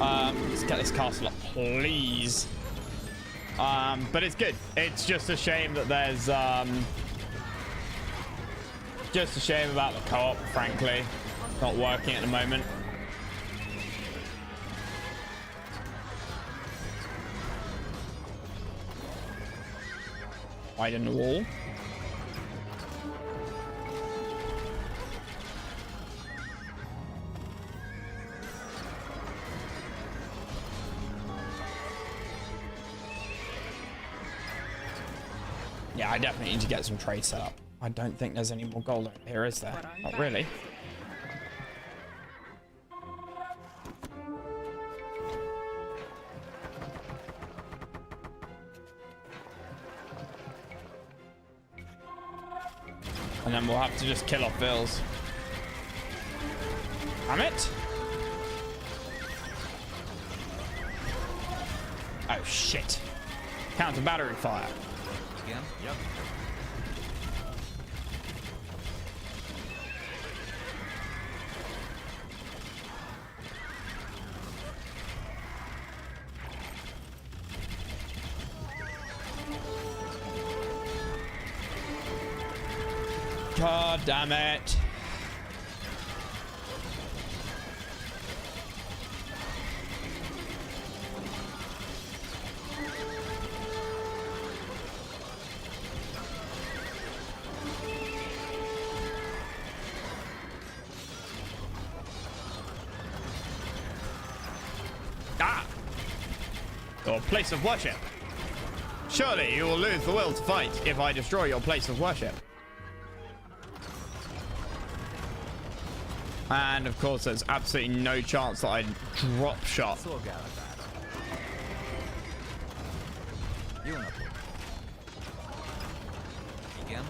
Let's get this castle up, please. But it's good. It's just a shame that there's just a shame about the co-op, frankly. Not working at the moment. Widen the wall. Yeah, I definitely need to get some trade set up. I don't think there's any more gold over here, is there? Not really. And then we'll have to just kill off bills. Damn it! Oh shit! Counter battery fire. Igen, javít. God damn it. Ah! Your place of worship. Surely you will lose the will to fight if I destroy your place of worship. And of course, there's absolutely no chance that I drop shot. Szolgálatára. Jó napot. Igen.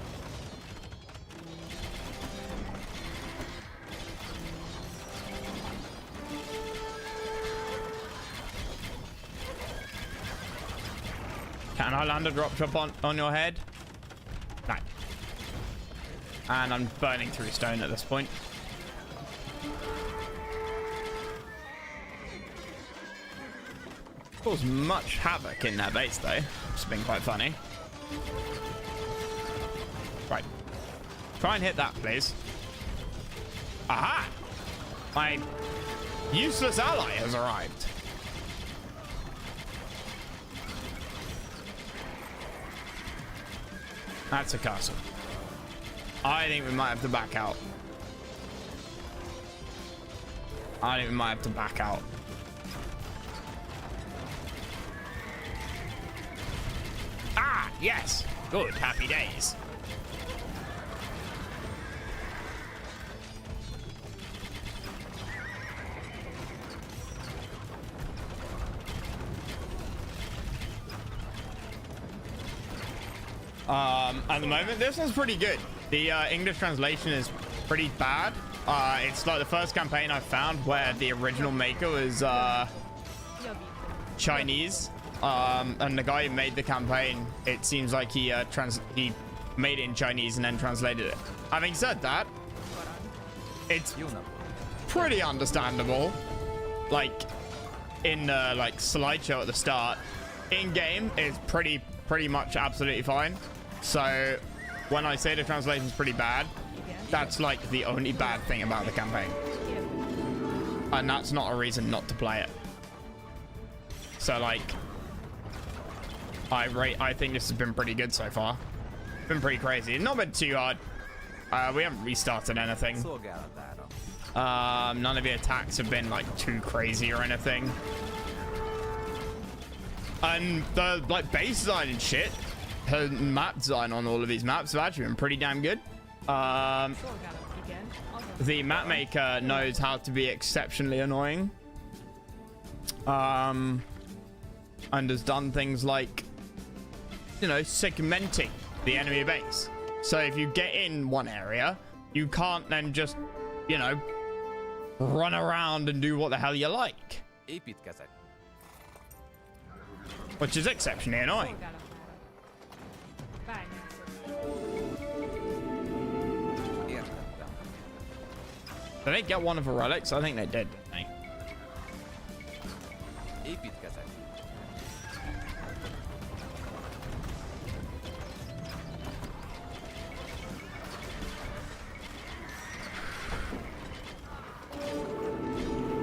Can I land a drop shot on your head? No. And I'm burning through stone at this point. Caused much havoc in their base though. It's been quite funny. Right. Try and hit that, please. Aha! My useless ally has arrived. That's a castle. I think we might have to back out. I think we might have to back out. Ah, yes. Good, happy days. At the moment, this one's pretty good. The English translation is pretty bad. It's like the first campaign I've found where the original maker was Chinese. And the guy who made the campaign, it seems like he made it in Chinese and then translated it. Having said that, it's pretty understandable. Like in the like slideshow at the start, in game is pretty much absolutely fine. So when I say the translation's pretty bad, that's like the only bad thing about the campaign, and that's not a reason not to play it. So like, I think this has been pretty good so far. Been pretty crazy. Not been too hard. We haven't restarted anything. Szolgálatára. None of the attacks have been like too crazy or anything. And the like base design and shit, her map design on all of these maps have actually been pretty damn good. Szolgálat, igen. Az The map maker knows how to be exceptionally annoying. And has done things like, you know, segmenting the enemy base. So if you get in one area, you can't then just, you know, run around and do what the hell you like, Építkezek. which is exceptionally annoying. szolgálatára. Bányászat. Értettem. Did they get one of the relics? I think they did, didn't they? Építkezek.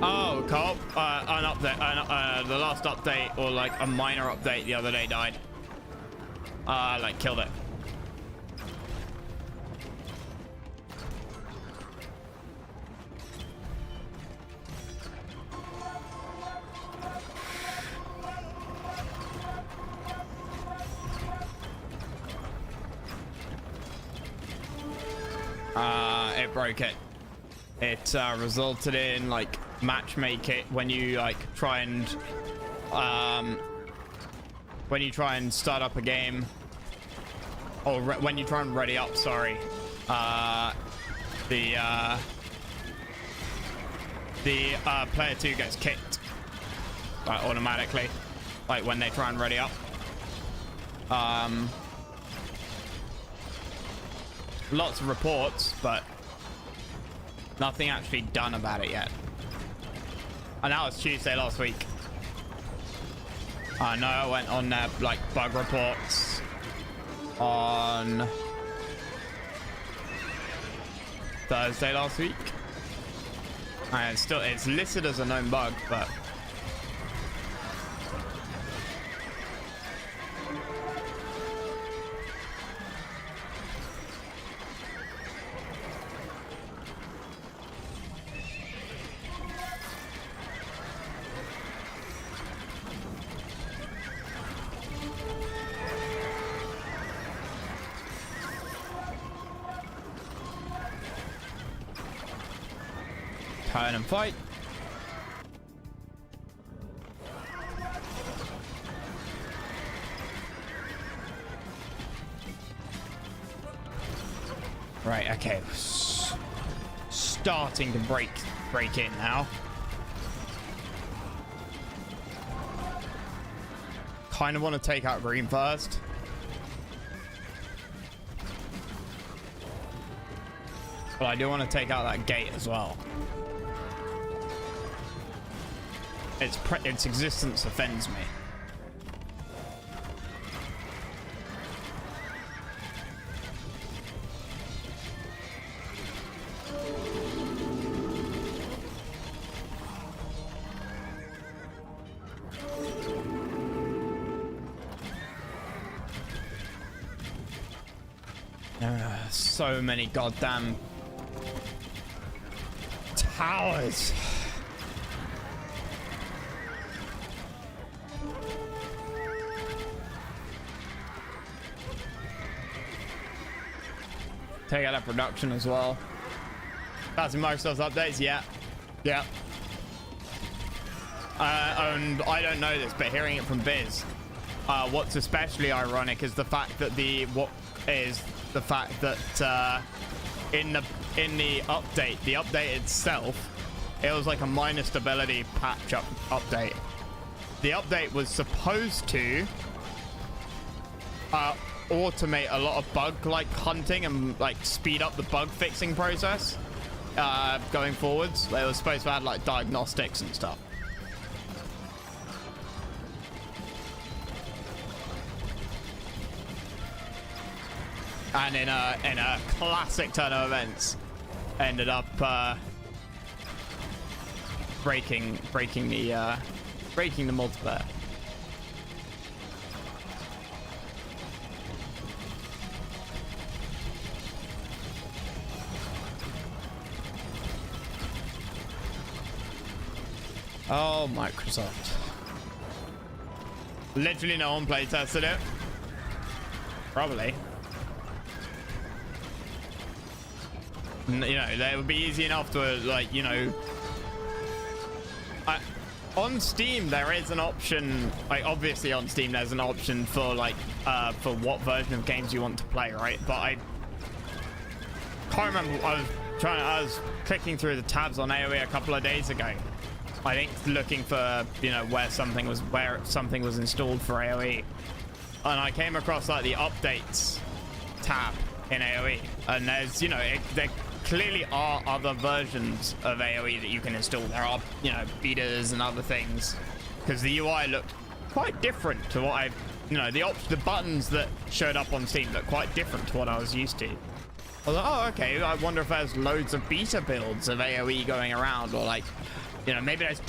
Oh, Carl, an update, the last update, or like a minor update the other day died. Like killed it. It broke it. It resulted in like matchmake it when you like try and start up a game, or when you try and ready up. Sorry, the player 2 gets kicked like automatically, like when they try and ready up. Lots of reports, but nothing actually done about it yet. And that was Tuesday last week. I know I went on like bug reports on Thursday last week. And it's listed as a known bug, but turn and fight. Right, okay. Starting to break in now. Kind of want to take out green first. But I do want to take out that gate as well. Its existence offends me. So many goddamn towers. Take out that production as well. That's in Microsoft's updates, yeah. Yeah. And I don't know this, but hearing it from Biz, what's especially ironic is the fact that the in the update itself, it was like a minor stability patch update. The update was supposed to automate a lot of bug like hunting and like speed up the bug fixing process going forwards. They were supposed to add like diagnostics and stuff. And in a classic turn of events, ended up breaking the multiplayer. Oh, Microsoft. Literally no one play tested it. Probably. You know, that would be easy enough to, like, you know... on Steam, there is an option, like, obviously on Steam, there's an option for, like, for what version of games you want to play, right? But I can't remember, I was clicking through the tabs on AoE a couple of days ago. I think looking for, you know, where something was installed for AoE. And I came across, like, the updates tab in AoE. And there's, you know, there clearly are other versions of AoE that you can install. There are, you know, betas and other things, because the UI looked quite different to what you know, the buttons that showed up on Steam look quite different to what I was used to. I was like, oh, okay, I wonder if there's loads of beta builds of AoE going around, or, like, you know, maybe there's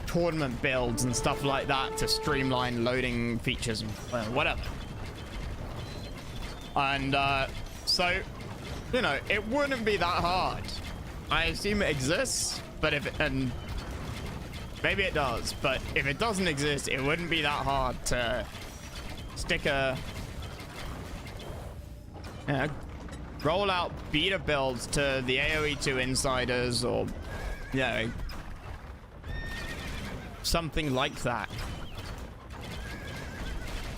tournament builds and stuff like that to streamline loading features and whatever. And so, you know, it wouldn't be that hard. I assume it exists, but and maybe it does, but if it doesn't exist, it wouldn't be that hard to stick a, you know, roll out beta builds to the AoE 2 insiders, or, you know, something like that.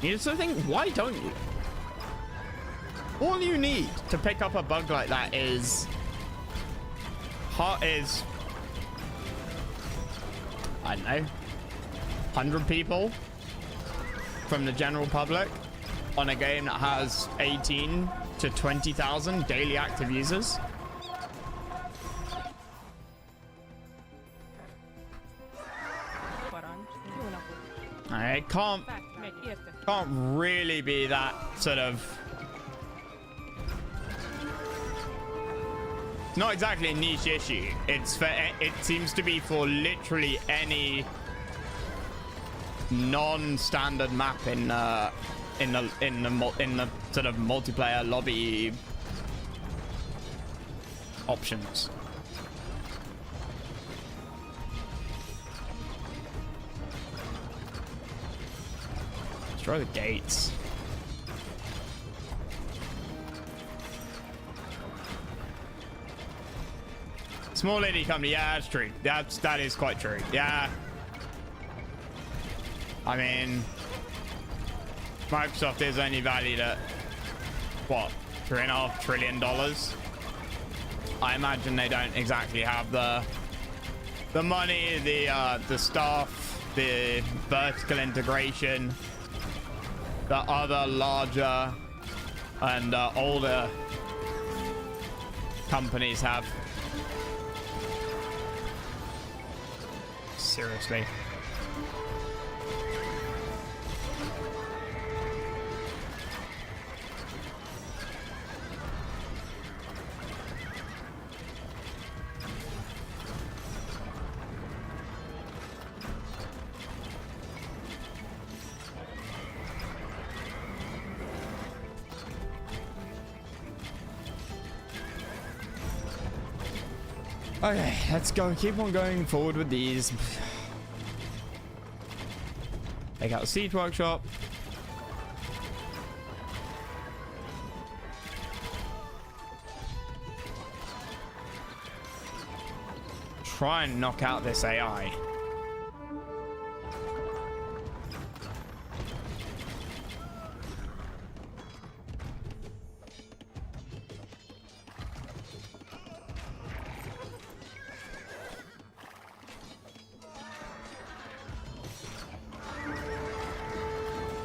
You just think, why don't you? All you need to pick up a bug like that is I don't know, 100 people from the general public on a game that has 18 to 20,000 daily active users. It can't really be that sort of... It's not exactly a niche issue. It seems to be for literally any non-standard map in the sort of multiplayer lobby options. Destroy the gates. Small indie company, yeah, that's true. That is quite true. Yeah. I mean, Microsoft is only valued at what, $3.5 trillion. I imagine they don't exactly have the money, the staff, the vertical integration that other larger and older companies have. Seriously. Okay, let's go. Keep on going forward with these. Take out the siege workshop. Try and knock out this AI.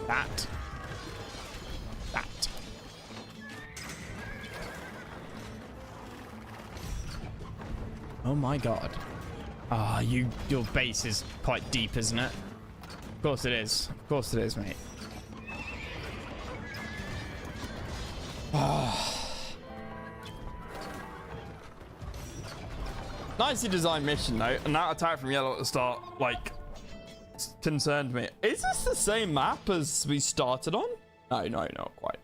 That. Oh my god. Ah, your base is quite deep, isn't it? Of course it is. Of course it is, mate. Nicely designed mission though, and that attack from yellow at the start, like, concerned me. Is this the same map as we started on? No, not quite.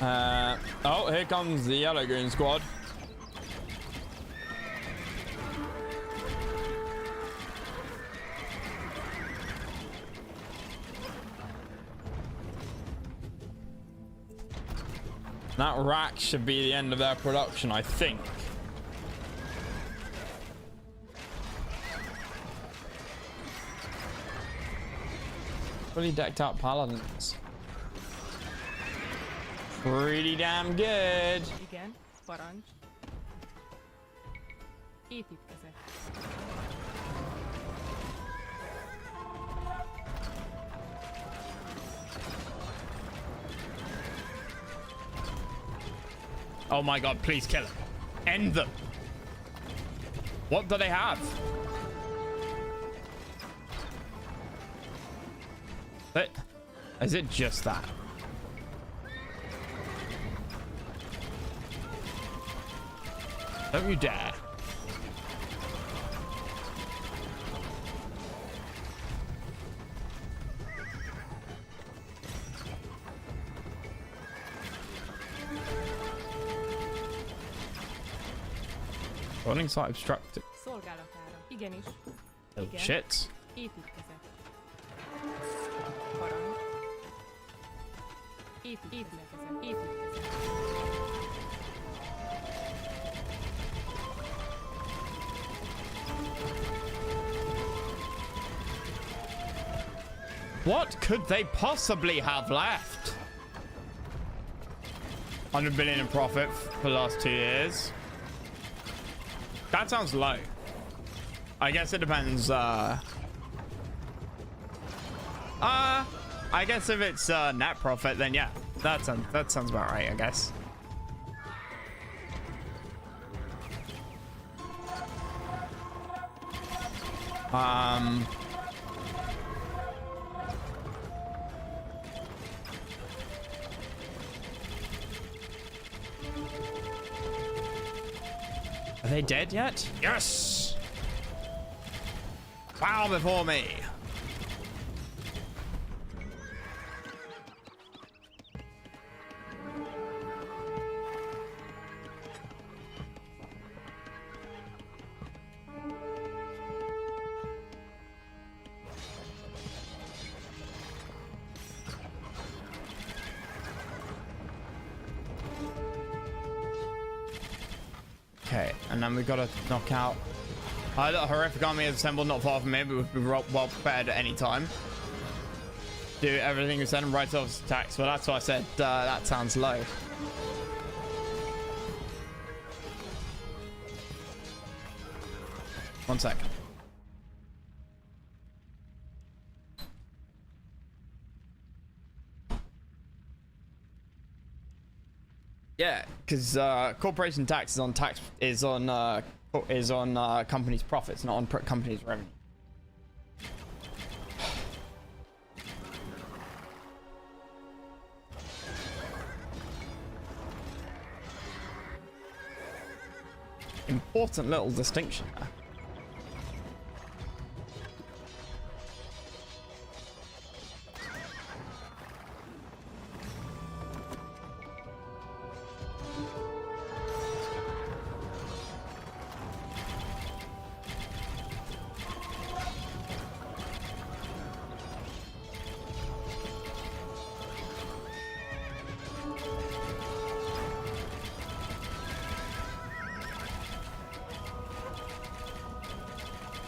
Oh, here comes the yellow green squad. That rack should be the end of their production, I think. Fully decked out paladins. Pretty damn good. Igen, parancs. Építkezet. Oh my god, please kill them. End them. What do they have? But is it just that? Don't you dare. Running site obstructed. Szolgálatára. Igenis. Oh Igen. shit. Építkezet. Parancs. Építkezet. Építkezet. What could they possibly have left? 100 billion in profit for the last 2 years. That sounds low. I guess it depends. I guess if it's net profit, then yeah, that sounds about right, I guess. Are they dead yet? Yes! Bow before me. Okay, and then we've got to knock out. A horrific army is assembled not far from here, but we've been well prepared at any time. Do everything we send them right off attacks. Well, that's why I said that sounds low. One second. Yeah, because corporation tax is on companies' profits, not on companies' revenue. Important little distinction there.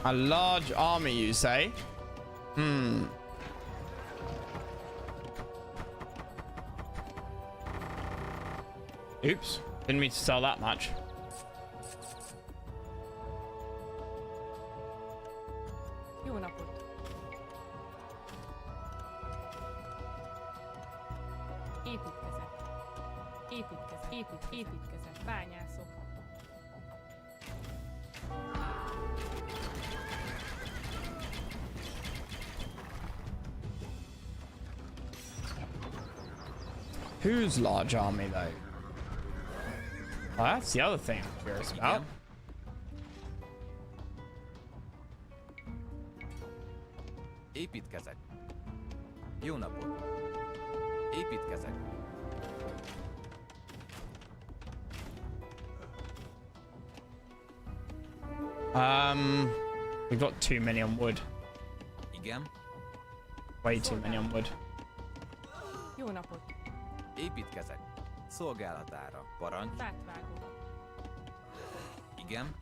A large army, you say? Hmm. Oops. Didn't mean to sell that much. Jó napot. Építkezet. Építkezet. Bányászok. Whose large army, though? Oh, that's the other thing I'm curious about. Építkezek. Jó napot. Építkezek. We've got too many on wood. Igen. Way too many on wood. Jó napot. Építkezek. Szolgálatára. Parancs. Fátvágó. Igen.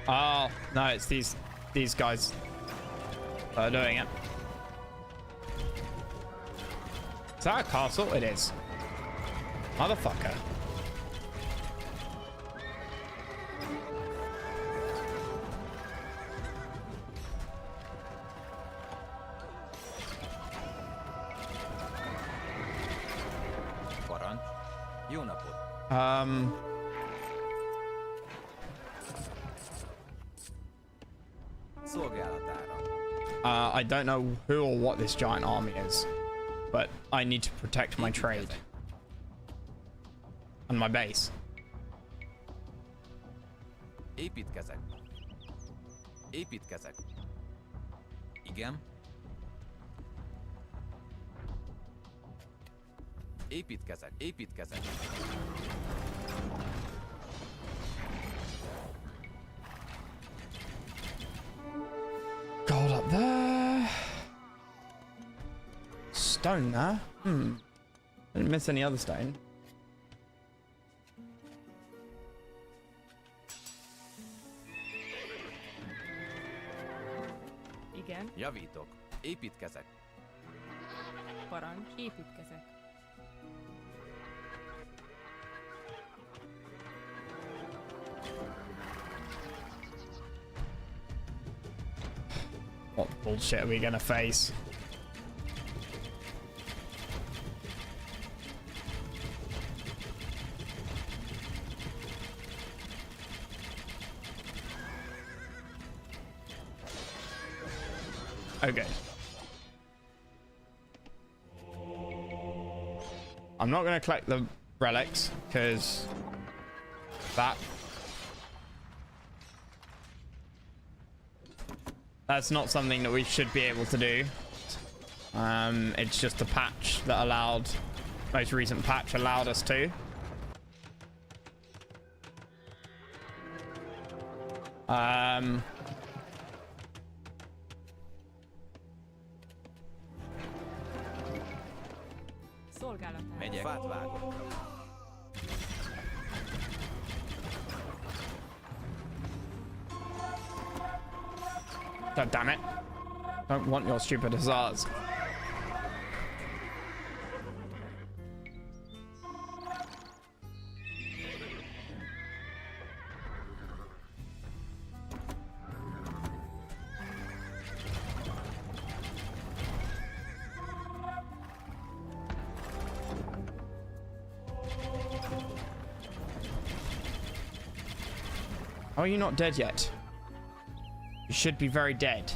Oh, no, it's these guys that are doing it. Is that a castle? It is. Motherfucker. Parancs. Jó napot. Szolgálatára. I don't know who or what this giant army is, but I need to protect my trade and my base. Építkezek. Építkezek. Igen. Építkezek. Építkezek. Gold up there. Stone there. Didn't miss any other stone. Igen. Javítok. Építkezek. Parancs. Építkezek. What bullshit are we gonna face? Okay. I'm not gonna collect the relics because that's not something that we should be able to do. It's just a patch that allowed, most recent patch allowed us to. Szolgálatára. Megyek. Fát vágok. God damn it. Don't want your stupid hussars. How are you not dead yet? You should be very dead.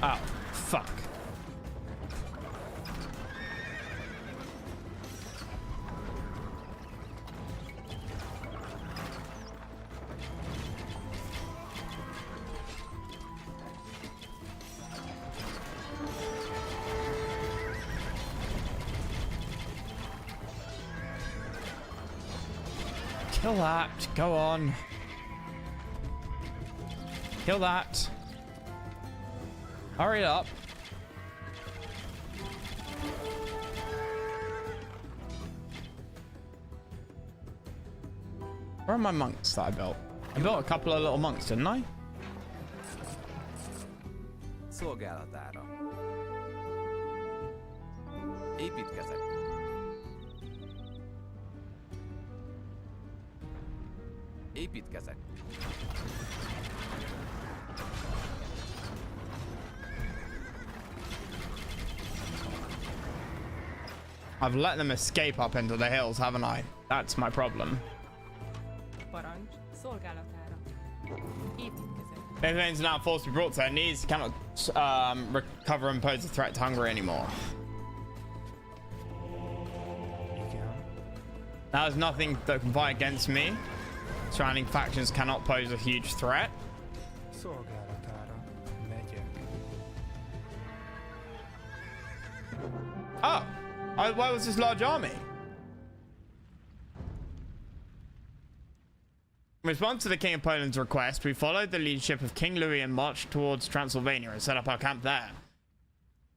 Oh, fuck. Kill that. Go on. Kill that. Hurry up. Where are my monks that I built? I built a couple of little monks, didn't I? Szolgálatára. Építkezek. Építkezek. I've let them escape up into the hills, haven't I? That's my problem. Parancs. Szolgálatára. Építkezek. If it's now forced to be brought to their knees, cannot recover and pose a threat to Hungary anymore. Igen. Now there's nothing that can fight against me. Surrounding factions cannot pose a huge threat. Szolgálatára megyek. Oh, why was this large army? In response to the King of Poland's request, we followed the leadership of King Louis and marched towards Transylvania and set up our camp there.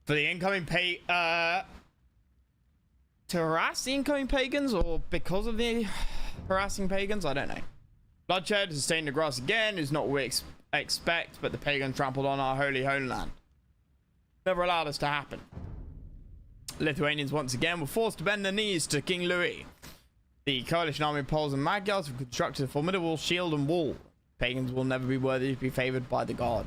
For the incoming to harass the incoming pagans, or because of the harassing pagans, I don't know. Bloodshed has stained the grass again is not what we expect, but the pagans trampled on our holy homeland. Never allowed us to happen. Lithuanians once again were forced to bend their knees to King Louis. The coalition army of Poles and Magyars have constructed a formidable shield and wall. Pagans will never be worthy to be favored by the god.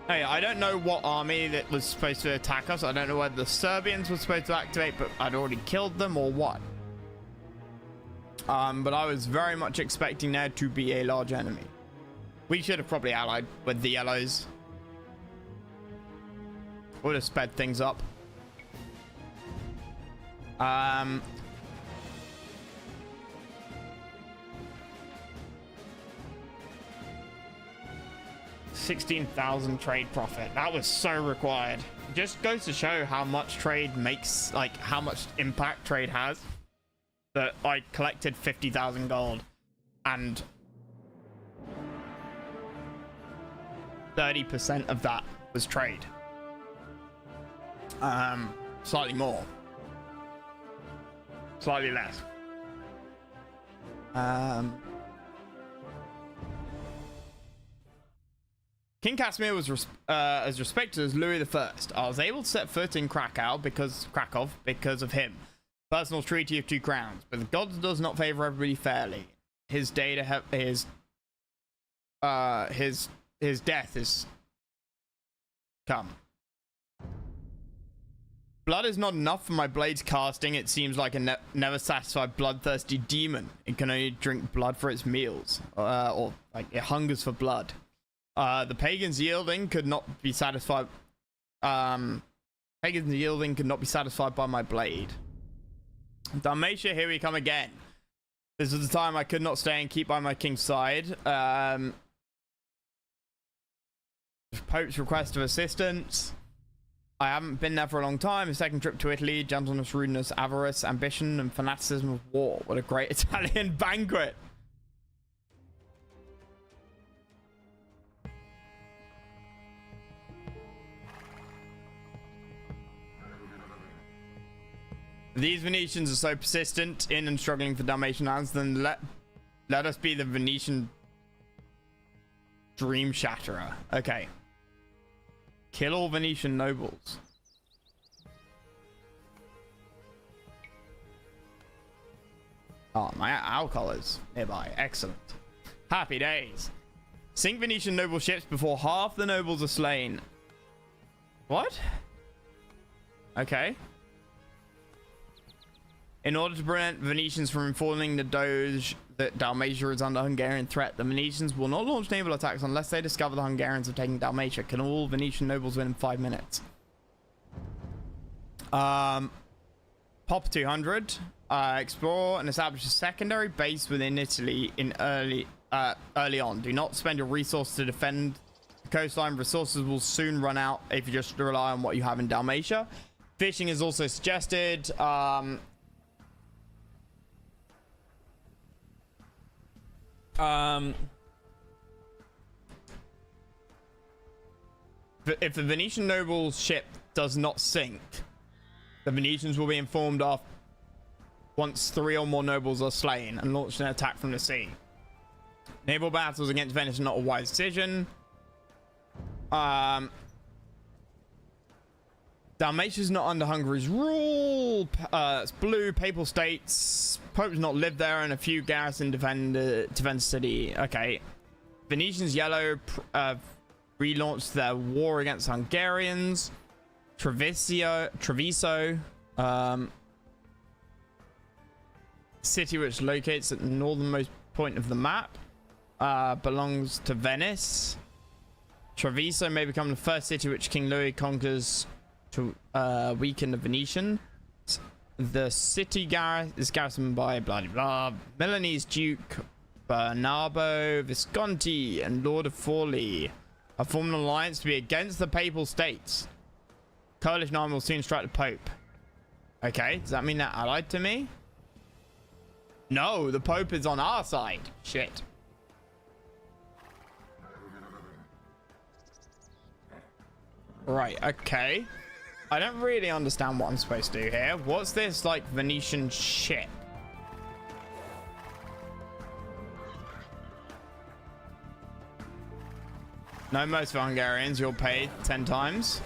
Hey, I don't know what army that was supposed to attack us. I don't know whether the Serbians were supposed to activate, but I'd already killed them or what. But I was very much expecting there to be a large enemy. We should have probably allied with the yellows. Would have sped things up. 16,000 trade profit. That was so required. Just goes to show how much trade makes, like how much impact trade has. That I collected 50,000 gold and 30% of that was trade. Slightly more. Slightly less. King Casimir was as respected as Louis I. I was able to set foot in Krakow because of him. Personal treaty of 2 crowns, but the gods does not favor everybody fairly. His death is come. Blood is not enough for my blade's casting. It seems like a never satisfied bloodthirsty demon. It can only drink blood for its meals, or like it hungers for blood. The pagans yielding could not be satisfied. Pagans yielding could not be satisfied by my blade. Dalmatia, here we come again. This was the time I could not stay and keep by my king's side. Pope's request of assistance. I haven't been there for a long time. A second trip to Italy. Gentleness, rudeness, avarice, ambition, and fanaticism of war. What a great Italian banquet. These Venetians are so persistent in and struggling for Dalmatian lands, then let us be the Venetian dream shatterer. Okay. Kill all Venetian nobles. Oh, my alcohol is nearby. Excellent. Happy days. Sink Venetian noble ships before half the nobles are slain. What? Okay. In order to prevent Venetians from informing the Doge that Dalmatia is under Hungarian threat, the Venetians will not launch naval attacks unless they discover the Hungarians have taken Dalmatia. Can all Venetian nobles win in 5 minutes? Pop 200. Explore and establish a secondary base within Italy in early on. Do not spend your resources to defend the coastline. Resources will soon run out if you just rely on what you have in Dalmatia. Fishing is also suggested. If the Venetian noble's ship does not sink, the Venetians will be informed of once 3 or more nobles are slain and launch an attack from the sea. Naval battles against Venice are not a wise decision. Dalmatia's not under Hungary's rule. It's blue. Papal states. Pope's not lived there, and a few garrison defend the city. Okay. Venetians yellow relaunched their war against Hungarians. Treviso. City which locates at the northernmost point of the map. Belongs to Venice. Treviso may become the first city which King Louis conquers to weaken the Venetian. The city is garrisoned by blah blah blah. Milanese Duke Bernardo Visconti and Lord of Forlì have formed an alliance to be against the Papal States. Coalition army will soon strike the Pope. Okay, does that mean they're allied to me? No, the Pope is on our side. Shit. Right, okay. I don't really understand what I'm supposed to do here. What's this, like, Venetian shit? No, most for Hungarians, you're paid 10 times.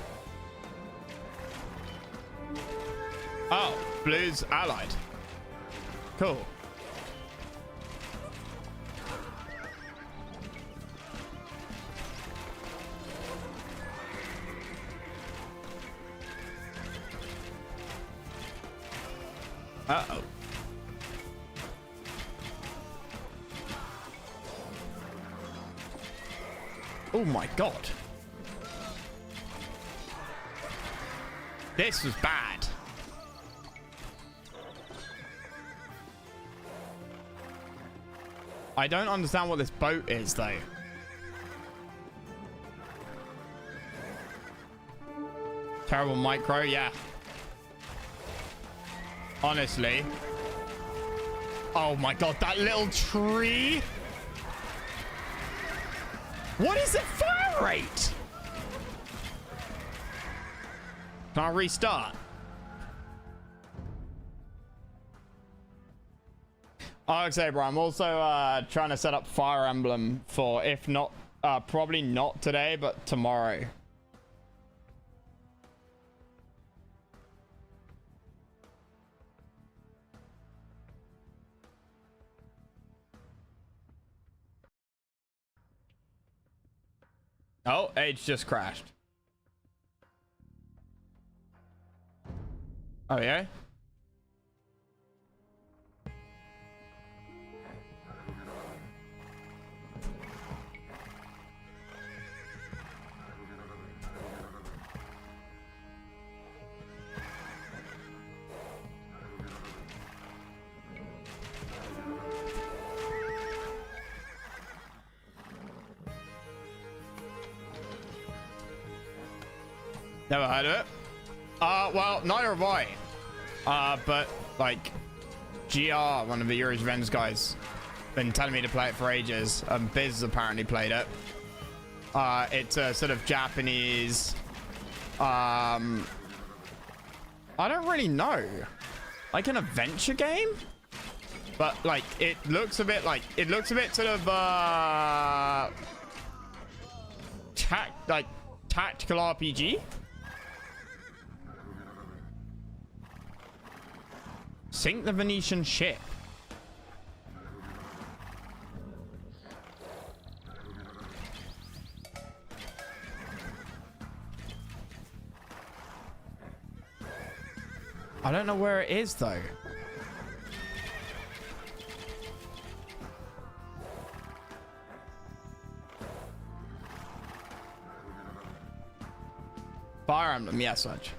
Oh, Blue's allied. Cool. Uh-oh. Oh my god. This was bad. I don't understand what this boat is, though. Terrible micro, yeah. Honestly. Oh my god, that little tree. What is the fire rate? Can I restart? Oh, okay, bro. I'm also trying to set up Fire Emblem for, if not, probably not today, but tomorrow. Oh, Age just crashed. Oh, yeah? Never heard of it. Well, neither have I. But like, GR, one of the Euro's Revenge guys, been telling me to play it for ages. Biz apparently played it. It's a sort of Japanese. I don't really know. Like an adventure game, but like it looks a bit sort of tactical RPG. Sink the Venetian ship. I don't know where it is though. Fire Emblem, yes, such.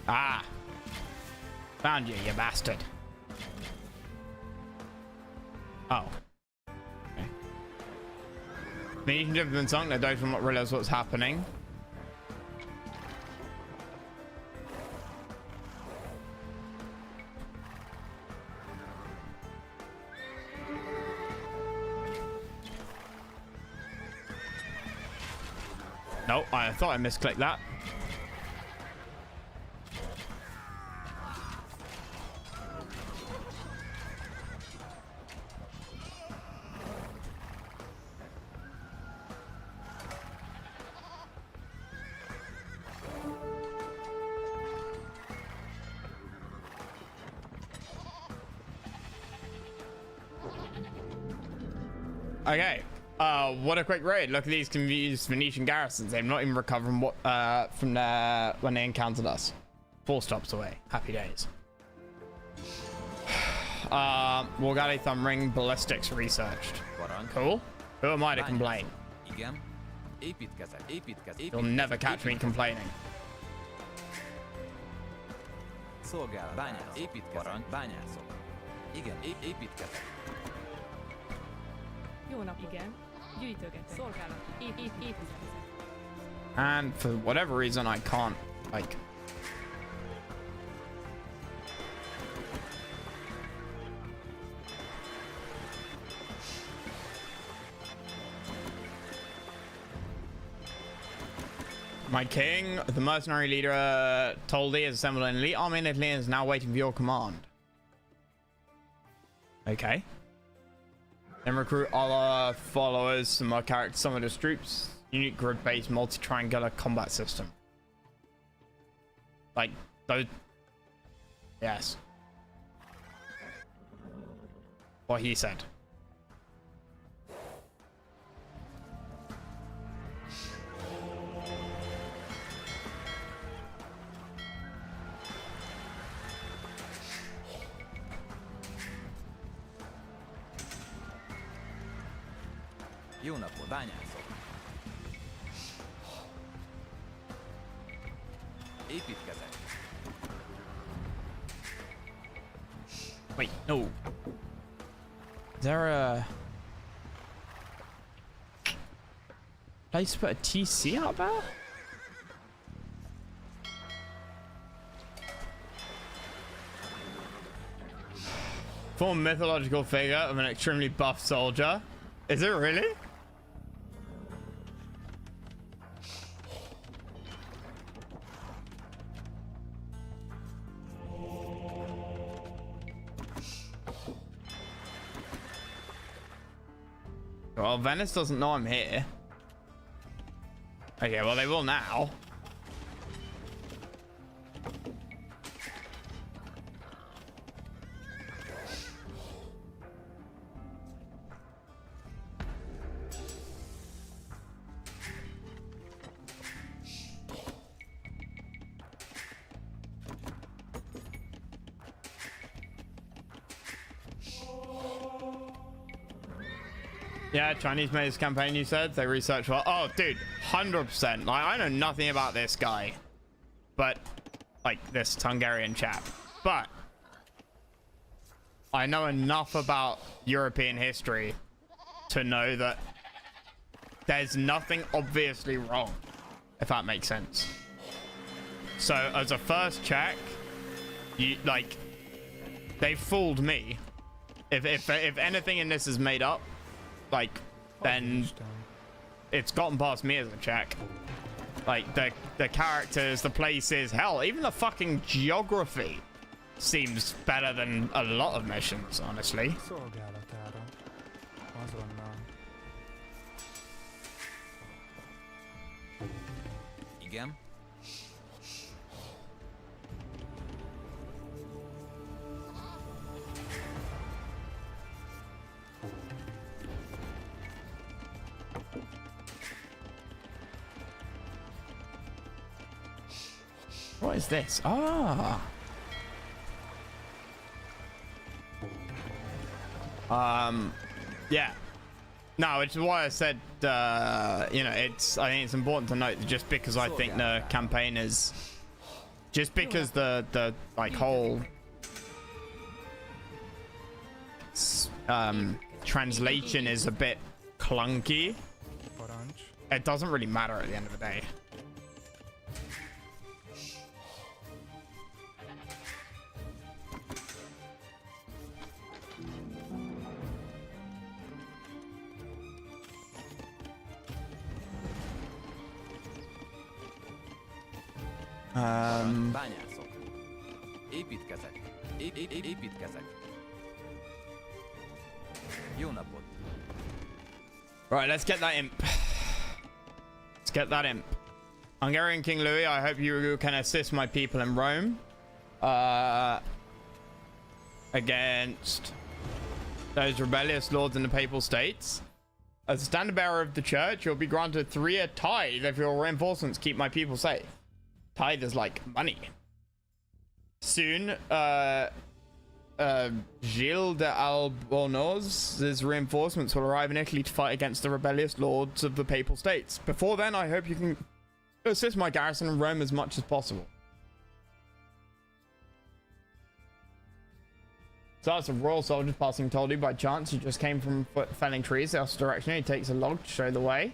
Ah, found you, you bastard. Oh. Okay. Venetian gentleman sunk. They don't not realize what's happening. Nope, I thought I misclicked that. Okay. What a quick raid. Look at these confused Venetian garrisons. They've not even recovered from there when they encountered us. 4 stops away. Happy days. Wargali Thumb Ring Ballistics researched. Parancs. Cool. Who am I to complain? Igen. Építkezek. You'll never catch me complaining. Szolgálat. Bányászok. Építkezek. Bányászok. Igen. Építkezek. Jó nap, igen. Gyűjtögetek. Szolgálat. Építkezek. And for whatever reason, I can't, like... My king, the mercenary leader, Toldi, has assembled an elite army in Italy and is now waiting for your command. Okay. Then recruit other followers, some more characters, some of his troops. Unique grid-based multi-triangular combat system. Like, those... Yes. What he said. Jó napot, bányászok. Építkezek. Wait, no. Is there a place to put a TC out there? Form mythological figure of an extremely buff soldier. Is it really? Well, Venice doesn't know I'm here. Okay, well, they will now. Yeah, Chinese made this campaign, you said? They researched well. Oh, dude, 100%. Like, I know nothing about this guy. But, like, this Hungarian chap. But, I know enough about European history to know that there's nothing obviously wrong, if that makes sense. So, as a first check, you, like, they fooled me. If anything in this is made up, like, then it's gotten past me as a check. Like, the characters, the places, hell, even the fucking geography seems better than a lot of missions, honestly. Szolgálatára. Azonnal. Igen. What is this? Ah. Yeah. No, which is why I said, you know, I think it's important to note that just because I think the campaign is, just because the like whole translation is a bit clunky, Parancs. it doesn't really matter at the end of the day. Bányászok. Építkezek. Építkezek. Jó napot. Right, let's get that imp. Let's get that imp. Hungarian King Louis, I hope you can assist my people in Rome. Against those rebellious lords in the Papal States. As a standard bearer of the church, you'll be granted 3-year tithe if your reinforcements keep my people safe. Tithe is like money. Soon, Gilles de Albornoz's reinforcements will arrive in Italy to fight against the rebellious lords of the Papal States. Before then, I hope you can assist my garrison in Rome as much as possible. So that's a royal soldier passing told you by chance. He just came from felling trees the opposite direction. He takes a log to show the way.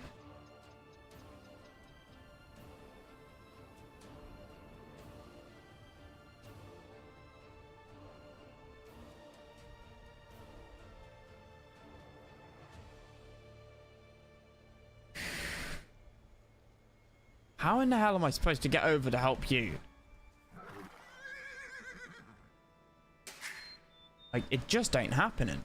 How in the hell am I supposed to get over to help you? Like, it just ain't happening.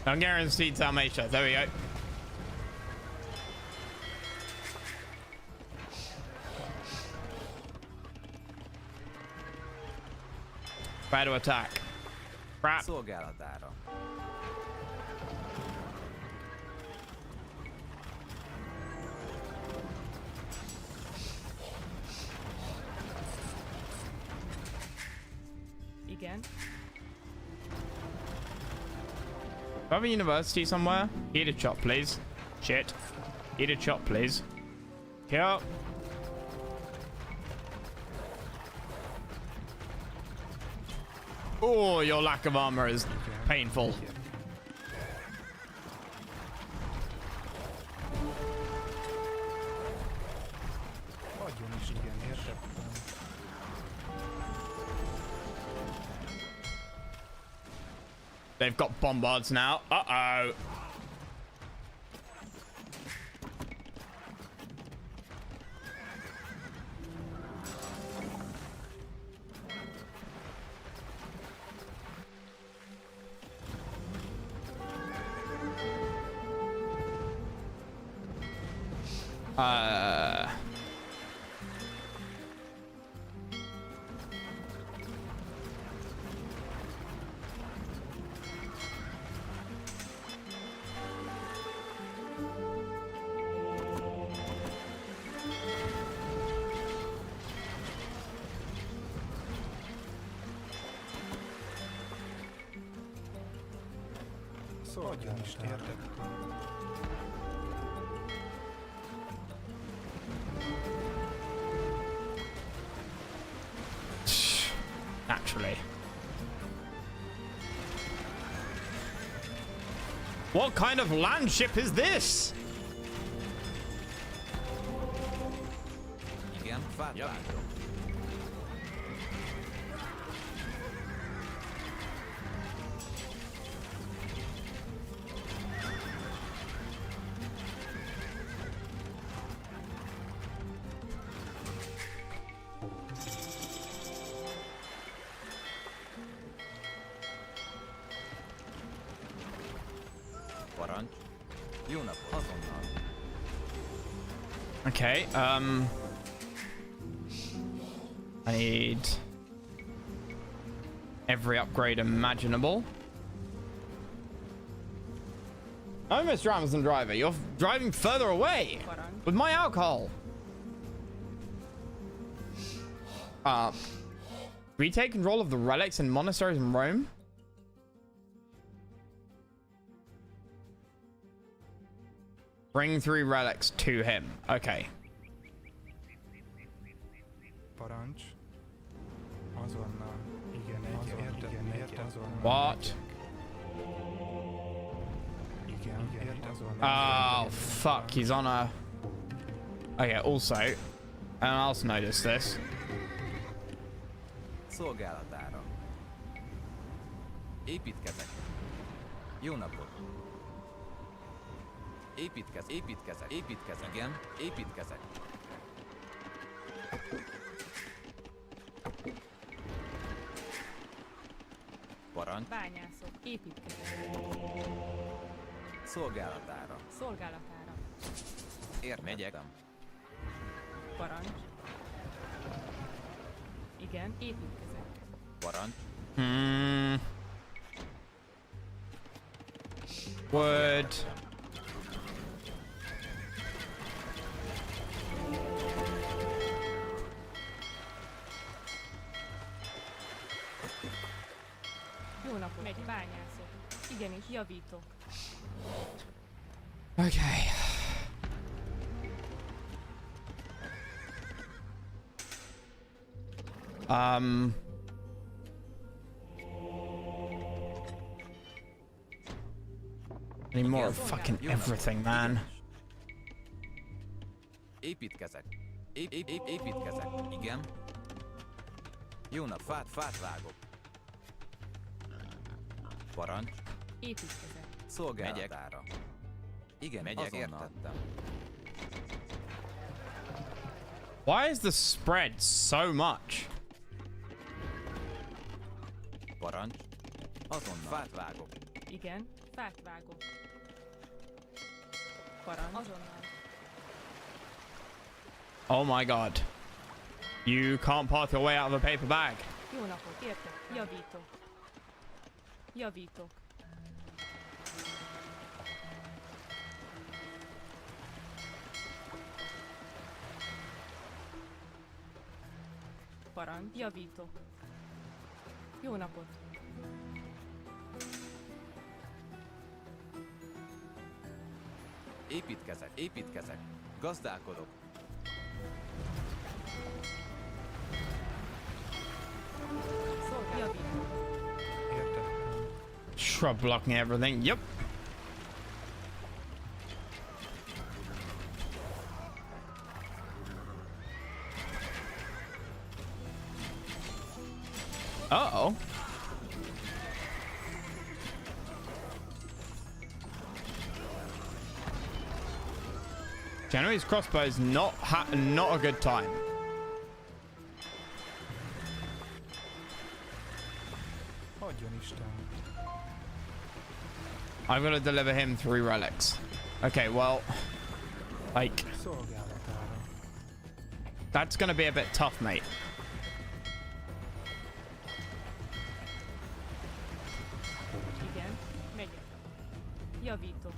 Hungarian Steed Dalmatia. There we go. Try to attack. Crap. Szolgálatára. Igen. Do I have a university somewhere? Eat a chop, please. Shit. Eat a chop, please. Kill. Oh, your lack of armor is painful. Adjon is, igen, érted? They've got bombards now. Uh-oh. Adjon is, érted? Naturally. What kind of land ship is this? Igen, fát látom. Parancs. Jó napot, azonnal. Okay, I need every upgrade imaginable. Oh, Mr. Amazon driver, you're driving further away with my alcohol. Retake control of the relics and monasteries in Rome. Bring 3 relics to him. Okay. Parancs. Azonnal. Igen, érted? Igen, érted? Azonnal. What? Igen, érted? Azonnal. Oh, fuck. He's on a... Okay, also, and I also noticed this. Szolgálatára. Építkezek. Jó napot. Építkezek. Igen, építkezek. Parancs. Bányászok. Építkezek. Szolgálatára. Szolgálatára. Megyek. Parancs. Igen, építkezek. Parancs. Would Megy, bányászok. Igenis, javítok. Okay. Need more of fucking everything, man. Építkezek. Építkezek. Igen. Jó nap, fát vágok. Parancs. Építkezek. Szolgálatára. Igen, megyek, értettem. Why is the spread so much? Parancs. Azonnal. Fát vágok. Igen, fát vágok. Parancs. Azonnal. Oh my god. You can't path your way out of a paper bag. Jó napot, értek? Javítok. Javítok. Parancs, javítok. Jó napot. Építkezek. Gazdálkodok. Szolgál, javítok. Értettem. Shrub blocking everything. Yep. Uh-oh. January's crossbow is not a good time. Adjon Isten. I've got to deliver him 3 relics. Okay, well, like, Szolgálatára. that's gonna be a bit tough, mate. Igen, megyek. Javítok.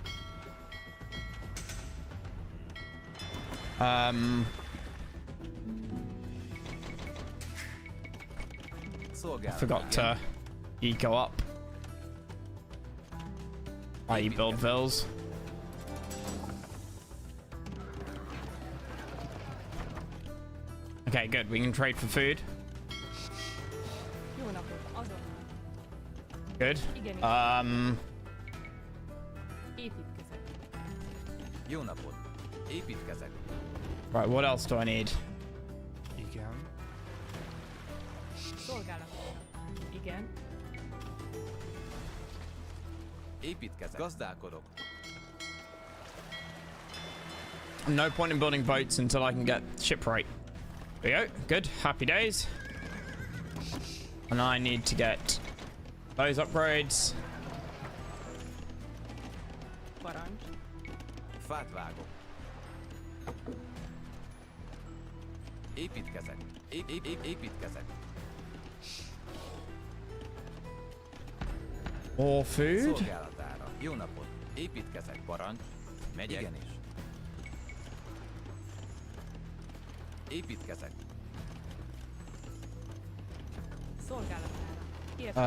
I forgot to eco up. I build vills. Okay, good. We can trade for food. Jó napot, azonnal. Good. Igenis. Építkezek. Jó napot. Építkezek. Right, what else do I need? Igen. Szolgálatára. Igen. Építkezek. Gazdálkodok. No point in building boats until I can get shipwright. There we go. Good. Happy days. And I need to get those upgrades. Parancs. Fát vágok. Építkezek. Építkezek. More food. Szolgálatára. Jó napot. Építkezek. Parancs. Megyek. Igenis. Építkezek. Szolgálatára. Értek.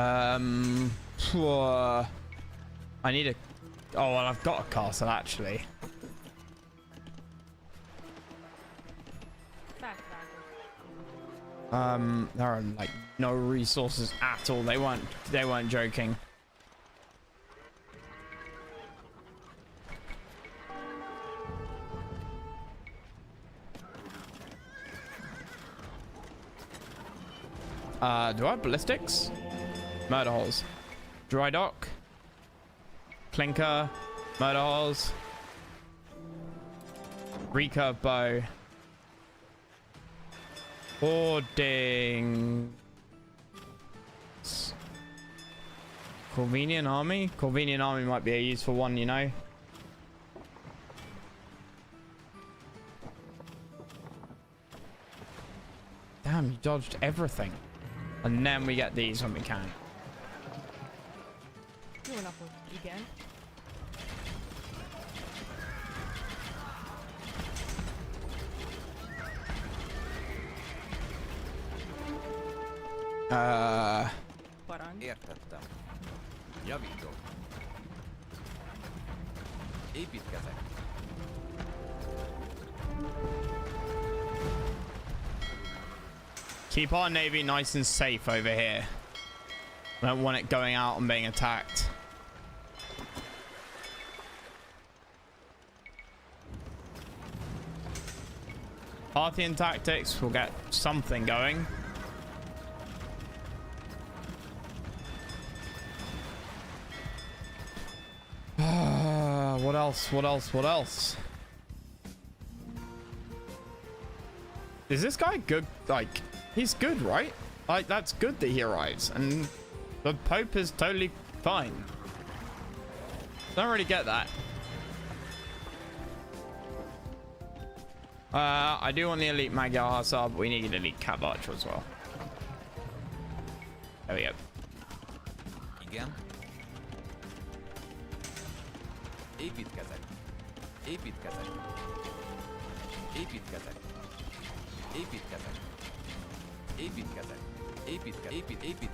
I need a. Oh well, I've got a castle actually. Fát vágok. There are like no resources at all. They weren't joking. Do I have ballistics? Murder holes. Dry dock. Clinker. Murder holes. Recurve bow. Hoarding. Corvinian army? Corvinian army might be a useful one, you know. Damn, you dodged everything. And then we get these when we can. Jó napot. Igen. Értettem. Javítok. Építkezek. Keep our navy nice and safe over here. I don't want it going out and being attacked. Parthian tactics will get something going. What else? What else? What else? Is this guy good? Like, he's good, right? Like, that's good that he arrives. And the Pope is totally fine. Don't really get that. I do want the elite Magyar sub, but we need elite Cav Archer as well. There we go. Igen. Építkezek. Építkezek. Építkezek. Építkezek. Építkezek.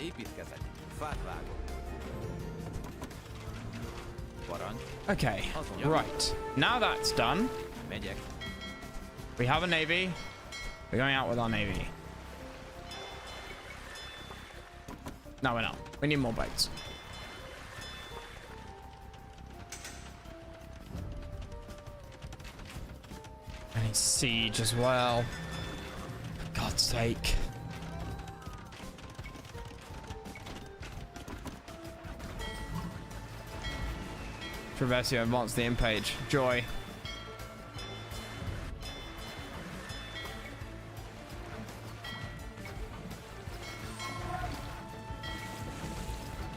Építkezek. Fát vágok. Parancs. Okay, right. Now that's done. Megyek. We have a navy. We're going out with our navy. No, we're not. We need more boats. And he's siege as well. For God's sake. Traversio advance the in-page. Joy.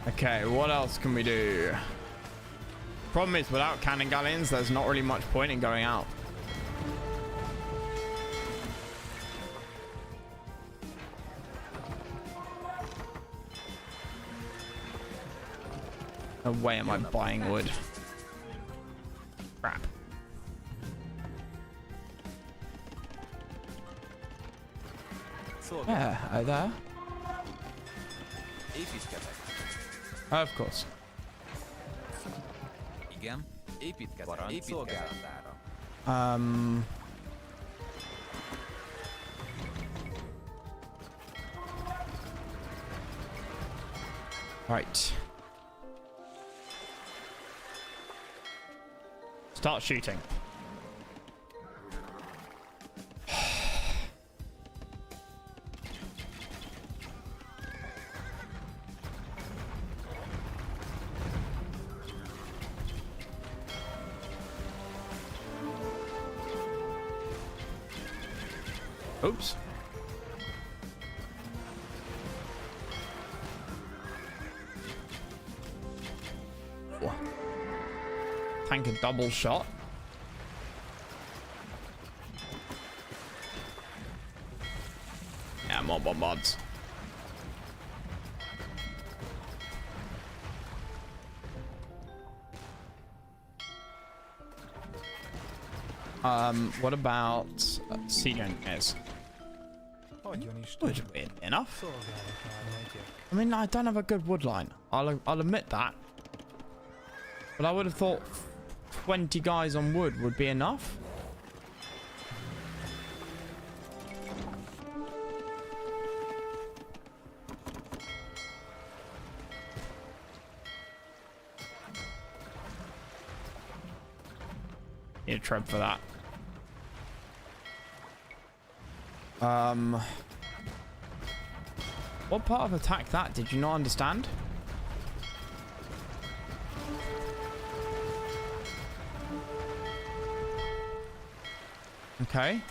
Okay, what else can we do? Problem is, without cannon galleons, there's not really much point in going out. No way am I buying wood. Crap. Yeah, there. Építkezek. Of course. Igen. Építkezek. Parancs szolgálatára. Right. Start shooting. Oops. Tank a double shot. Yeah, more bombards. What about siege engineers? Adjon Isten. Would be enough. Szolgálatára megyek. I mean, I don't have a good wood line. I'll admit that. But I would have thought 20 guys on wood would be enough. Need a tread for that. What part of attack that did you not understand? Okay.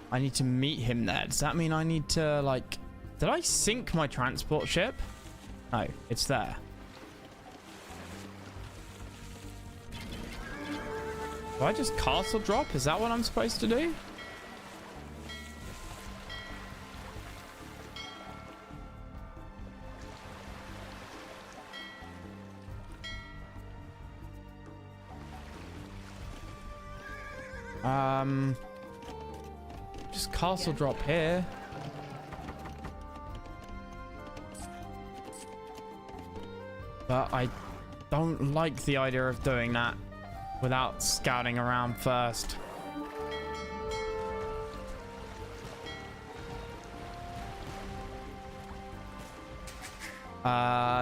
I need to meet him there. Does that mean I need to, like... Did I sink my transport ship? No, it's there. Do I just castle drop? Is that what I'm supposed to do? Just castle drop here. But I don't like the idea of doing that without scouting around first.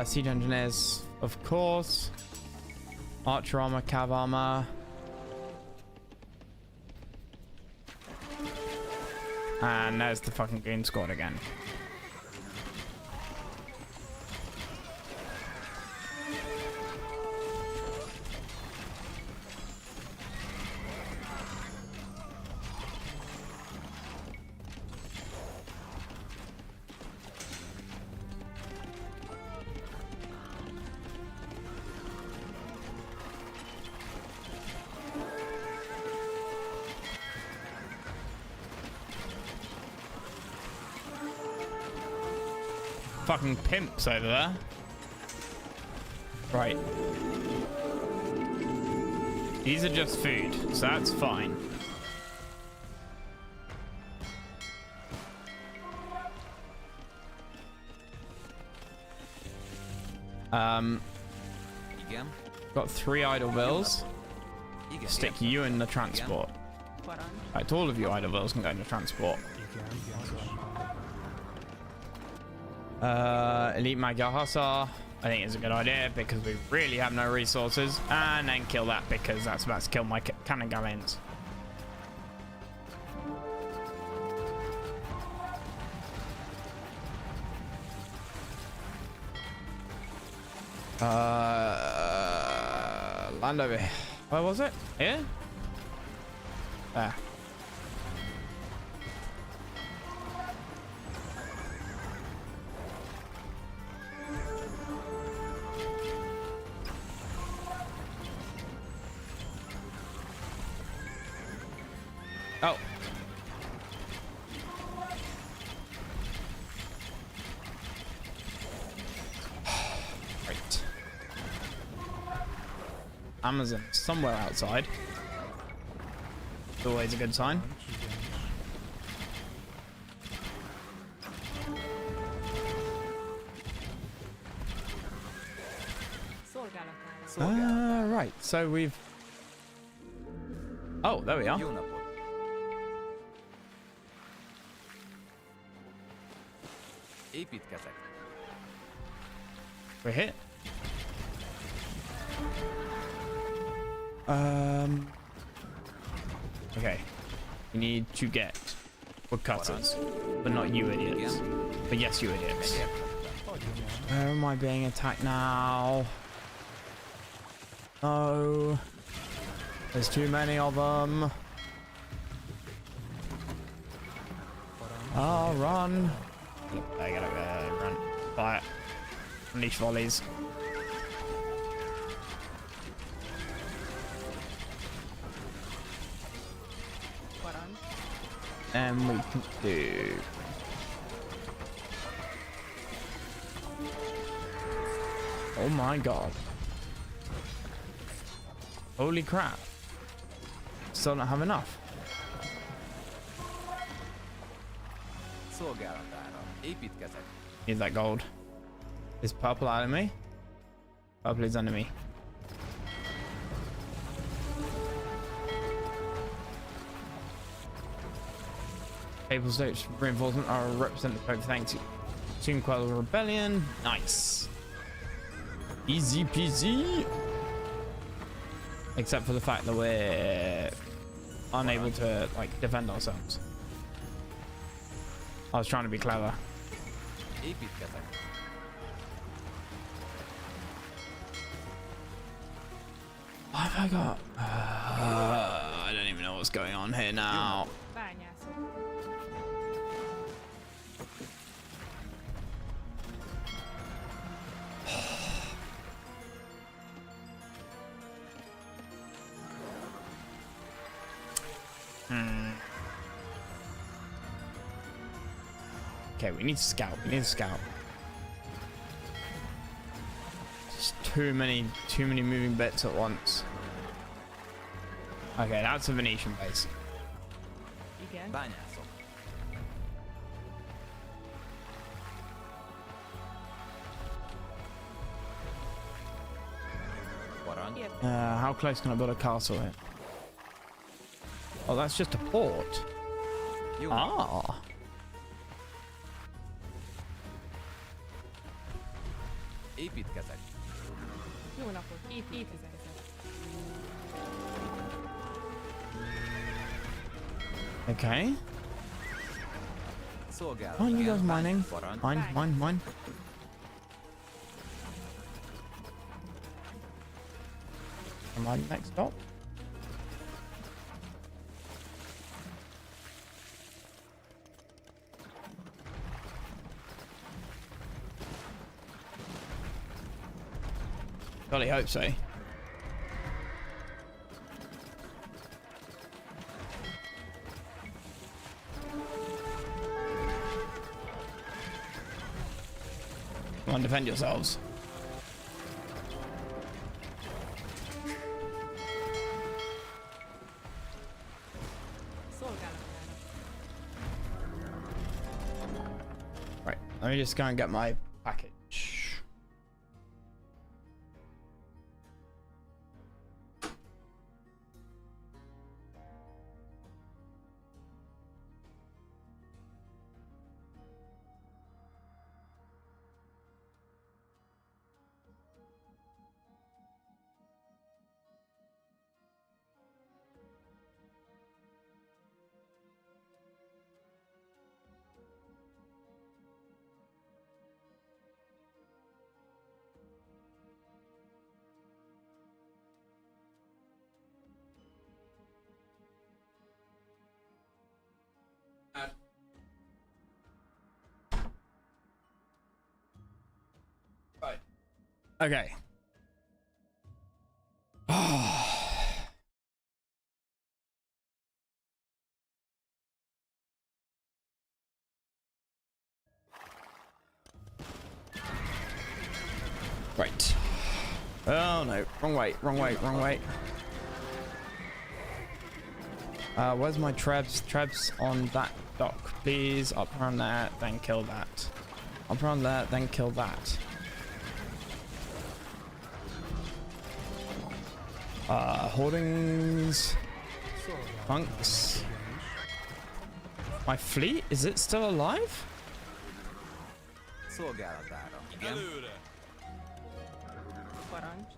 Siege engineers, of course. Archer armor, cav armor. And there's the fucking goon squad again. Fucking pimps over there. Right. These are just food, so that's fine. Igen. Got 3 idle bills. Igen. Stick you in the transport. Right, all of you idle bills can go in the transport. Elite Magyar Hussar, I think is a good idea because we really have no resources. And then kill that because that's about to kill my cannon galleons. Land over here. Where was it? Here? There. Oh. Right. Amazon somewhere outside. It's always a good sign. Right, so we've... Oh, there we are. Jó napot. Építkezek. We're hit. Okay. We need to get woodcutters, but not you idiots. But yes, you idiots. Where am I being attacked now? No. There's too many of them. Oh, run. I gotta run. Fire. Unleash volleys. And we can do... Oh my god. Holy crap. Still don't have enough. Szolgálatára. Építkezek. Need that gold. Is purple enemy? Purple is enemy. Papal States reinforcement are represented by thanks to soon quell the rebellion. Nice. Easy peasy. Except for the fact that we're unable to like defend ourselves. I was trying to be clever. Építkezek. What have I got? I don't even know what's going on here now. Bányászok. Okay, we need to scout. We need to scout. Just too many moving bits at once. Okay, that's a Venetian base. Igen. Bányászok. Parancs. Értem. How close can I build a castle here? Oh, that's just a port. Jó. Ah. Építkezek. Jó napot. Építkezek. Okay. Szolgálat. Oh, you igen. guys mining? Parancs. Mine. Am I next stop? Golly, hope so. Come on, defend yourselves. Szolgálatára. Right, let me just go and get my package. Right. Okay. Right. Oh no, wrong way. Where's my trebs? Trebs on that dock, please. Up around there, then kill that. Up around there, then kill that. Hoardings. Bunks. My fleet? Is it still alive? Szolgálatára. Igen. Parancs.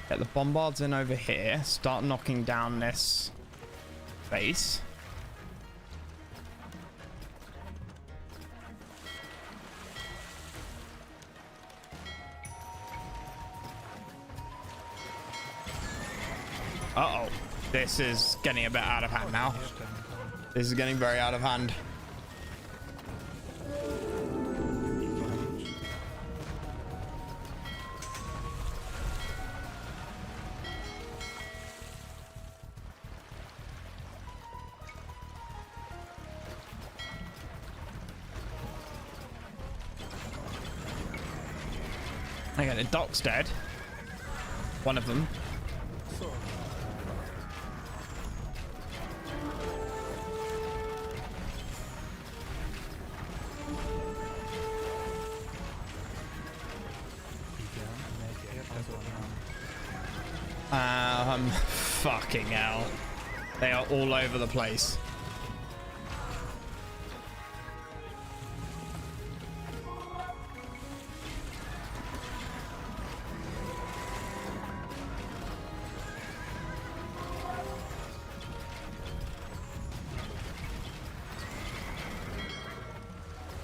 Get the bombards in over here. Start knocking down this base. Uh-oh. This is getting a bit out of hand now. This is getting very out of hand. Okay, the dock's dead. One of them. Fucking hell. They are all over the place.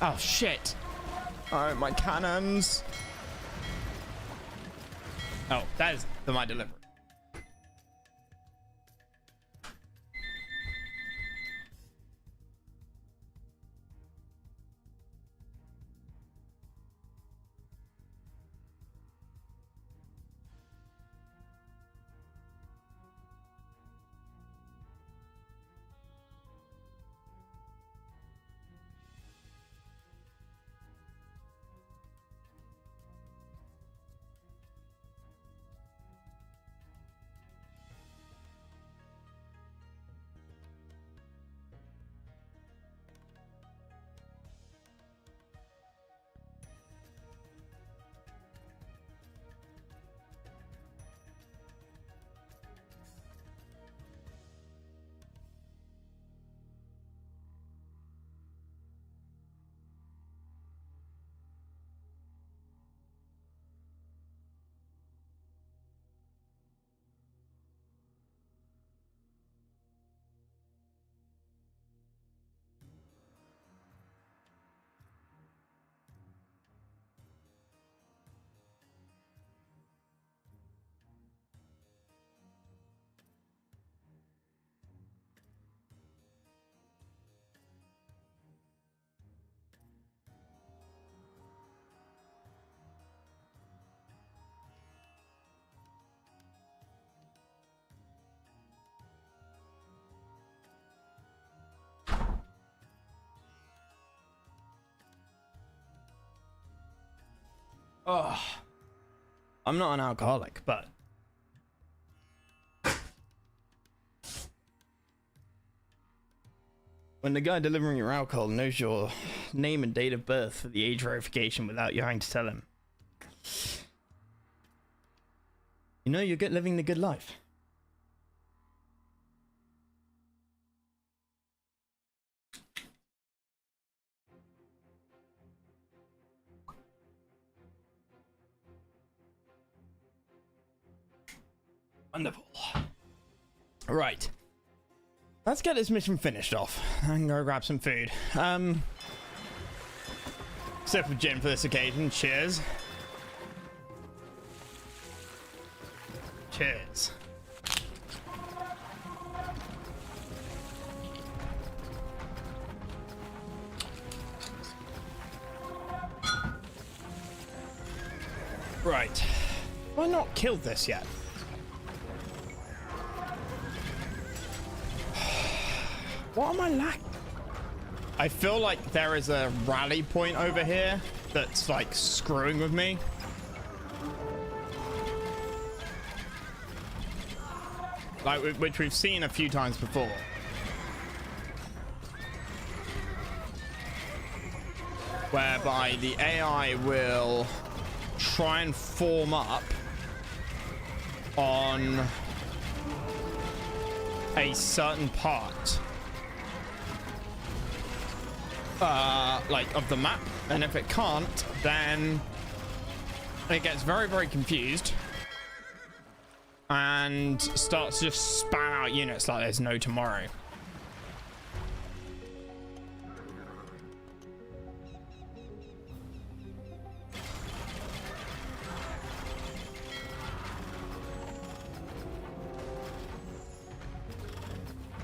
Oh shit. Oh, my cannons. Oh, that is my delivery. Oh, I'm not an alcoholic, but when the guy delivering your alcohol knows your name and date of birth for the age verification without you having to tell him, you know you're living the good life. Wonderful. Right. Let's get this mission finished off. I can go grab some food. Sip of gin for this occasion. Cheers. Cheers. Right. Have I not killed this yet? What am I lacking? I feel like there is a rally point over here that's like screwing with me. Like, which we've seen a few times before. Whereby the AI will try and form up on a certain part like of the map, and if it can't, then it gets very, very confused and starts to just spam out units like there's no tomorrow.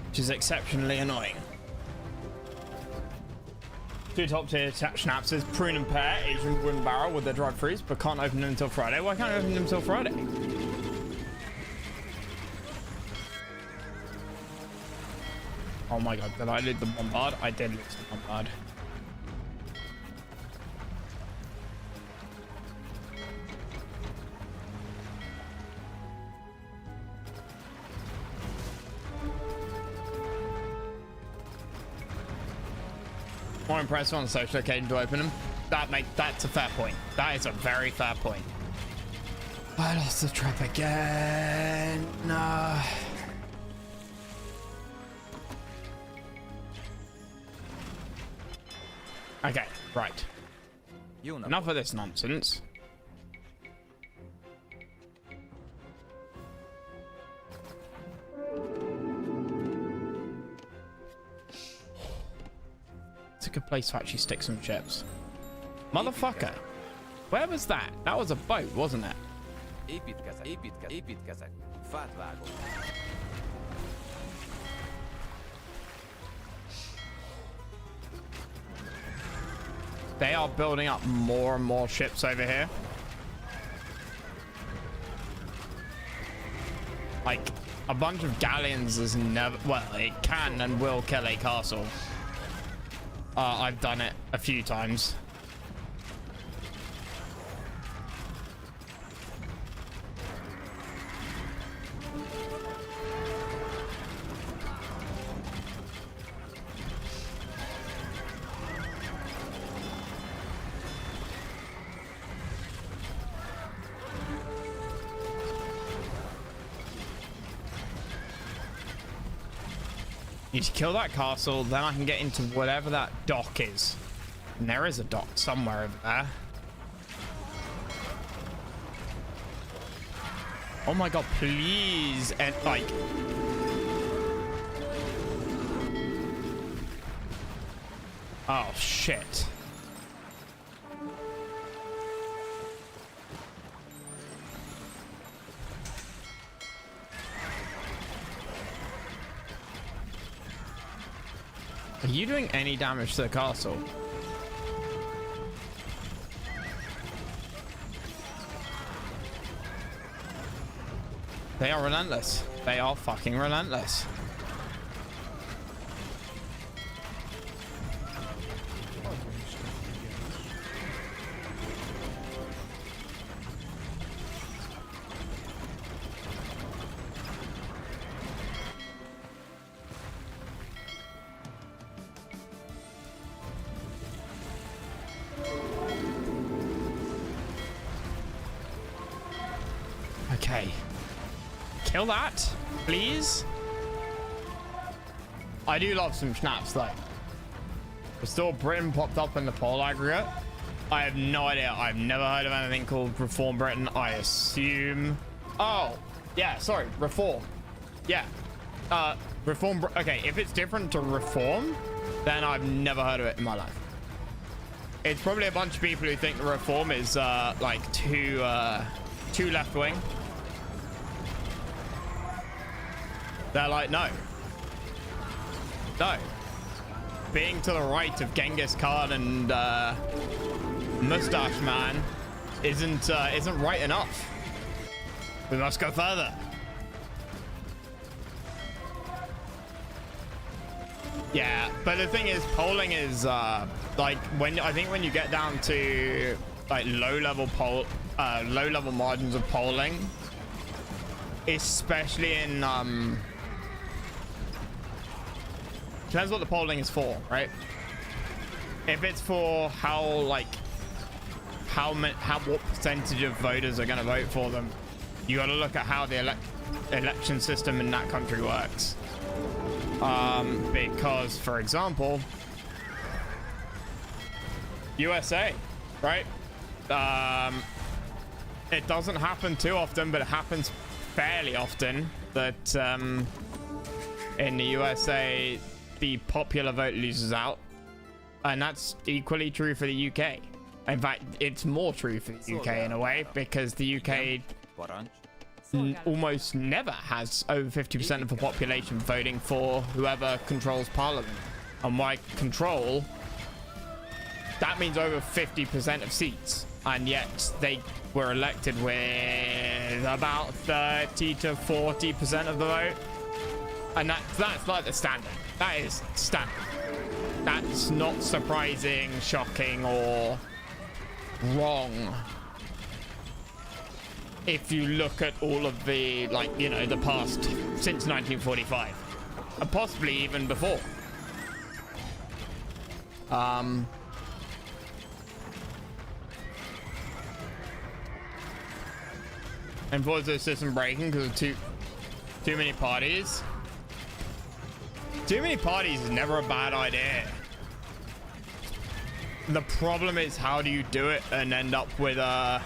Which is exceptionally annoying. 2 top tier schnapps is prune and pear, Asian wooden barrel with their dried fruits, but can't open them until Friday. Why can't I open them until Friday? Oh my god, did I lose the bombard? I did lose the bombard. More impressive on the social occasion to open them. That's a fair point. That is a very fair point. I lost the trap again. No. Okay, right. Enough of this nonsense. It's a good place to actually stick some ships. Motherfucker. Where was that? That was a boat, wasn't it? Építkezek. Fát vágok. They are building up more and more ships over here. Like, a bunch of galleons is never... Well, it can and will kill a castle. I've done it a few times. Need to kill that castle, then I can get into whatever that dock is. And there is a dock somewhere over there. Oh my god, please. And like... Oh, shit. Are you doing any damage to the castle? They are relentless. They are fucking relentless. Okay. Kill that, please. I do love some snaps though. Restore Britain popped up in the poll aggregate. I have no idea. I've never heard of anything called Reform Britain. I assume. Oh, yeah. Sorry, Reform. Yeah. Reform. Okay, if it's different to Reform, then I've never heard of it in my life. It's probably a bunch of people who think the Reform is like too left wing. They're like, no. No. Being to the right of Genghis Khan and Mustache Man isn't right enough. We must go further. Yeah, but the thing is, polling is like when you get down to like low level margins of polling, especially in depends what the polling is for, right? If it's for what percentage of voters are going to vote for them, you got to look at how the election system in that country works. Because, for example, USA, right? It doesn't happen too often, but it happens fairly often that in the USA, the popular vote loses out, and that's equally true for the UK. In fact, it's more true for the UK in a way, because the UK almost never has over 50% of the population voting for whoever controls parliament. And by control, that means over 50% of seats, and yet they were elected with about 30 to 40% of the vote, and that's like the standard. That is standard. That's not surprising, shocking, or wrong. If you look at all of the, like, you know, the past since 1945, and possibly even before. Enforce the system breaking because of too many parties. Too many parties is never a bad idea. The problem is, how do you do it and end up with a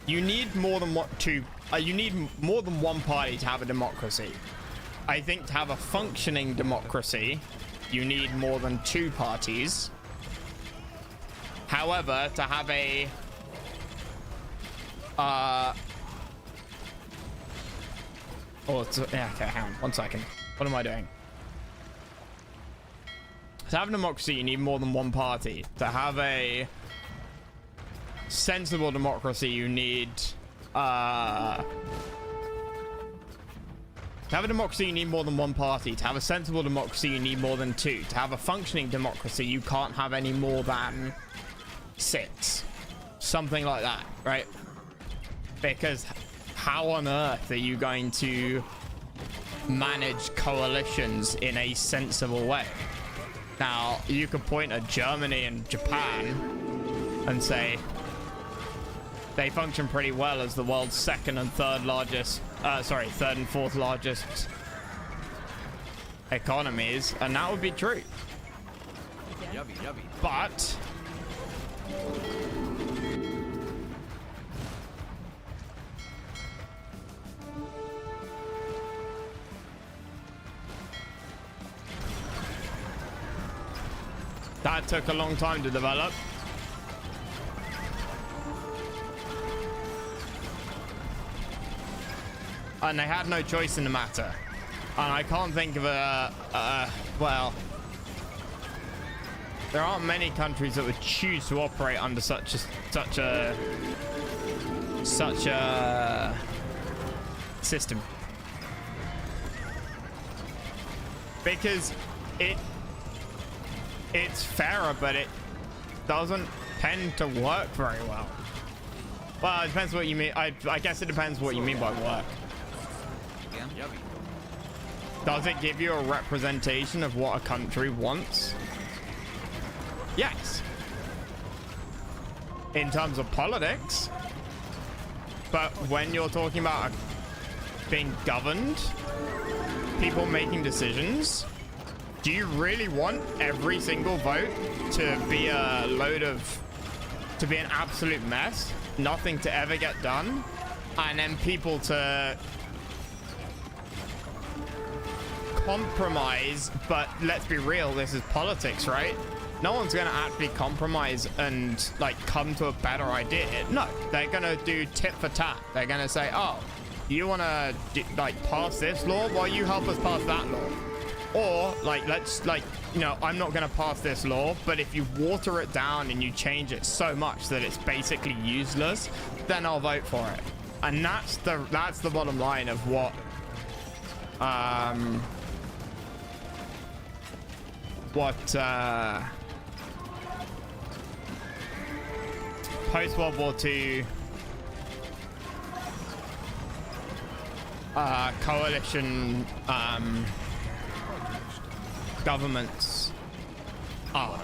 you need more than you need more than one party to have a democracy. I think to have a functioning democracy, you need more than two parties. However, to have a yeah, okay, hang on 1 second. What am I doing? To have a democracy, you need more than one party. To have a sensible democracy, you need to have a democracy, you need more than one party. To have a sensible democracy, you need more than two. To have a functioning democracy, you can't have any more than 6. Something like that, right? Because how on earth are you going to manage coalitions in a sensible way? Now, you could point at Germany and Japan and say they function pretty well as the world's second and third and fourth largest economies, and that would be true. But that took a long time to develop. And they had no choice in the matter. And I can't think of well, there aren't many countries that would choose to operate under such a system. Because it's fairer, but it doesn't tend to work very well. Well, it depends what you mean. I guess it depends what you mean by work. Does it give you a representation of what a country wants? Yes. In terms of politics. But when you're talking about being governed, people making decisions, do you really want every single vote to be a load of, to be an absolute mess, nothing to ever get done, and then people to compromise? But let's be real, this is politics, right? No one's gonna actually compromise and like come to a better idea. No, they're gonna do tit for tat. They're gonna say, oh, you wanna like pass this law? Well, you help us pass that law. Or like, let's like, you know, I'm not gonna pass this law, but if you water it down and you change it so much that it's basically useless, then I'll vote for it. And that's the bottom line of what post World War II coalition governments are.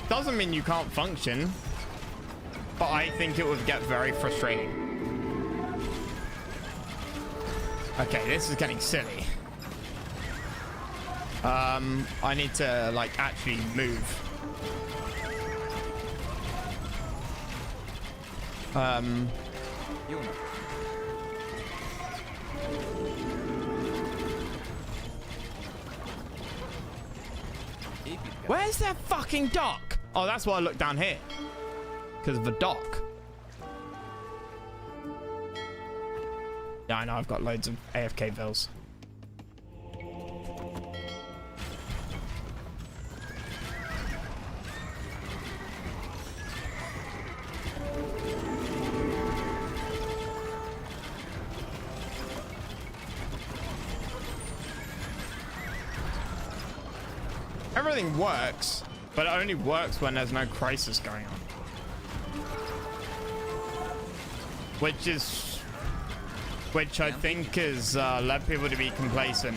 Doesn't mean you can't function, but I think it would get very frustrating. Okay, this is getting silly. I need to like actually move. Where's that fucking dock? Oh, that's why I looked down here. Because of the dock. Yeah, I know, I've got loads of AFK bills. Everything works, but it only works when there's no crisis going on. Which I think has led people to be complacent.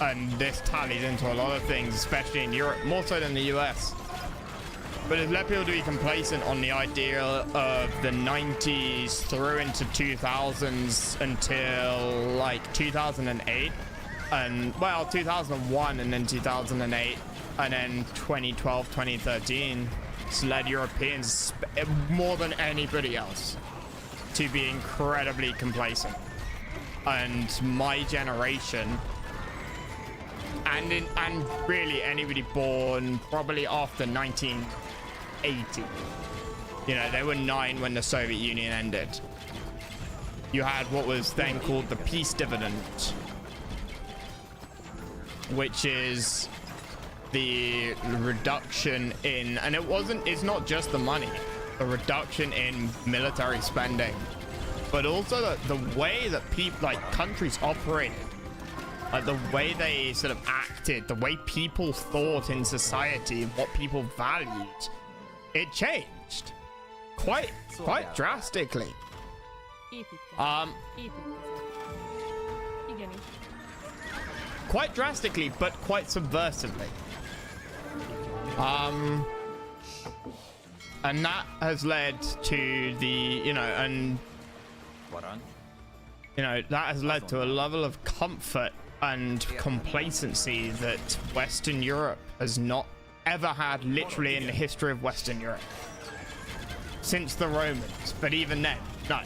And this tallies into a lot of things, especially in Europe, more so than the US. But it's led people to be complacent on the idea of the 90s through into 2000s until like 2008. And well, 2001 and then 2008 and then 2012, 2013. It's led Europeans more than anybody else to be incredibly complacent. And my generation and really anybody born probably after 1980, you know, they were 9 when the Soviet Union ended. You had what was then called the peace dividend, which is the reduction in, and it's not just the money, the reduction in military spending, but also the way that people, like countries operated, like the way they sort of acted, the way people thought in society, what people valued, it changed quite drastically. Quite drastically, but quite subversively. And that has led to the, you know, and you know, that has led to a level of comfort and complacency that Western Europe has not ever had, literally in the history of Western Europe, since the Romans. But even then, no.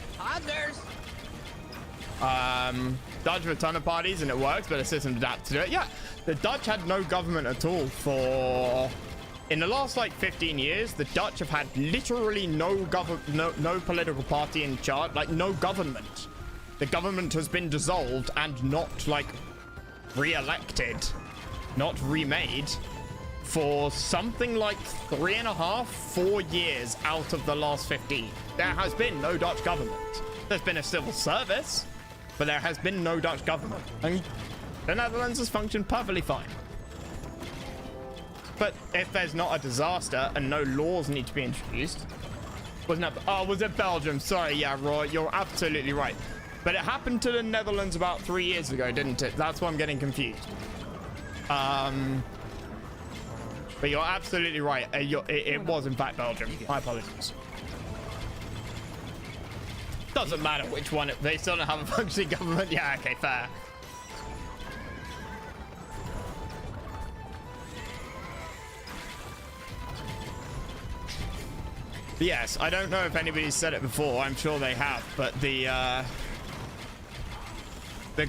Dutch have a ton of parties and it works, but the system adapts to it. Yeah, the Dutch had no government at all for, in the last like 15 years, the Dutch have had literally no political party in charge, like no government. The government has been dissolved and not like re-elected, not remade for something like 3.5, 4 years out of the last 15. There has been no Dutch government. There's been a civil service, but there has been no Dutch government. And the Netherlands has functioned perfectly fine. But if there's not a disaster and no laws need to be introduced, wasn't that, oh, was it Belgium? Sorry, yeah, Roy, you're absolutely right. But it happened to the Netherlands about 3 years ago, didn't it? That's why I'm getting confused. But you're absolutely right. It was in fact Belgium. My apologies. Doesn't matter which one. They still don't have a functioning government. Yeah, okay, fair. Yes, I don't know if anybody's said it before. I'm sure they have, but the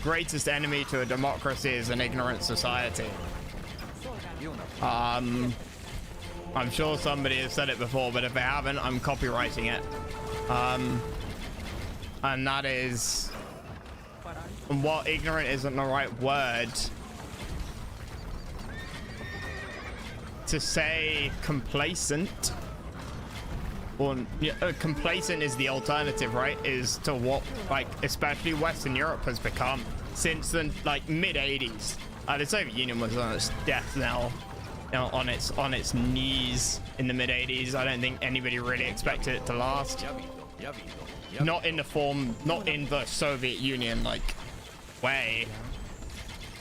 greatest enemy to a democracy is an ignorant society. I'm sure somebody has said it before, but if they haven't, I'm copywriting it. And that is, and while ignorant isn't the right word, to say complacent, or complacent is the alternative, right? Is to what, like, especially Western Europe has become since the like mid 80s. The Soviet Union was on its death knell, on its knees in the mid 80s. I don't think anybody really expected it to last. Not in the form, not in the Soviet Union like way.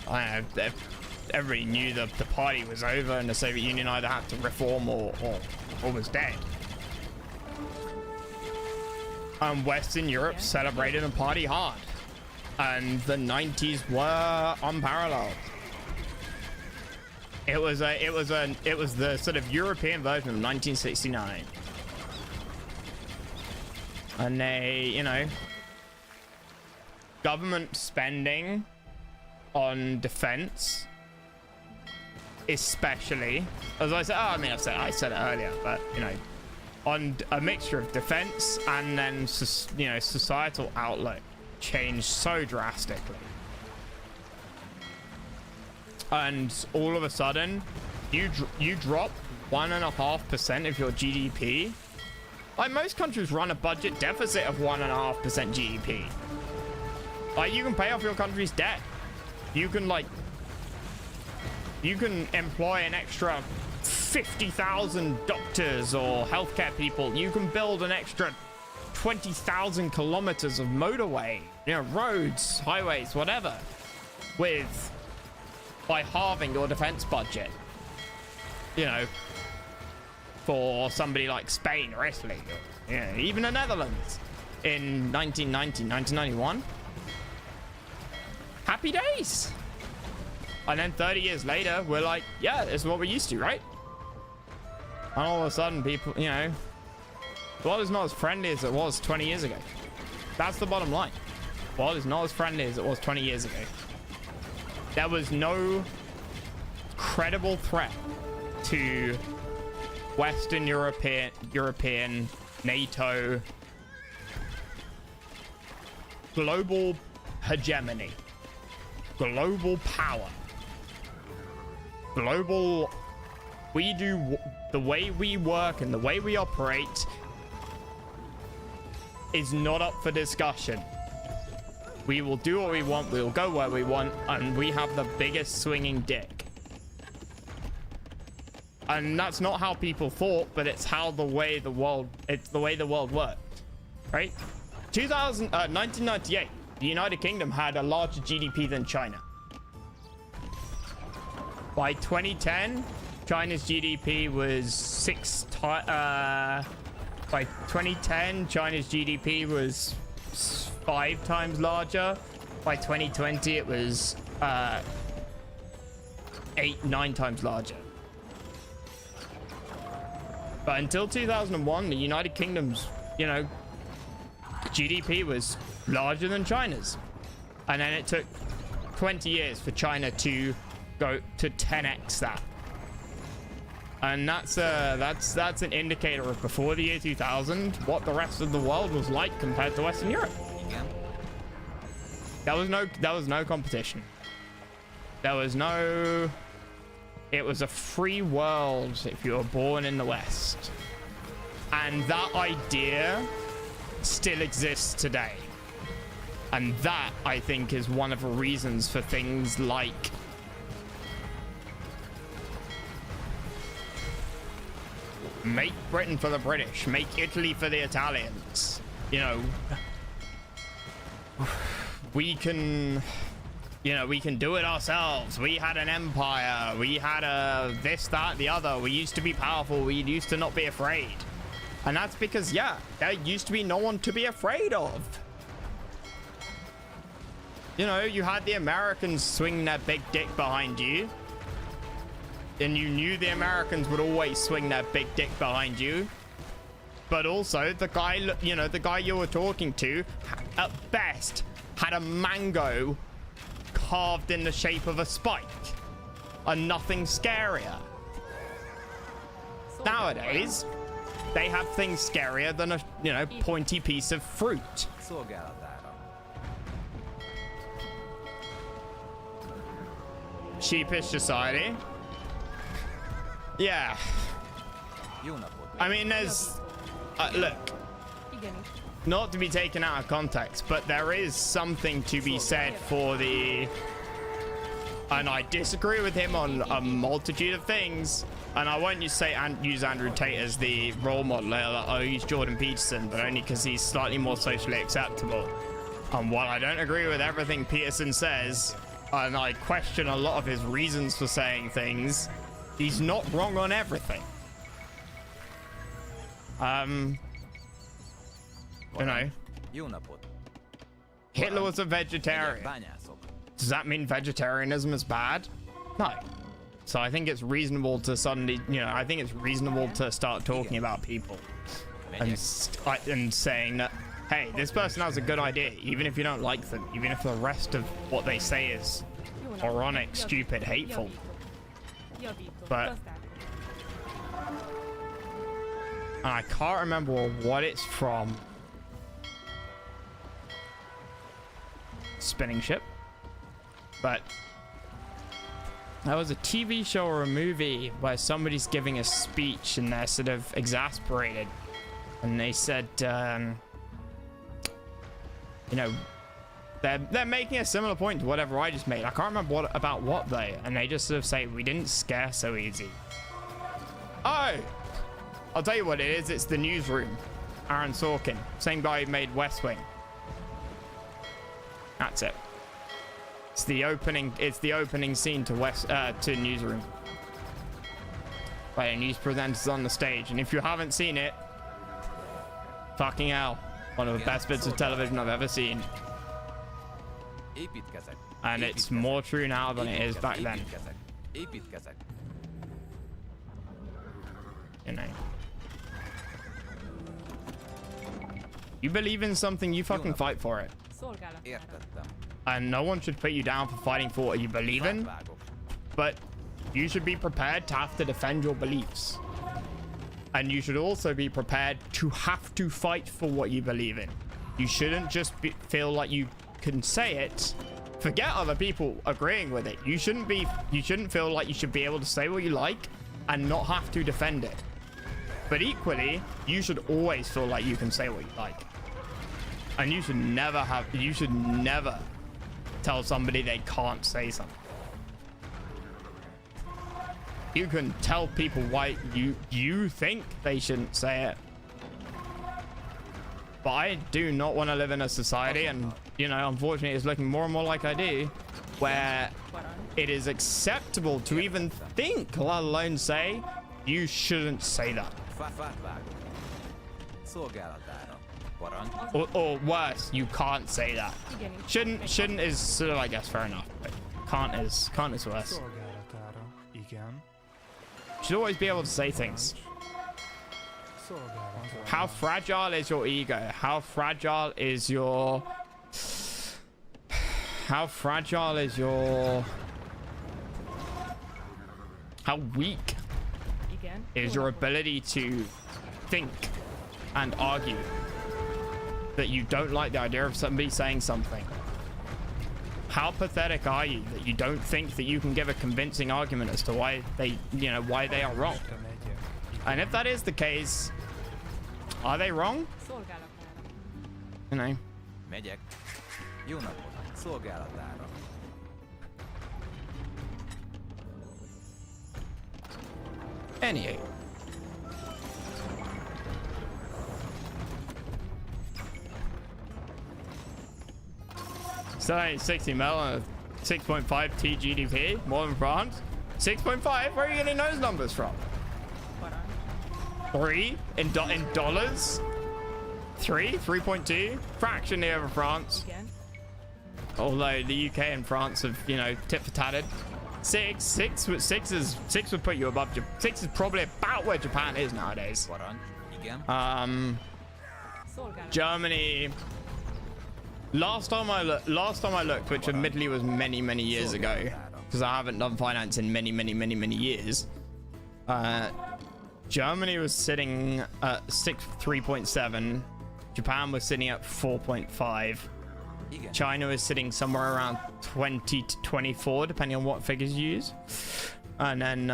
I don't know, everybody knew the party was over and the Soviet Union either had to reform or was dead. Western Europe celebrated and party hard, and the 90s were unparalleled. It was the sort of European version of 1969. And they, you know, government spending on defense, especially, as I said, I said it earlier, but you know, on a mixture of defense and then, you know, societal outlook changed so drastically. And all of a sudden, you drop 1.5% of your GDP. Like, most countries run a budget deficit of 1.5% GDP. Like, you can pay off your country's debt. You can employ an extra 50,000 doctors or healthcare people. You can build an extra 20,000 kilometers of motorway, you know, roads, highways, whatever, by halving your defense budget. You know, for somebody like Spain or Italy, or, you know, even the Netherlands in 1991. Happy days. And then 30 years later, we're like, yeah, this is what we're used to, right? And all of a sudden, people, you know, the world is not as friendly as it was 20 years ago. That's the bottom line. The world is not as friendly as it was 20 years ago. There was no credible threat to Western European, NATO, global hegemony, global power, global. We do the way we work and the way we operate is not up for discussion. We will do what we want, we will go where we want, and we have the biggest swinging dick. And that's not how people thought, but it's how the way the world worked, right? 1998, the United Kingdom had a larger GDP than China. By 2010, China's GDP was by 2010, China's GDP was 5 times larger. By 2020, it was 8-9 times larger. But until 2001, the United Kingdom's, you know, GDP was larger than China's. And then it took 20 years for China to go to 10x that. And that's an indicator of before the year 2000 what the rest of the world was like compared to Western Europe. There was no competition. It was a free world if you were born in the West. And that idea still exists today. And that, I think, is one of the reasons for things like make Britain for the British, make Italy for the Italians. You know, we can you know, we can do it ourselves. We had an empire. We had a this, that, the other. We used to be powerful. We used to not be afraid. And that's because, yeah, there used to be no one to be afraid of. You know, you had the Americans swing their big dick behind you. And you knew the Americans would always swing their big dick behind you. But also, the guy, you know, the guy you were talking to, at best, had a mango carved in the shape of a spike. And nothing scarier. Nowadays, they have things scarier than a, you know, pointy piece of fruit. Szolgálatára. Sheepish society. Yeah. Jó napot. I mean, there's... look, Igenis. not to be taken out of context, but there is something to be said for the... And I disagree with him on a multitude of things. And I won't use Andrew Tate as the role model. I'll use Jordan Peterson, but only because he's slightly more socially acceptable. And while I don't agree with everything Peterson says, and I question a lot of his reasons for saying things, he's not wrong on everything. You know, Jó napot. Hitler was a vegetarian. Bányászok. Does that mean vegetarianism is bad? No. So I think it's reasonable to suddenly, you know, I think it's reasonable to start talking about people and, and saying that, hey, this person has a good idea, even if you don't like them, even if the rest of what they say is moronic, stupid, hateful. Javító. But- And I can't remember what it's from. Spinning ship. But there was a TV show or a movie where somebody's giving a speech and they're sort of exasperated. And they said, you know, they're making a similar point to whatever I just made. I can't remember what though. And they just sort of say, we didn't scare so easy. Oh! I'll tell you what it is. It's the Newsroom. Aaron Sorkin. Same guy who made West Wing. That's it. It's the opening scene to Newsroom. Where a news presenter's on the stage. And if you haven't seen it, fucking hell. One of the best bits of television I've ever seen. Építkezek. And it's more true now than it is back then. Építkezek. You know. You believe in something, you fucking fight for it. Szolgálatára. Értettem. And no one should put you down for fighting for what you believe in. Vágok. But you should be prepared to have to defend your beliefs. And you should also be prepared to have to fight for what you believe in. You shouldn't just feel like you can say it. Forget other people agreeing with it. You shouldn't feel like you should be able to say what you like and not have to defend it. But equally, you should always feel like you can say what you like. And you should never tell somebody they can't say something. You can tell people why you think they shouldn't say it. But I do not want to live in a society, and you know, unfortunately it's looking more and more like I do, where it is acceptable to even think, let alone say, you shouldn't say that. Vágok. Szolgálatára. Parancs. Or worse, you can't say that. Igenis. Shouldn't is sort of, I guess, fair enough. But can't is worse. Szolgálatára. Igen. Should always be able to say things. Szolgálatára. How fragile is your ego? How fragile is your... How fragile is your... How weak Igen. is your ability to think and argue that you don't like the idea of somebody saying something? How pathetic are you that you don't think that you can give a convincing argument as to why they, you know, why they are wrong? Te megyek. And if that is the case, are they wrong? Szolgálatára. You know, Megyek. Jó napot. Szolgálatára. anywho. So 60 mil and 6.5 T GDP, more than France. 6.5? Where are you getting those numbers from? Parancs. 3 in dollars? 3.2? Fraction over France. Igen. Although the UK and France have, you know, tit for tatted. 6 would put you above. 6 is probably about where Japan is nowadays. Parancs. Igen. Szolgálat. Germany. Last time I looked, which admittedly was many years ago, because I haven't done finance in many years. Germany was sitting at 3.7. Japan was sitting at 4.5. Igen. China was sitting somewhere around 20 to 24, depending on what figures you use. And then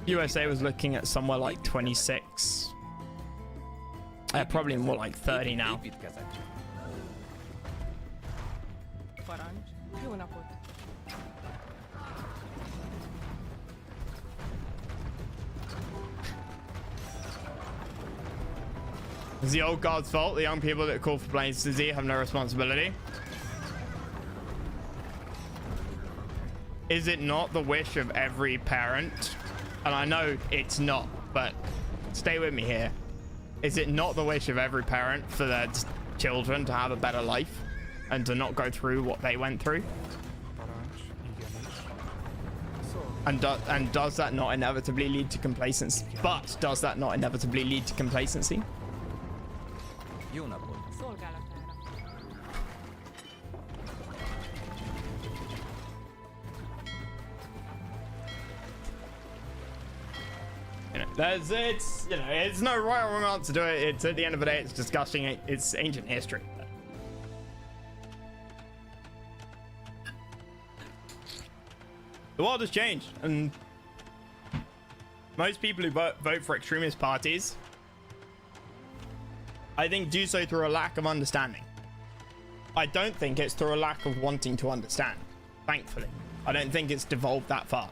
USA was looking at somewhere like 26. Probably more like 30 now. Építkezek. Parancs. Jó napot. It's the old guard's fault. The young people that call for planes to Z have no responsibility. Is it not the wish of every parent? And I know it's not, but stay with me here. Is it not the wish of every parent for their children to have a better life and to not go through what they went through? Parancs. Igenis. And does that not inevitably lead to complacency? But does that not inevitably lead to complacency? Jó napot. Szolgálatára. You know, it's no right or wrong answer to it. It's at the end of the day, it's discussing it's ancient history. The world has changed, and most people who vote for extremist parties, I think, do so through a lack of understanding. I don't think it's through a lack of wanting to understand. Thankfully, I don't think it's devolved that far.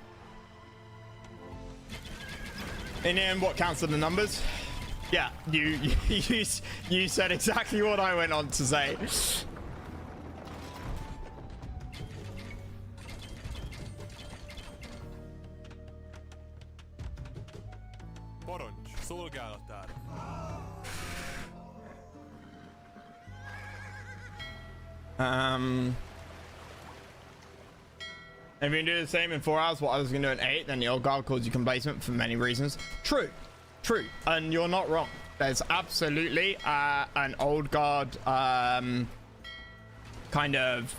In the end, what counts are the numbers? Yeah, you said exactly what I went on to say. Parancs, szolgálatára. If you can do the same in 4 hours, what others can do in 8, then the old guard calls you complacent for many reasons. True, and you're not wrong. There's absolutely an old guard kind of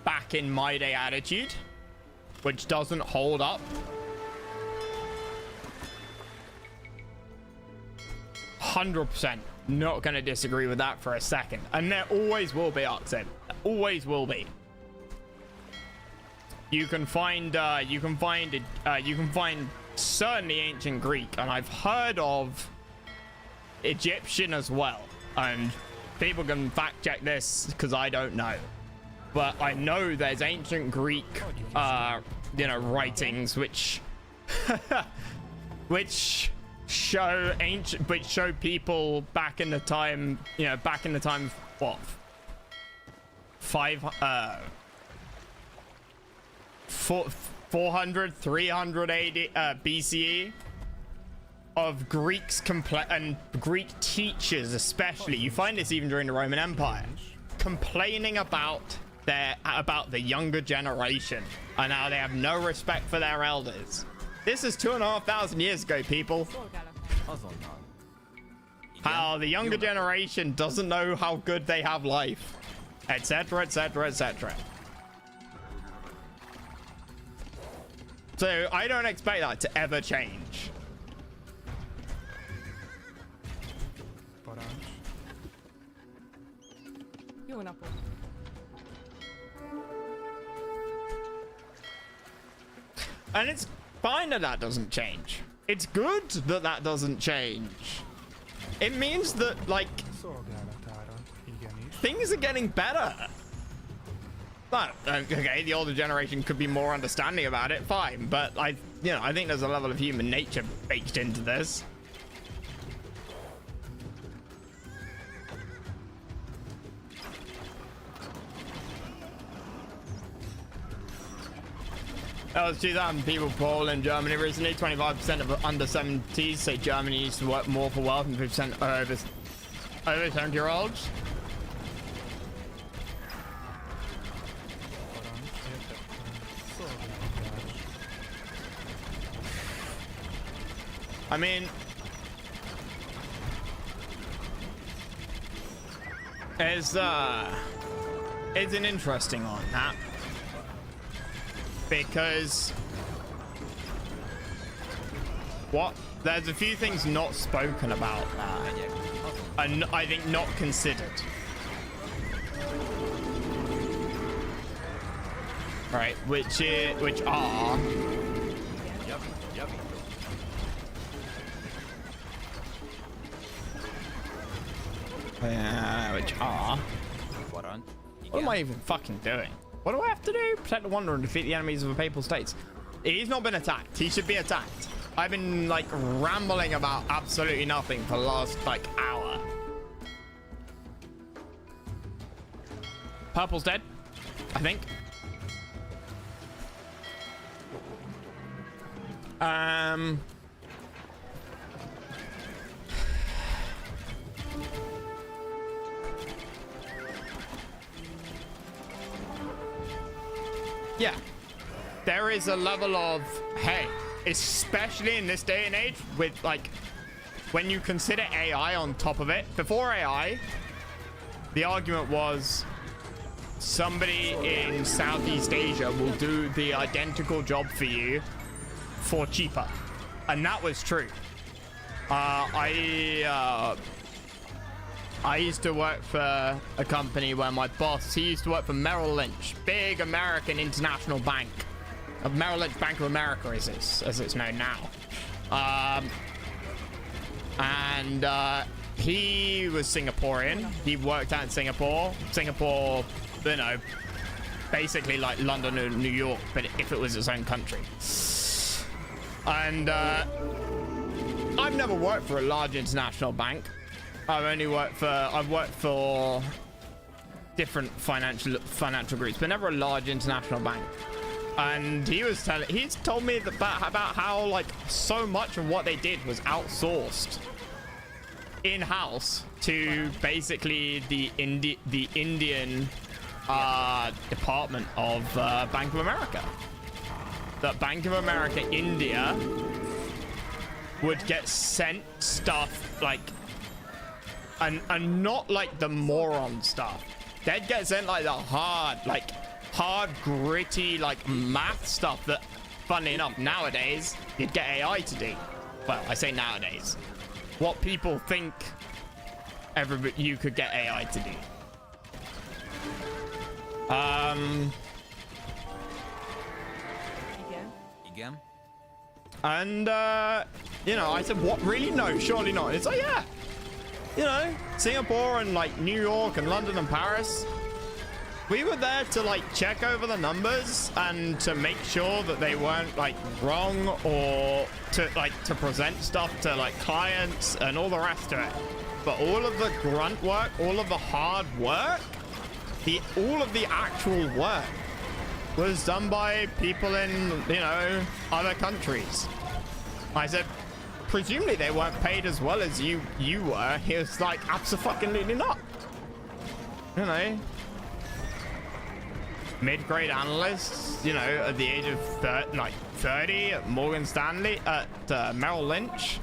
back in my day attitude, which doesn't hold up. 100%. Not going to disagree with that for a second. And there always will be, Oxen. Always will be. You can find certainly ancient Greek, and I've heard of Egyptian as well. And people can fact check this because I don't know. But I know there's ancient Greek, writings which show people back in the time, what, 400, 300 AD, BCE, of Greeks and Greek teachers especially. You find this even during the Roman Empire, complaining about the younger generation and how they have no respect for their elders. This is 2,500 years ago, people. Szolgálatára. Azonnal. Igen. How the younger generation doesn't know how good they have life, etc., etc., etc. So I don't expect that to ever change. Parancs. Jó napot. And it's fine that doesn't change. It's good that doesn't change. It means that, like, Szolgálatára. Igenis. things are getting better. But, okay, the older generation could be more understanding about it, fine. But I think there's a level of human nature baked into this. There was 2,000 people poll in Germany recently. 25% of under 70s say Germany needs to work more for wealth, and 50% are over 70-year-olds. I mean, it's an interesting one, that, because there's a few things not spoken about and I think not considered. Right, which are what am I even fucking doing? What do I have to do? Protect the wanderer and defeat the enemies of the papal states. He's not been attacked. He should be attacked. I've been like rambling about absolutely nothing for the last like hour. Purple's dead, I think. Yeah, there is a level of, hey, especially in this day and age with like, when you consider AI on top of it. Before AI, the argument was somebody in Southeast Asia will do the identical job for you for cheaper. And that was true. I used to work for a company where my boss, he used to work for Merrill Lynch, big American international bank. Merrill Lynch Bank of America as it's known now. He was Singaporean. He worked out in Singapore. Singapore, you know, basically like London or New York, but if it was its own country. And I've never worked for a large international bank. I've worked for different financial groups, but never a large international bank. And he's told me about how like so much of what they did was outsourced in-house to basically the Indian department of Bank of America. That Bank of America India would get sent stuff like, and not like the moron stuff. They'd get sent like the hard, gritty, like math stuff that, funnily enough, nowadays you'd get AI to do. Well, I say nowadays. What people think you could get AI to do. Igen. And you know, I said, what, really? No, surely not. It's like, yeah, you know, Singapore and like New York and London and Paris, we were there to like check over the numbers and to make sure that they weren't like wrong, or to present stuff to like clients and all the rest of it. But all of the grunt work, all of the hard work, all of the actual work was done by people in, you know, other countries. I said, presumably they weren't paid as well as you were. He was like, absolutely not. You know, mid-grade analysts, you know, at the age of 30 at Morgan Stanley, at Merrill Lynch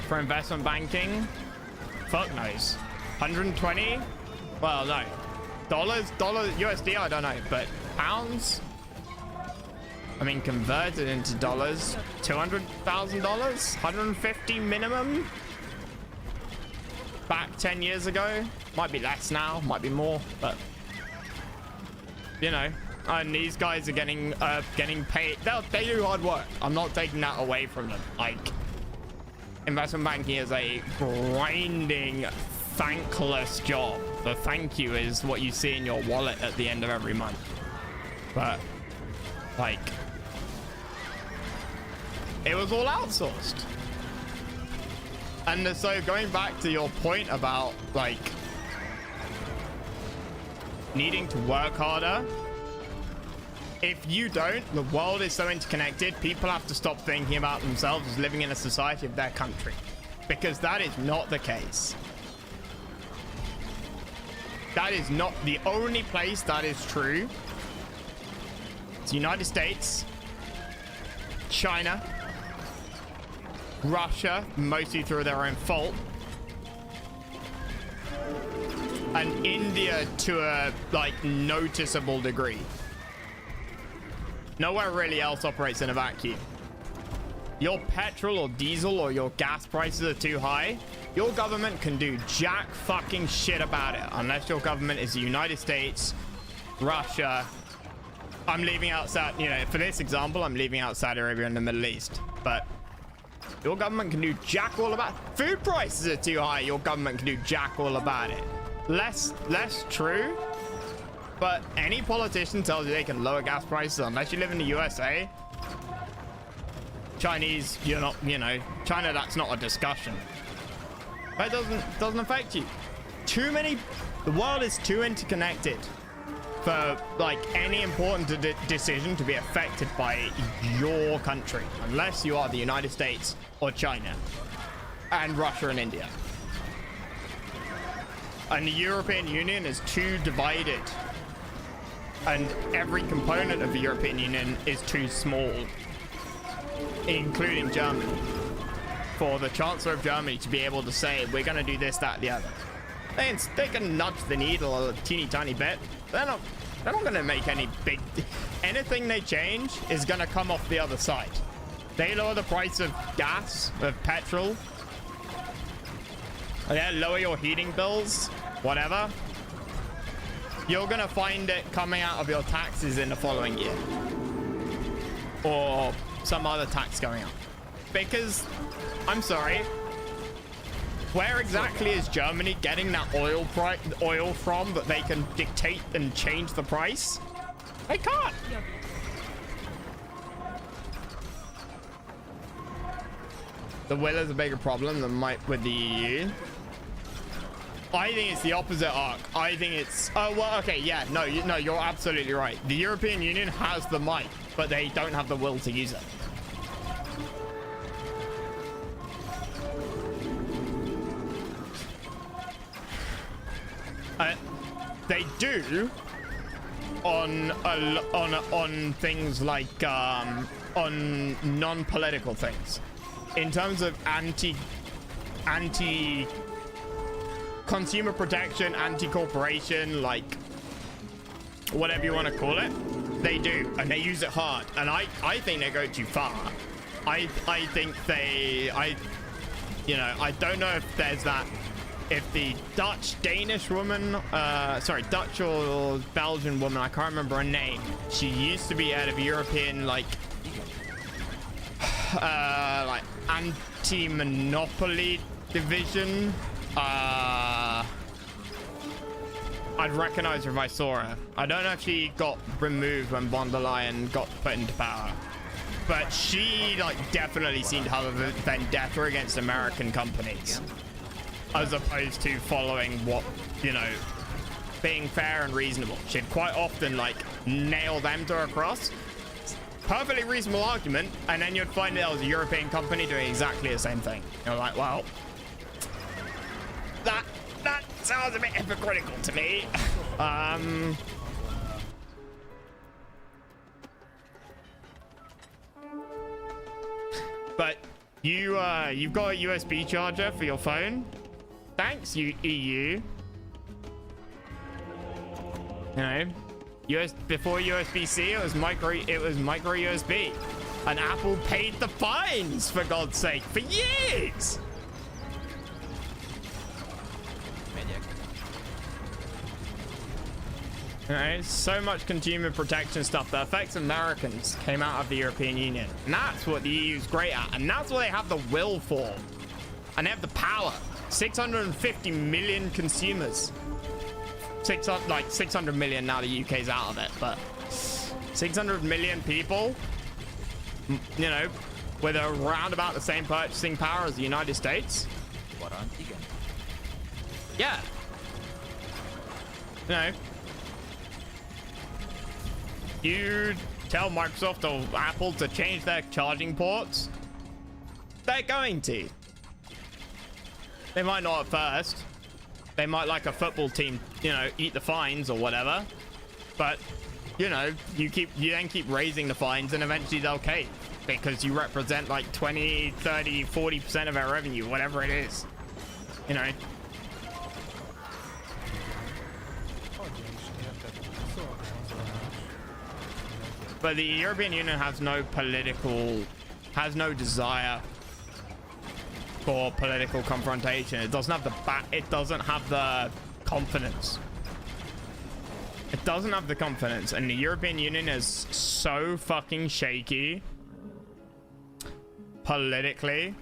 for investment banking. Fuck knows. 120? Well, no. Dollars, USD, I don't know, but pounds? I mean, converted into dollars, $200,000, 150 minimum. Back 10 years ago, might be less now, might be more, but you know. And these guys are getting paid. They do hard work. I'm not taking that away from them. Like, investment banking is a grinding, thankless job. The thank you is what you see in your wallet at the end of every month. But like, it was all outsourced. And so going back to your point about like needing to work harder, If you don't, the world is so interconnected, people have to stop thinking about themselves as living in a society of their country. Because that is not the case. That is not the only place that is true. It's the United States, China, Russia, mostly through their own fault, and India to a like noticeable degree. Nowhere really else operates in a vacuum. Your petrol or diesel or your gas prices are too high. Your government can do jack fucking shit about it unless your government is the United States, Russia. I'm leaving out, you know, for this example, I'm leaving out Saudi Arabia and the Middle East. But your government can do jack all about it. Food prices are too high. Your government can do jack all about it. Less true. But any politician tells you they can lower gas prices unless you live in the USA. Chinese, you're not, you know, China, that's not a discussion. That doesn't affect you. The world is too interconnected for like any important decision to be affected by your country, unless you are the United States or China and Russia and India. And the European Union is too divided. And every component of the European Union is too small, including Germany, for the Chancellor of Germany to be able to say, we're going to do this, that, the other. They can nudge the needle a teeny tiny bit. They're not going to make any big... Anything they change is going to come off the other side. They lower the price of gas, of petrol. They lower your heating bills, whatever. You're going to find it coming out of your taxes in the following year. Or some other tax going up. Because, I'm sorry, where exactly is Germany getting that oil from that they can dictate and change the price? They can't. The will is a bigger problem than might with the EU. I think it's the opposite arc. I think it's... Oh, well, okay, yeah. No, you're absolutely right. The European Union has the might, but they don't have the will to use it. They do on things like on non-political things. In terms of anti consumer protection, anti-corporation, like whatever you want to call it, they do, and they use it hard. And I think they go too far. I think you know, I don't know if there's that. If the Danish woman, Dutch or Belgian woman, I can't remember her name. She used to be head of European, like anti-monopoly division. I'd recognize her if I saw her. I don't know if she got removed when von der Leyen got put into power, but she like definitely seemed to have a vendetta against American companies, as opposed to following what, you know, being fair and reasonable. She'd quite often like nail them to her cross. Perfectly reasonable argument, and then you'd find that it was a European company doing exactly the same thing. You're like, well, that sounds a bit hypocritical to me. But you've got a USB charger for your phone. Thanks, you EU. You know, before USB-C, it was micro USB, and Apple paid the fines, for God's sake, for years. You know, so much consumer protection stuff that affects Americans came out of the European Union, and that's what the EU's great at, and that's what they have the will for, and they have the power. 650 million consumers. 600 million now the UK's out of it, but 600 million people, you know, with around about the same purchasing power as the United States. Yeah. You know, you tell Microsoft or Apple to change their charging ports, they're going to. They might not at first. They might, like a football team, you know, eat the fines or whatever. But, you know, you then keep raising the fines and eventually they'll cave because you represent like 20, 30, 40% of our revenue, whatever it is. You know. But the European Union has no desire for political confrontation. It doesn't have the confidence. It doesn't have the confidence, and the European Union is so fucking shaky politically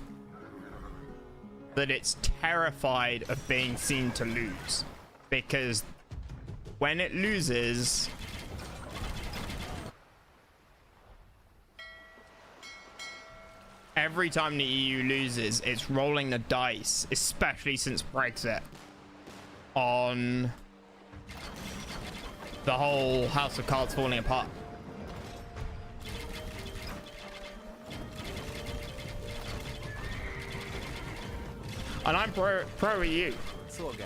that it's terrified of being seen to lose, because when it loses, every time the EU loses, it's rolling the dice, especially since Brexit, on the whole House of Cards falling apart. And I'm pro EU.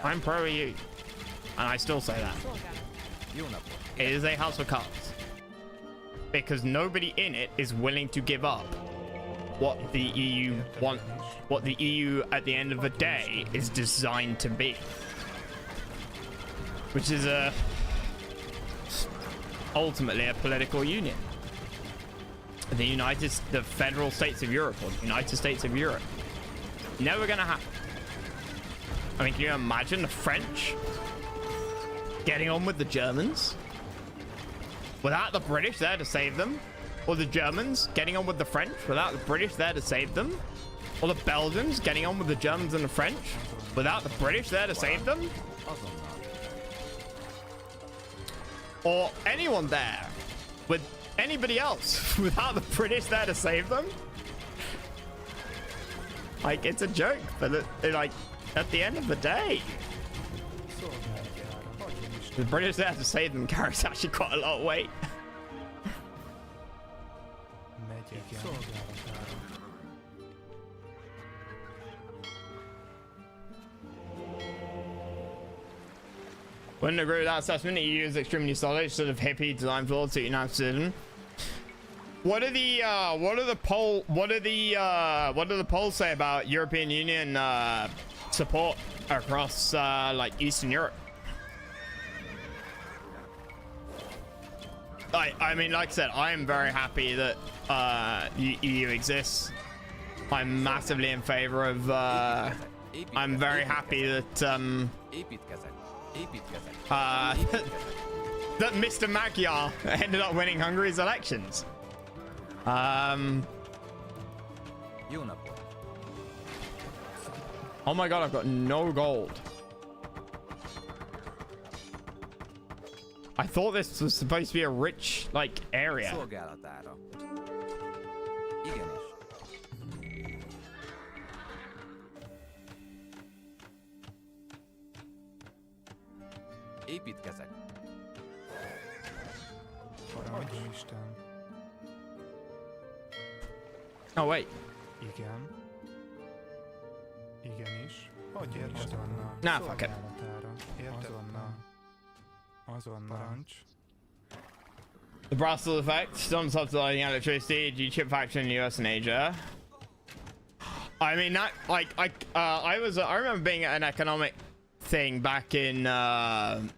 I'm pro EU. And I still say that. It is a House of Cards. Because nobody in it is willing to give up what the EU what the EU at the end of the day is designed to be. Which is ultimately a political union. The Federal States of Europe, or the United States of Europe. Never gonna happen. I mean, can you imagine the French getting on with the Germans without the British there to save them? Or the Germans getting on with the French without the British there to save them? Or the Belgians getting on with the Germans and the French without the British there to save them? Or anyone there with anybody else without the British there to save them? Like, it's a joke, but like, at the end of the day, the British there to save them carries actually quite a lot of weight. Wouldn't agree with that assessment. The EU is extremely solid, sort of hippie design flaw to United Citizen. What do the polls say about European Union support across like Eastern Europe? I mean, like I said, I am very happy that the EU exists. I'm massively in favor of. I'm very happy that that Mr. Magyar ended up winning Hungary's elections. Oh my god, I've got no gold. I thought this was supposed to be a rich, like, area. Építkezek. Oh wait. Igen. Igenis. Hogy azonnal. Nah, fuck it. Azonnal. Parancs. The Brussels effect. Some subsidizing electricity due to chip factory in the US and Asia. I mean, that, like, I remember being at an economic thing back in oh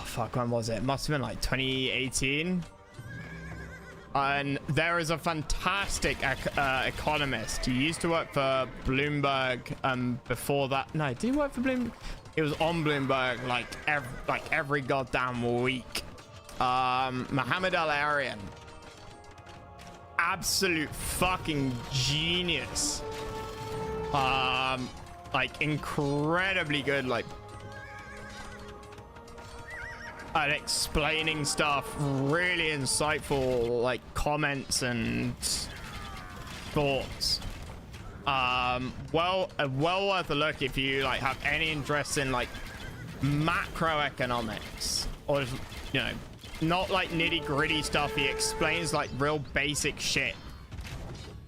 fuck, when was it? Must have been like 2018. And there is a fantastic economist. He used to work for Bloomberg. Before that, no, did he work for Bloomberg? It was on Bloomberg like every goddamn week. Mohammed Al-Arian, absolute fucking genius. Like incredibly good, like at explaining stuff, really insightful, like comments and thoughts. Well worth a look if you like have any interest in like macroeconomics or, you know, not like nitty gritty stuff. He explains like real basic shit,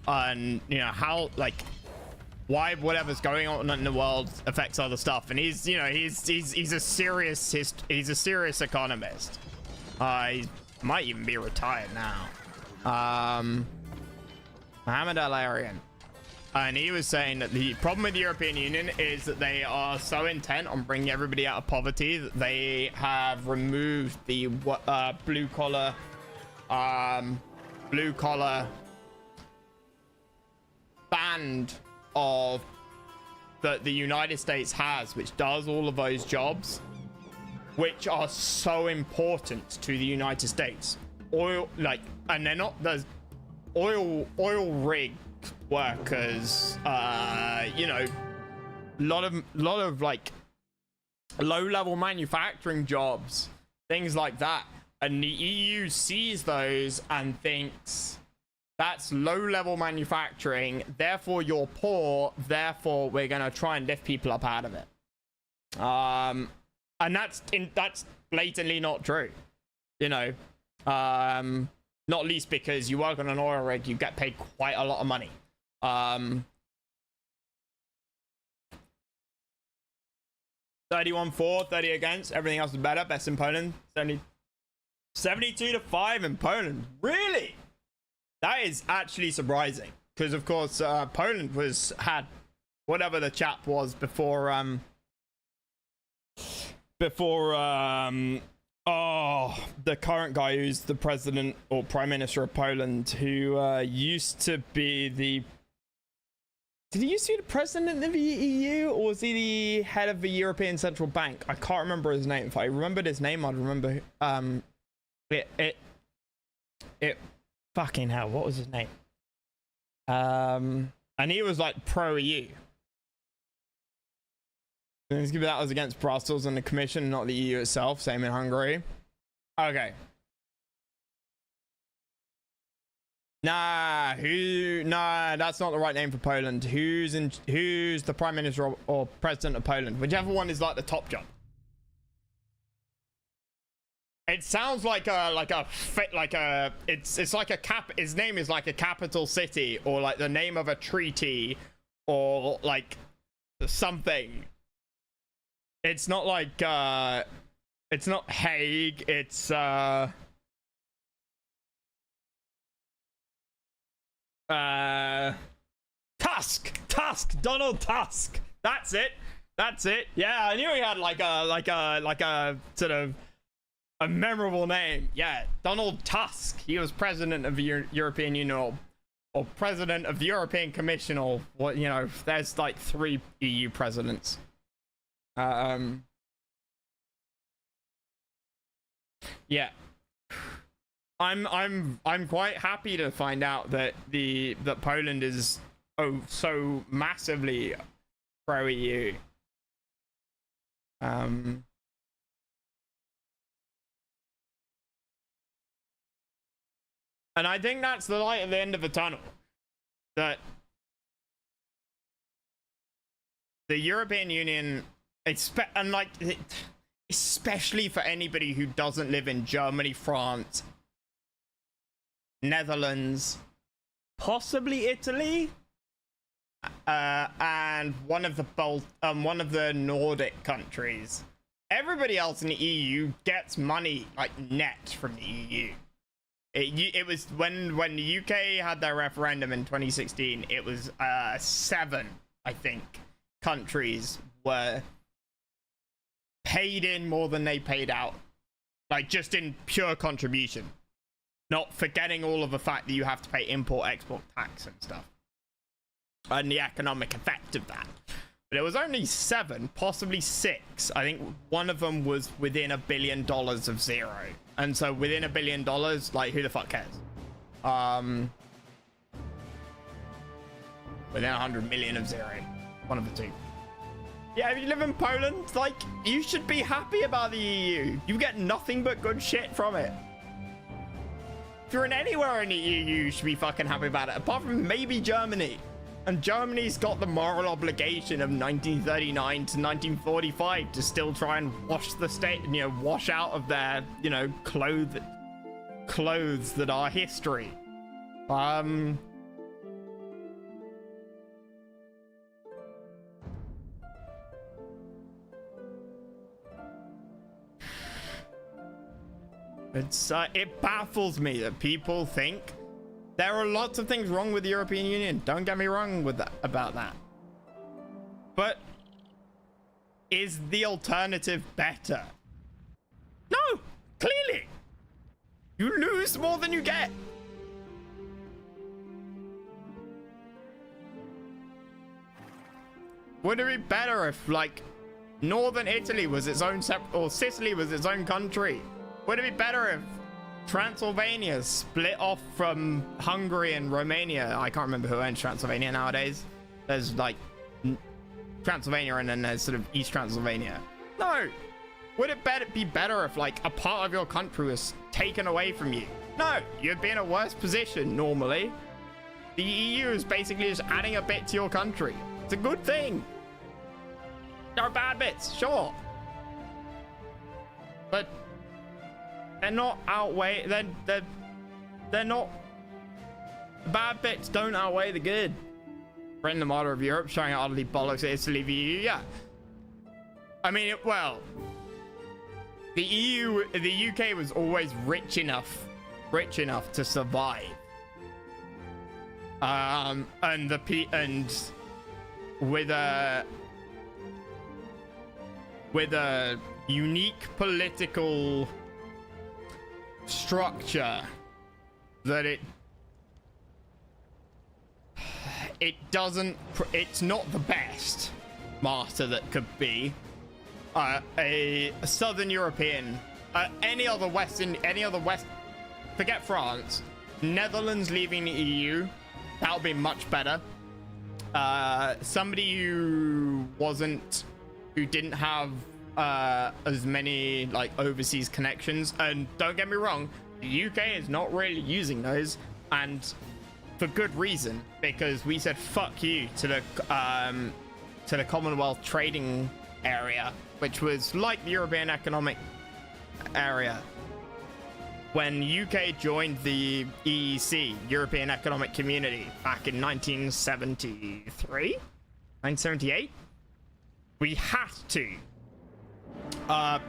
and you know how like why whatever's going on in the world affects other stuff. And he's you know he's a serious economist. He might even be retired now. Mohammed Al Arian. And he was saying that the problem with the European Union is that they are so intent on bringing everybody out of poverty that they have removed the blue collar band of that the United States has, which does all of those jobs, which are so important to the United States. Oil, like, and they're not the oil rig workers, you know, lot of like low-level manufacturing jobs, things like that. And the EU sees those and thinks that's low-level manufacturing, therefore you're poor, therefore we're gonna try and lift people up out of it. And that's blatantly not true, you know. Not least because you work on an oil rig, you get paid quite a lot of money. 31-4, 30 against. Everything else is better. Best in Poland. 72-5 in Poland. Really? That is actually surprising. Because of course, Poland had whatever the chap was before the current guy who's the president or prime minister of Poland, who used to be did he used to be the president of the EU, or was he the head of the European Central Bank? I can't remember his name. If I remembered his name, I'd remember it fucking hell, what was his name? And he was like pro EU. That was against Brussels and the Commission, not the EU itself. Same in Hungary. Okay. Nah, that's not the right name for Poland. Who's the Prime Minister or President of Poland? Whichever one is like the top job. It sounds like it's like a cap. His name is like a capital city, or like the name of a treaty, or like something. It's not like it's not Hague, it's Tusk, Donald Tusk. That's it. Yeah, I knew he had like a sort of a memorable name. Yeah, Donald Tusk. He was president of the European Union, or president of the European Commission, or what, you know, there's like 3 EU presidents. Yeah, I'm quite happy to find out that that Poland is so massively pro EU. And I think that's the light at the end of the tunnel, that the European Union, and like, especially for anybody who doesn't live in Germany, France, Netherlands, possibly Italy, and one of the Nordic countries. Everybody else in the EU gets money like net from the EU. It was when the UK had their referendum in 2016. It was 7, I think, countries were paid in more than they paid out, like just in pure contribution, not forgetting all of the fact that you have to pay import-export tax and stuff, and the economic effect of that. But it was only 7, possibly 6. I think one of them was within $1 billion of zero. And so within $1 billion, like, who the fuck cares? Within 100 million of zero. One of the two. Yeah, if you live in Poland, like, you should be happy about the EU. You get nothing but good shit from it. If you're in anywhere in the EU, you should be fucking happy about it. Apart from maybe Germany. And Germany's got the moral obligation of 1939 to 1945 to still try and wash the state, you know, wash out of their, you know, clothes that are history. It baffles me that people think there are lots of things wrong with the European Union. Don't get me wrong with that, about that. But is the alternative better? No, clearly. You lose more than you get. Would it be better if, like, Northern Italy was its own or Sicily was its own country? Would it be better if Transylvania split off from Hungary and Romania? I can't remember who owns Transylvania nowadays. There's like Transylvania and then there's sort of East Transylvania. No. Would it be better if like a part of your country was taken away from you? No. You'd be in a worse position normally. The EU is basically just adding a bit to your country. It's a good thing. There are bad bits, sure. But they're not outweigh. They're not. The bad bits don't outweigh the good. Britain, the model of Europe, showing how utterly bollocks it is to leave the EU. Yeah. I mean, well, the UK was always rich enough to survive. And with a unique political structure that it's not the best master that could be. A Southern European, forget France, Netherlands leaving the EU, that would be much better. Somebody who didn't have as many like overseas connections, and don't get me wrong, the UK is not really using those, and for good reason, because we said fuck you to the Commonwealth Trading Area, which was like the European Economic Area. When UK joined the EEC, European Economic Community, back in 1973, 1978, we had to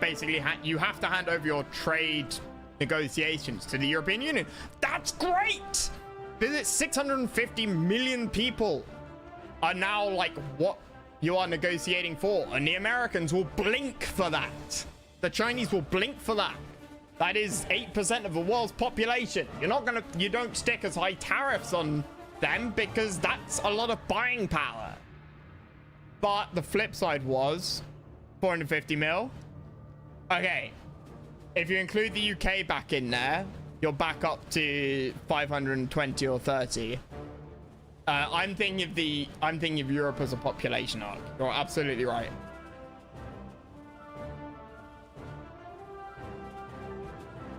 basically you have to hand over your trade negotiations to the European Union. That's great, because it's 650 million people are now like what you are negotiating for, and the Americans will blink for that. The Chinese will blink for that. That is 8% of the world's population. You don't stick as high tariffs on them because that's a lot of buying power. But the flip side was 450 mil. Okay, if you include the UK back in there, you're back up to 520 or 30. I'm thinking of Europe as a population arc. You're absolutely right.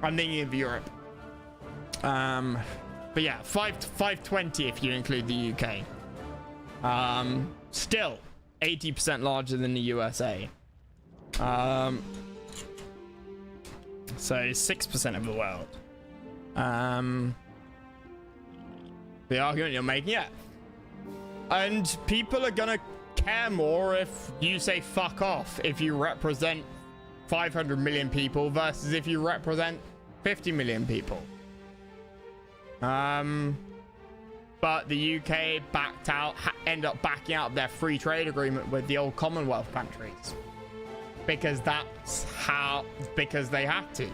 I'm thinking of Europe. But yeah, 520 if you include the UK. Still 80% larger than the USA. So 6% of the world. The argument you're making, yeah. And people are gonna care more if you say fuck off if you represent 500 million people versus if you represent 50 million people. But the UK backed out, ended up backing out their free trade agreement with the old Commonwealth countries because they had to.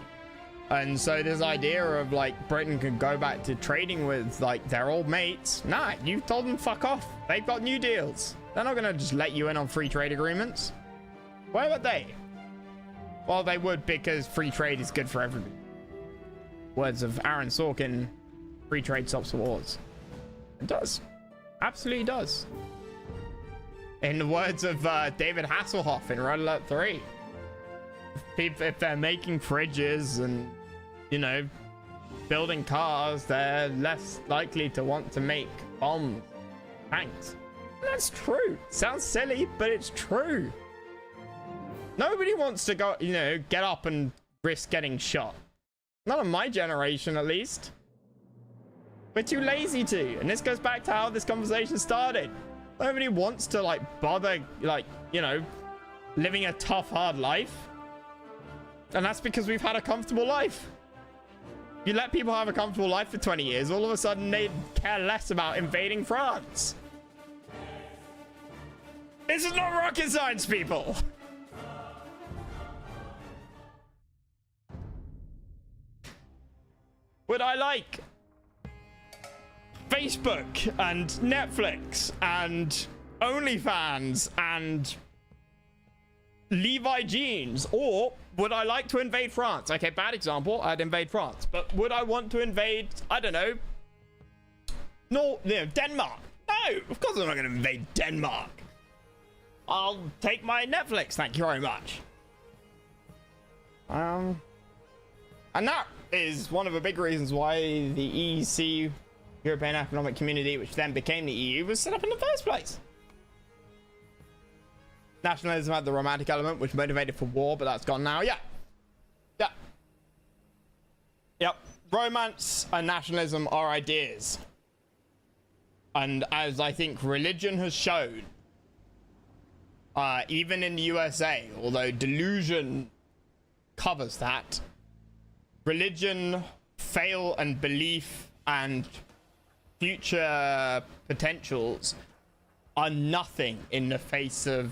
And so this idea of like Britain could go back to trading with like their old mates, nah, you told them fuck off. They've got new deals. They're not gonna just let you in on free trade agreements. Why would they? Well, they would, because free trade is good for everybody. Words of Aaron Sorkin, free trade stops wars. It does. Absolutely does. In the words of David Hasselhoff in Red Alert 3. If they're making fridges and, you know, building cars, they're less likely to want to make bombs. tanks. That's true. Sounds silly, but it's true. Nobody wants to go, you know, get up and risk getting shot. Not of my generation, at least. We're too lazy to. And this goes back to how this conversation started. Nobody wants to, like, bother, like, you know, living a tough, hard life. And that's because we've had a comfortable life. You let people have a comfortable life for 20 years, all of a sudden they care less about invading France. This is not rocket science, people. Would I like Facebook and Netflix and OnlyFans and Levi jeans, or would I like to invade France? Okay, bad example. I'd invade France, but would I want to invade? I don't know. No, Denmark. No, of course I'm not going to invade Denmark. I'll take my Netflix, thank you very much. And that is one of the big reasons why the EEC, European Economic Community, which then became the EU, was set up in the first place. Nationalism had the romantic element, which motivated for war, but that's gone now. Yeah. Yeah. Yep. Romance and nationalism are ideas. And as I think religion has shown, even in the USA, although delusion covers that, religion, fail, and belief and future potentials are nothing in the face of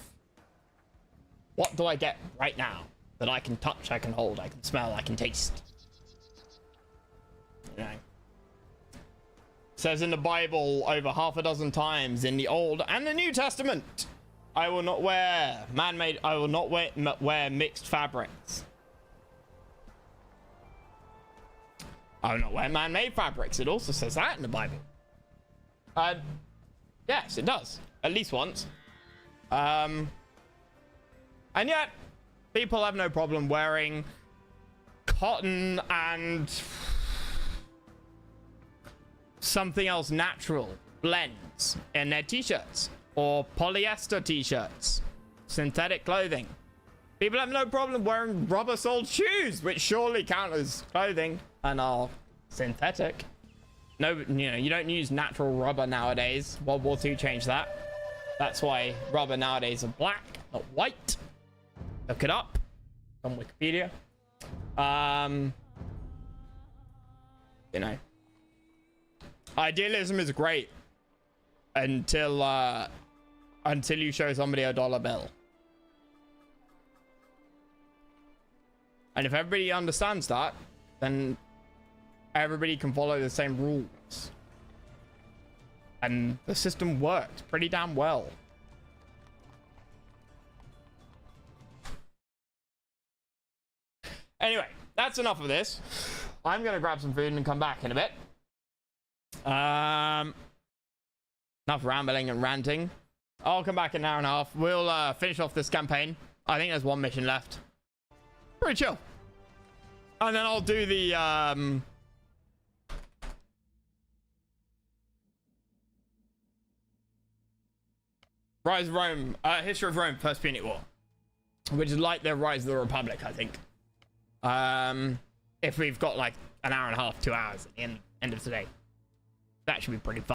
what do I get right now that I can touch, I can hold, I can smell, I can taste. You know, it says in the Bible over half a dozen times in the Old and the New Testament, I will not wear man-made, I will not wear mixed fabrics. I will not wear man-made fabrics. It also says that in the Bible. Yes, it does. At least once. And yet, people have no problem wearing cotton and something else natural blends in their t-shirts, or polyester t-shirts, synthetic clothing. People have no problem wearing rubber-soled shoes, which surely count as clothing and are synthetic. No, you know, you don't use natural rubber nowadays. World War II changed that. That's why rubber nowadays are black, not white. Look it up on Wikipedia. You know, idealism is great until you show somebody a dollar bill. And if everybody understands that, then everybody can follow the same rules. And the system works pretty damn well. Anyway, that's enough of this. I'm gonna grab some food and come back in a bit. Enough rambling and ranting. I'll come back in an hour and a half. We'll finish off this campaign. I think there's one mission left. Pretty chill. And then I'll do the Rise of Rome, History of Rome, First Punic War, which is like the Rise of the Republic, I think. If we've got like an hour and a half, 2 hours at the end of today, that should be pretty fun.